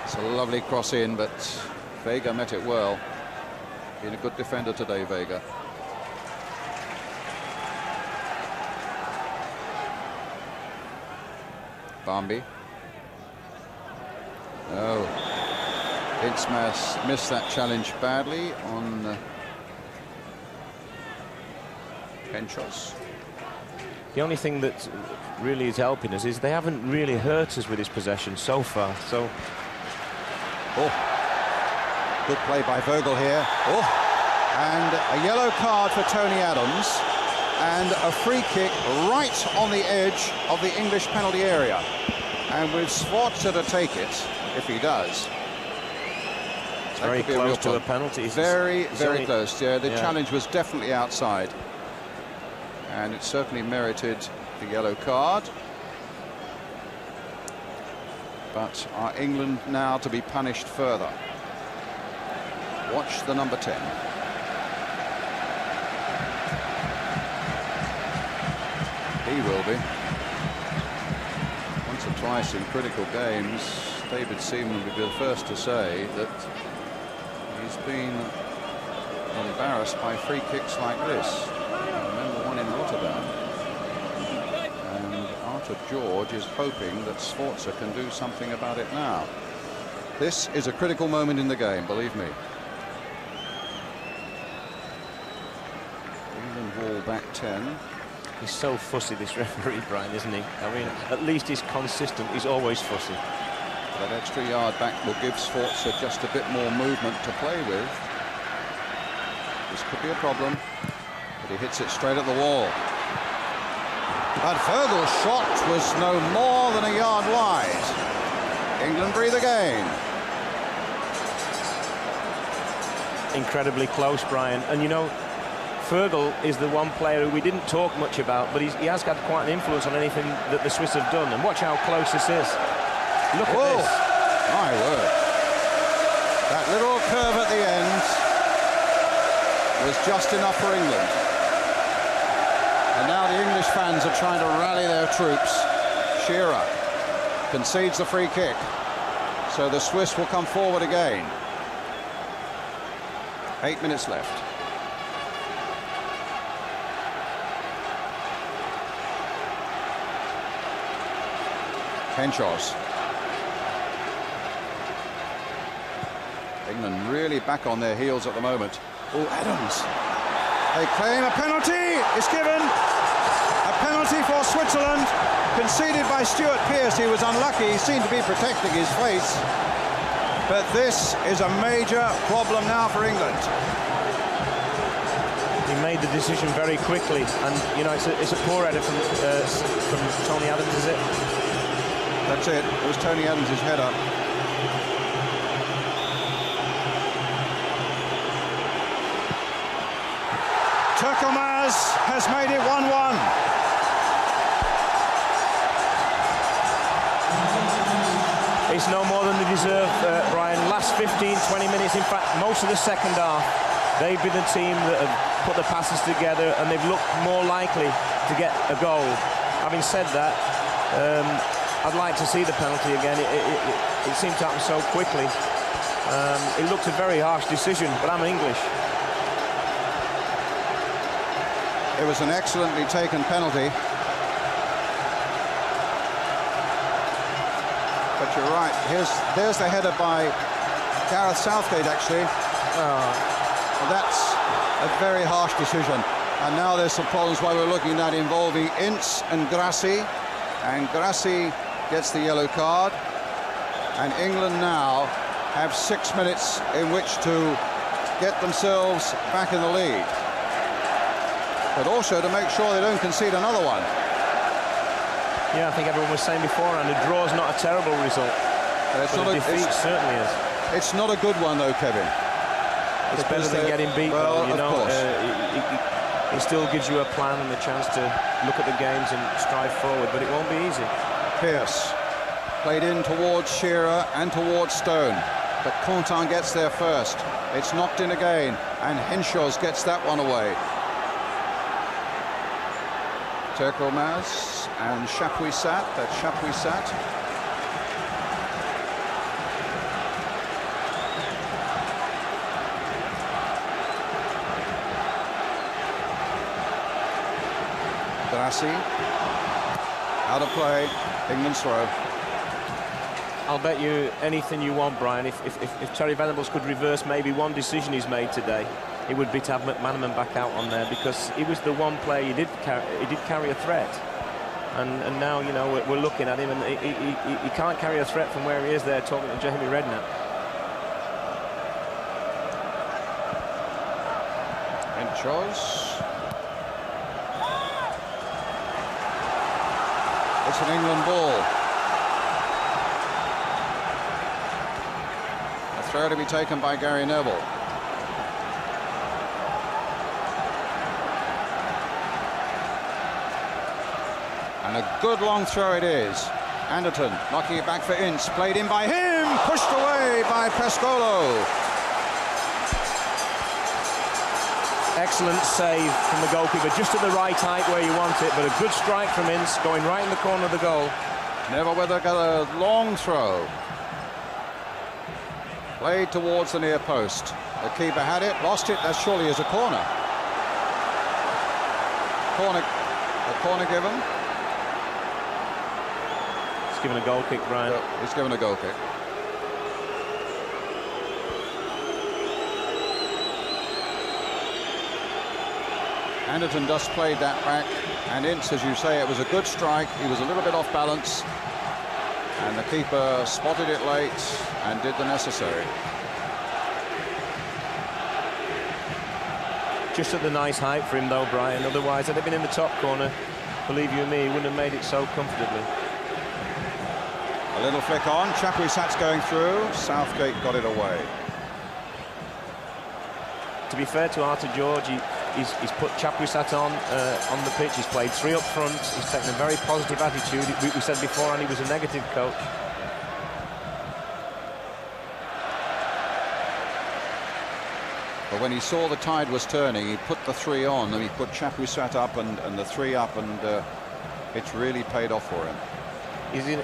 It's a lovely cross in, but Vega met it well. Been a good defender today, Vega. Barmby. Oh, Ince missed that challenge badly on Penchos. The only thing that really is helping us is they haven't really hurt us with his possession so far. So, good play by Vogel here. And a yellow card for Tony Adams, and a free kick right on the edge of the English penalty area. And with Sforza to take it, if he does, it's very close to a penalty. Very close. Yeah, the challenge was definitely outside, and it certainly merited the yellow card. But are England now to be punished further? Watch the number 10. He will be. Once or twice in critical games, David Seaman will be the first to say that he's been embarrassed by free kicks like this. I remember one in Rotterdam. And Arthur George is hoping that Sforza can do something about it now. This is a critical moment in the game, believe me. England ball back 10. He's so fussy, this referee, Brian, isn't he? I mean, at least he's consistent. He's always fussy. That extra yard back will give Sforza just a bit more movement to play with. This could be a problem, but he hits it straight at the wall. But Vogel's shot was no more than a yard wide. England breathe again. Incredibly close, Brian. And you know, Fergal is the one player who we didn't talk much about, but he has had quite an influence on anything that the Swiss have done. And watch how close this is. Look at this. My word. That little curve at the end was just enough for England. And now the English fans are trying to rally their troops. Shearer concedes the free kick. So the Swiss will come forward again. 8 minutes left. Penchos. England really back on their heels at the moment. Oh, Adams. They claim a penalty. It's given. A penalty for Switzerland. Conceded by Stuart Pearce. He was unlucky. He seemed to be protecting his face. But this is a major problem now for England. He made the decision very quickly, and you know it's a poor header from Tony Adams, is it? That's it. It was Tony Adams' header. Turkelmaz has made it 1-1. It's no more than they deserve, Brian. Last 15, 20 minutes, in fact, most of the second half, they've been the team that have put the passes together, and they've looked more likely to get a goal. Having said that, I'd like to see the penalty again. it seemed to happen so quickly. It looked a very harsh decision, but I'm English. It was an excellently taken penalty. But you're right, there's the header by Gareth Southgate, actually. That's a very harsh decision. And now there's some problems while we're looking at involving Ince and Grassi. And Grassi gets the yellow card. And England now have 6 minutes in which to get themselves back in the lead. But also to make sure they don't concede another one. Yeah, I think everyone was saying beforehand, a draw is not a terrible result. But a defeat certainly is. It's not a good one, though, Kevin. It's better than getting beat, well, you know. Of course. It still gives you a plan and a chance to look at the games and strive forward, but it won't be easy. Pearce played in towards Shearer and towards Stone, but Quentin gets there first. It's knocked in again, and Henshaws gets that one away. Turkelmaz and Chapuisat. That's Chapuisat. Grassi. Out of play. England's throw. I'll bet you anything you want, Brian. If Terry Venables could reverse maybe one decision he's made today, it would be to have McManaman back out on there, because he was the one player he did carry a threat. And now, you know, we're looking at him, and he can't carry a threat from where he is there talking to Jamie Redknapp. Henshaws. It's an England ball. A throw to be taken by Gary Neville. And a good long throw it is. Anderton knocking it back for Ince. Played in by him. Pushed away by Pescolo. Excellent save from the goalkeeper, just at the right height where you want it, but a good strike from Ince, going right in the corner of the goal. Neverwhether got a long throw. Played towards the near post. The keeper had it, lost it. That surely is a corner. A corner given. He's given a goal kick, Brian. He's given a goal kick. Anderton just played that back, and Ince, as you say, it was a good strike. He was a little bit off balance, and the keeper spotted it late and did the necessary. Just at the nice height for him, though, Brian. Otherwise, had it been in the top corner, believe you me, he wouldn't have made it so comfortably. A little flick on. Chapuisat's going through. Southgate got it away. To be fair to Arthur George, he's put Chapuisat on the pitch. He's played three up front. He's taken a very positive attitude. We said before, and he was a negative coach. But when he saw the tide was turning, he put the three on, and he put Chapuisat up and the three up, and it's really paid off for him.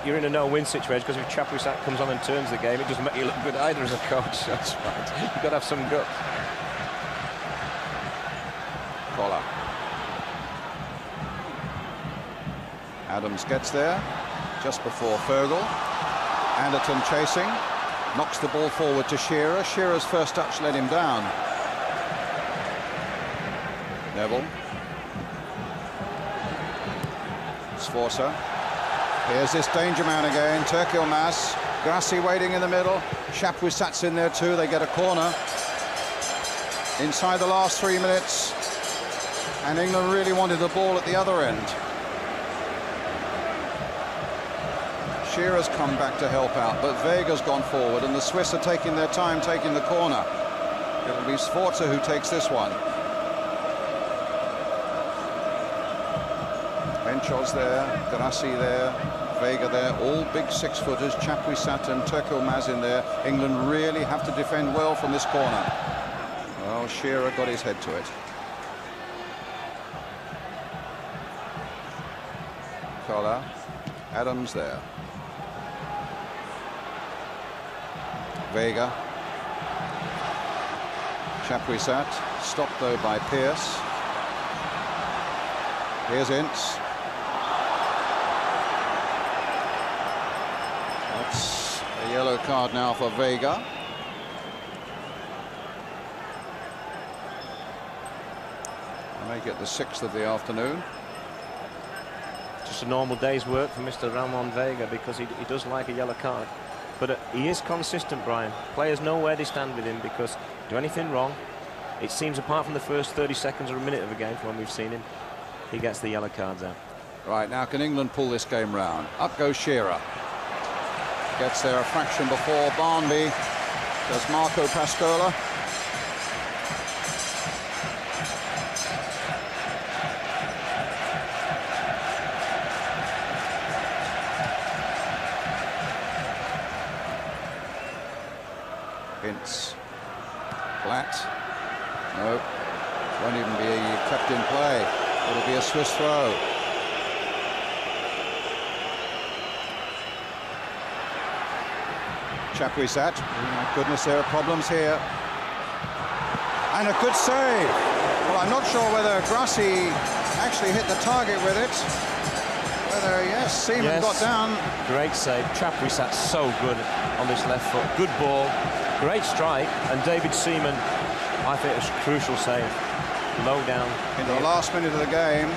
You're in a no-win situation, because if Chapuisat comes on and turns the game, it doesn't make you look good either as a coach. That's right. You've got to have some guts. Collar. Adams gets there just before Fergal. Anderton chasing, knocks the ball forward to Shearer. Shearer's first touch let him down. Neville. Sforza. Here's this danger man again, Turkelmaz. Grassi waiting in the middle. Chapuisat's in there too. They get a corner. Inside the last 3 minutes. And England really wanted the ball at the other end. Shearer's come back to help out, but Vega's gone forward, and the Swiss are taking their time taking the corner. It'll be Sforza who takes this one. Henshaws there, Grassi there, Vega there, all big six-footers, Chapuisat and Turkelmaz in there. England really have to defend well from this corner. Well, Shearer got his head to it. Collar, Adams there. Vega. Chapuisat, stopped though by Pearce. Here's Ince. That's a yellow card now for Vega. Make it the 6th of the afternoon. Just a normal day's work for Mr. Ramon Vega, because he does like a yellow card. But he is consistent, Brian. Players know where they stand with him, because do anything wrong, it seems, apart from the first 30 seconds or a minute of a game from when we've seen him, he gets the yellow cards out. Right, now can England pull this game round? Up goes Shearer. Gets there a fraction before Barnby. Does Marco Pascola. Ince. Flat. No. Won't even be kept in play. It'll be a Swiss throw. Chapuisat. Oh my goodness, there are problems here. And a good save. Well, I'm not sure whether Grassi actually hit the target with it. Whether, yes, Seaman got down. Great save. Chapuisat's so good on this left foot. Good ball. Great strike. And David Seaman, I think, it's a crucial save. Low down. Into the last minute of the game.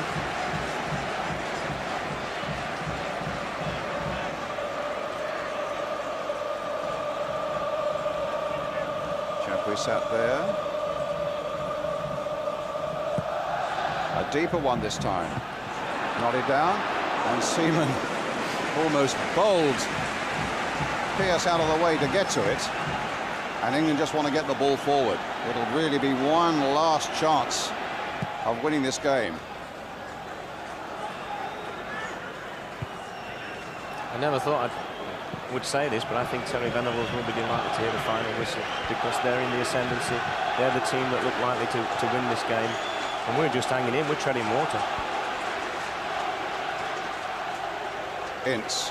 Chapuisat there. A deeper one this time. Nodded down. And Seaman almost bowled Pearce out of the way to get to it. And England just want to get the ball forward. It'll really be one last chance of winning this game. I never thought I would say this, but I think Terry Venables will be delighted to hear the final whistle, because they're in the ascendancy. They're the team that look likely to win this game. And we're just hanging in. We're treading water. Ince.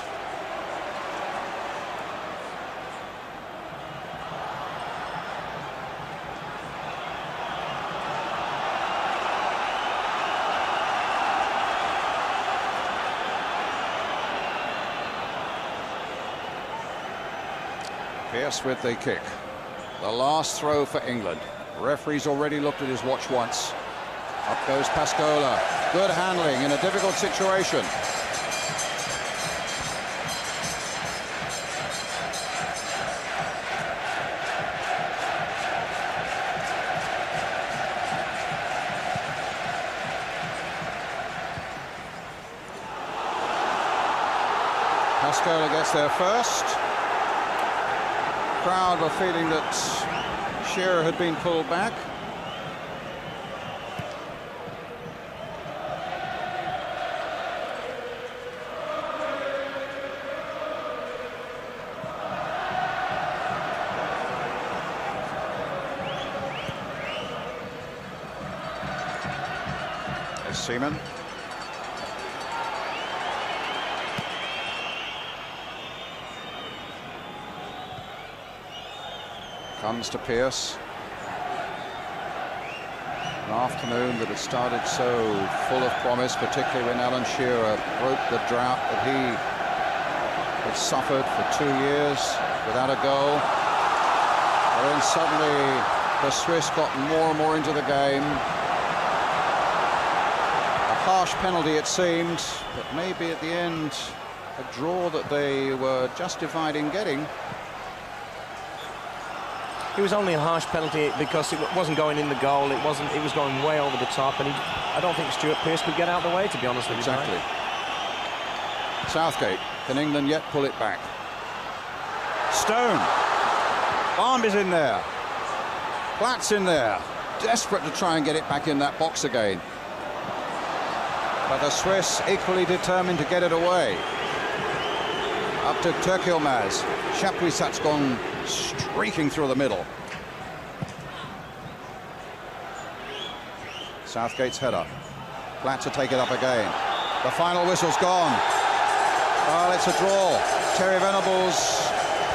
Pearce with the kick. The last throw for England. Referee's already looked at his watch once. Up goes Pascola. Good handling in a difficult situation. Pascola gets there first. Crowd were feeling that Shearer had been pulled back. There's Seaman. Comes to Pearce. An afternoon that had started so full of promise, particularly when Alan Shearer broke the drought that he had suffered for 2 years without a goal. And then suddenly the Swiss got more and more into the game. A harsh penalty it seemed, but maybe at the end a draw that they were justified in getting. It was only a harsh penalty because it wasn't going in the goal. It was going way over the top, and I don't think Stuart Pearce could get out of the way, to be honest with you. Exactly. Southgate, can England yet pull it back? Stone. Barnby's in there. Platt's in there. Desperate to try and get it back in that box again. But the Swiss equally determined to get it away. Up to Turk-Yilmaz. Chapuisat's gone streaking through the middle. Southgate's header. Platt to take it up again. The final whistle's gone. Well, it's a draw. Terry Venables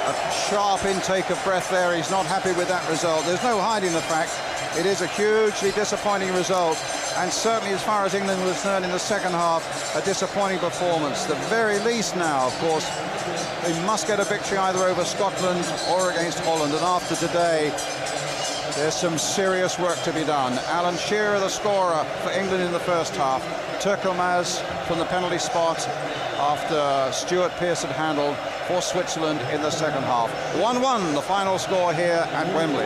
A sharp intake of breath there. He's not happy with that result. There's no hiding the fact it is a hugely disappointing result, and certainly as far as England was concerned in the second half, a disappointing performance. The very least now, of course, they must get a victory either over Scotland or against Holland, and after today there's some serious work to be done. Alan Shearer, the scorer for England in the first half. Turkelmaz from the penalty spot after Stuart Pearson handled for Switzerland in the second half. 1-1 the final score here at Wembley.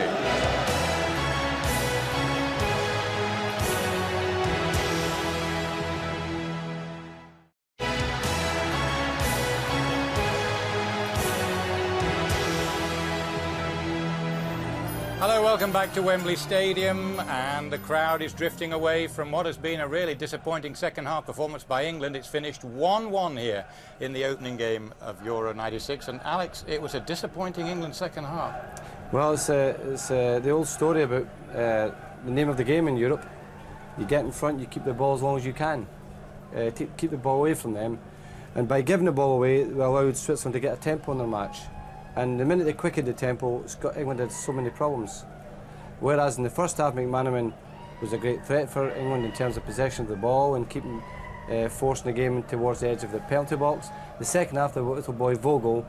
Hello, welcome back to Wembley Stadium, and the crowd is drifting away from what has been a really disappointing second half performance by England. It's finished 1-1 here in the opening game of Euro 96, and Alex, it was a disappointing England second half. Well, it's the old story about the name of the game in Europe. You get in front, you keep the ball as long as you can, keep the ball away from them, and by giving the ball away, we allowed Switzerland to get a tempo in their match. And the minute they quickened the tempo, England had so many problems. Whereas in the first half, McManaman was a great threat for England in terms of possession of the ball and keeping forcing the game towards the edge of the penalty box. The second half, the little boy Vogel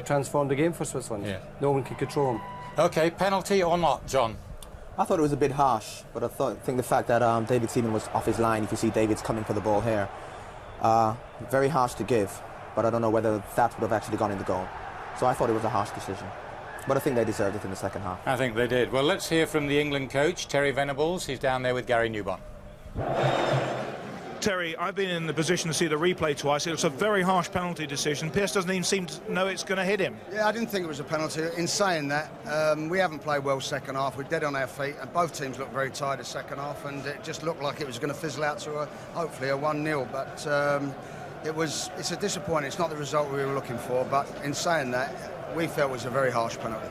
transformed the game for Switzerland. Yeah. No one could control him. OK, penalty or not, John? I thought it was a bit harsh, but I think the fact that David Seaman was off his line, if you see David's coming for the ball here, very harsh to give, but I don't know whether that would have actually gone in the goal. So I thought it was a harsh decision. But I think they deserved it in the second half. I think they did. Well, let's hear from the England coach, Terry Venables. He's down there with Gary Newbon. Terry, I've been in the position to see the replay twice. It was a very harsh penalty decision. Pearce doesn't even seem to know it's going to hit him. Yeah, I didn't think it was a penalty. In saying that, we haven't played well second half. We're dead on our feet, and both teams looked very tired the second half, and it just looked like it was going to fizzle out to hopefully a 1-0. But it's a disappointment. It's not the result we were looking for, but in saying that, we felt it was a very harsh penalty.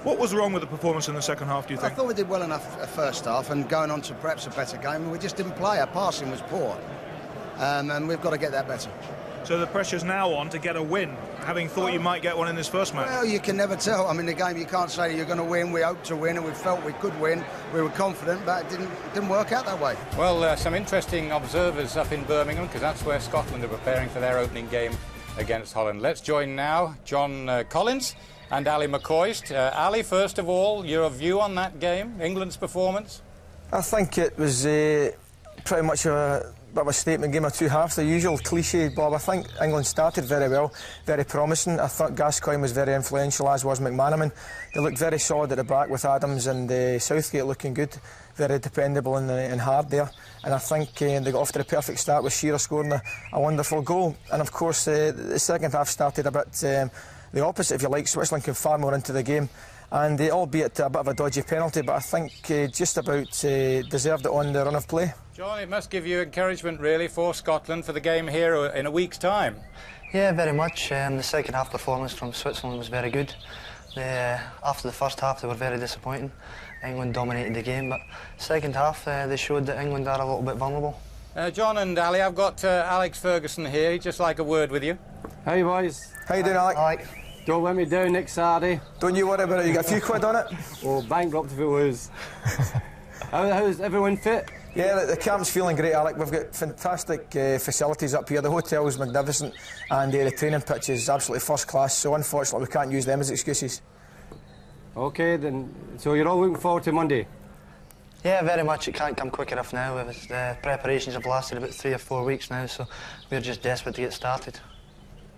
What was wrong with the performance in the second half, do you think? I thought we did well enough first half, and going on to perhaps a better game, and we just didn't play. Our passing was poor, and we've got to get that better. So the pressure's now on to get a win, having thought you might get one in this first match. Well, you can never tell. I mean, the game, you can't say you're going to win. We hoped to win, and we felt we could win. We were confident, but it didn't work out that way. Well, some interesting observers up in Birmingham, because that's where Scotland are preparing for their opening game against Holland. Let's join now John Collins and Ali McCoist. Ali, first of all, your view on that game, England's performance? I think it was pretty much a bit of a statement game of two halves, the usual cliche, Bob. I think England started very well, very promising. I thought Gascoigne was very influential, as was McManaman. They looked very solid at the back with Adams and Southgate looking good, very dependable and hard there. And I think they got off to the perfect start with Shearer scoring a wonderful goal. And of course, the second half started a bit the opposite, if you like. Switzerland came far more into the game, and albeit a bit of a dodgy penalty, but I think just about deserved it on the run of play. John, it must give you encouragement, really, for Scotland for the game here in a week's time. Yeah, very much. The second half performance from Switzerland was very good. After the first half, they were very disappointing. England dominated the game, but second half, they showed that England are a little bit vulnerable. John and Ali, I've got Alex Ferguson here. He'd just like a word with you. Hey, boys. How you doing, Alec? Don't let me down next Saturday. Don't you worry about it. You got a few quid on it? Oh, bankrupt if it was. How's everyone fit? Yeah, the camp's feeling great, Alec. We've got fantastic facilities up here. The hotel's magnificent, and the training pitch is absolutely first class, so unfortunately we can't use them as excuses. OK, then, so you're all looking forward to Monday? Yeah, very much. It can't come quick enough now. The preparations have lasted about 3 or 4 weeks now, so we're just desperate to get started.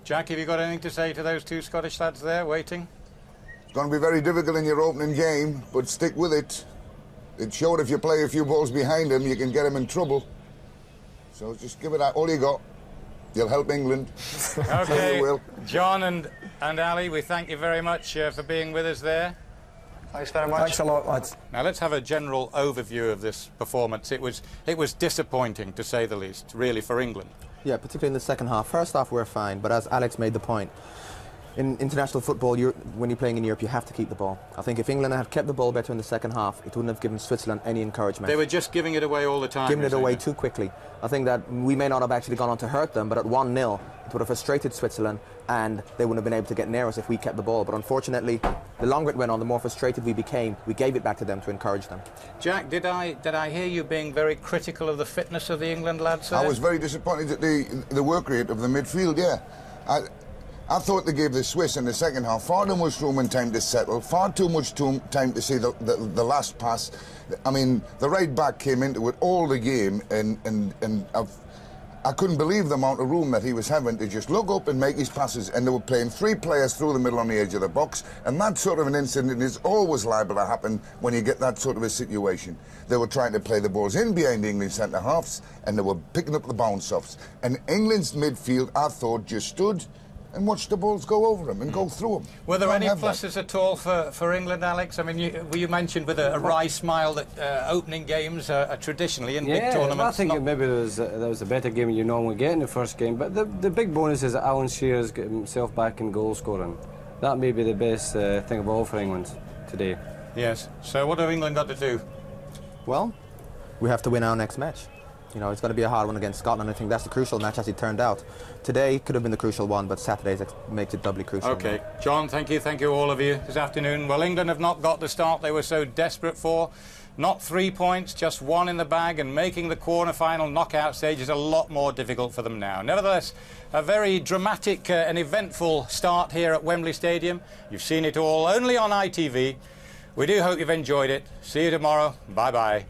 Jack, have you got anything to say to those two Scottish lads there waiting? It's going to be very difficult in your opening game, but stick with it. It showed if you play a few balls behind him, you can get him in trouble. So just give it all you got. You'll help England. OK, you will. John and Ali, we thank you very much for being with us there. Thanks very much. Thanks a lot, lads. Now let's have a general overview of this performance. It was disappointing, to say the least, really, for England. Yeah, particularly in the second half. First half we were fine, but as Alex made the point, in international football, when you're playing in Europe, you have to keep the ball. I think if England had kept the ball better in the second half, it wouldn't have given Switzerland any encouragement. They were just giving it away all the time. Giving it away too quickly. I think that we may not have actually gone on to hurt them, but at 1-0, it would have frustrated Switzerland, and they wouldn't have been able to get near us if we kept the ball. But unfortunately, the longer it went on, the more frustrated we became. We gave it back to them to encourage them. Jack, did I hear you being very critical of the fitness of the England lads there? I was very disappointed at the work rate of the midfield, yeah. I thought they gave the Swiss in the second half far too much room and time to settle, far too much time to see the last pass. I mean, the right back came into it all the game, and I couldn't believe the amount of room that he was having to just look up and make his passes, and they were playing 3 players through the middle on the edge of the box, and that sort of an incident is always liable to happen when you get that sort of a situation. They were trying to play the balls in behind England's centre-halves, and they were picking up the bounce-offs. And England's midfield, I thought, just stood and watch the balls go over them and go through them. Were there any pluses at all for England, Alex? I mean, you mentioned with a wry smile that opening games are traditionally in big tournaments. I think maybe there was a better game than you normally get in the first game, but the big bonus is that Alan Shearer's got himself back in goal scoring. That may be the best thing of all for England today. Yes. So what have England got to do? Well, we have to win our next match. You know, it's going to be a hard one against Scotland. I think that's the crucial match as it turned out. Today could have been the crucial one, but Saturday makes it doubly crucial. OK. John, thank you all of you this afternoon. Well, England have not got the start they were so desperate for. Not 3 points, just 1 in the bag, and making the quarter-final knockout stage is a lot more difficult for them now. Nevertheless, a very dramatic and eventful start here at Wembley Stadium. You've seen it all only on ITV. We do hope you've enjoyed it. See you tomorrow. Bye-bye.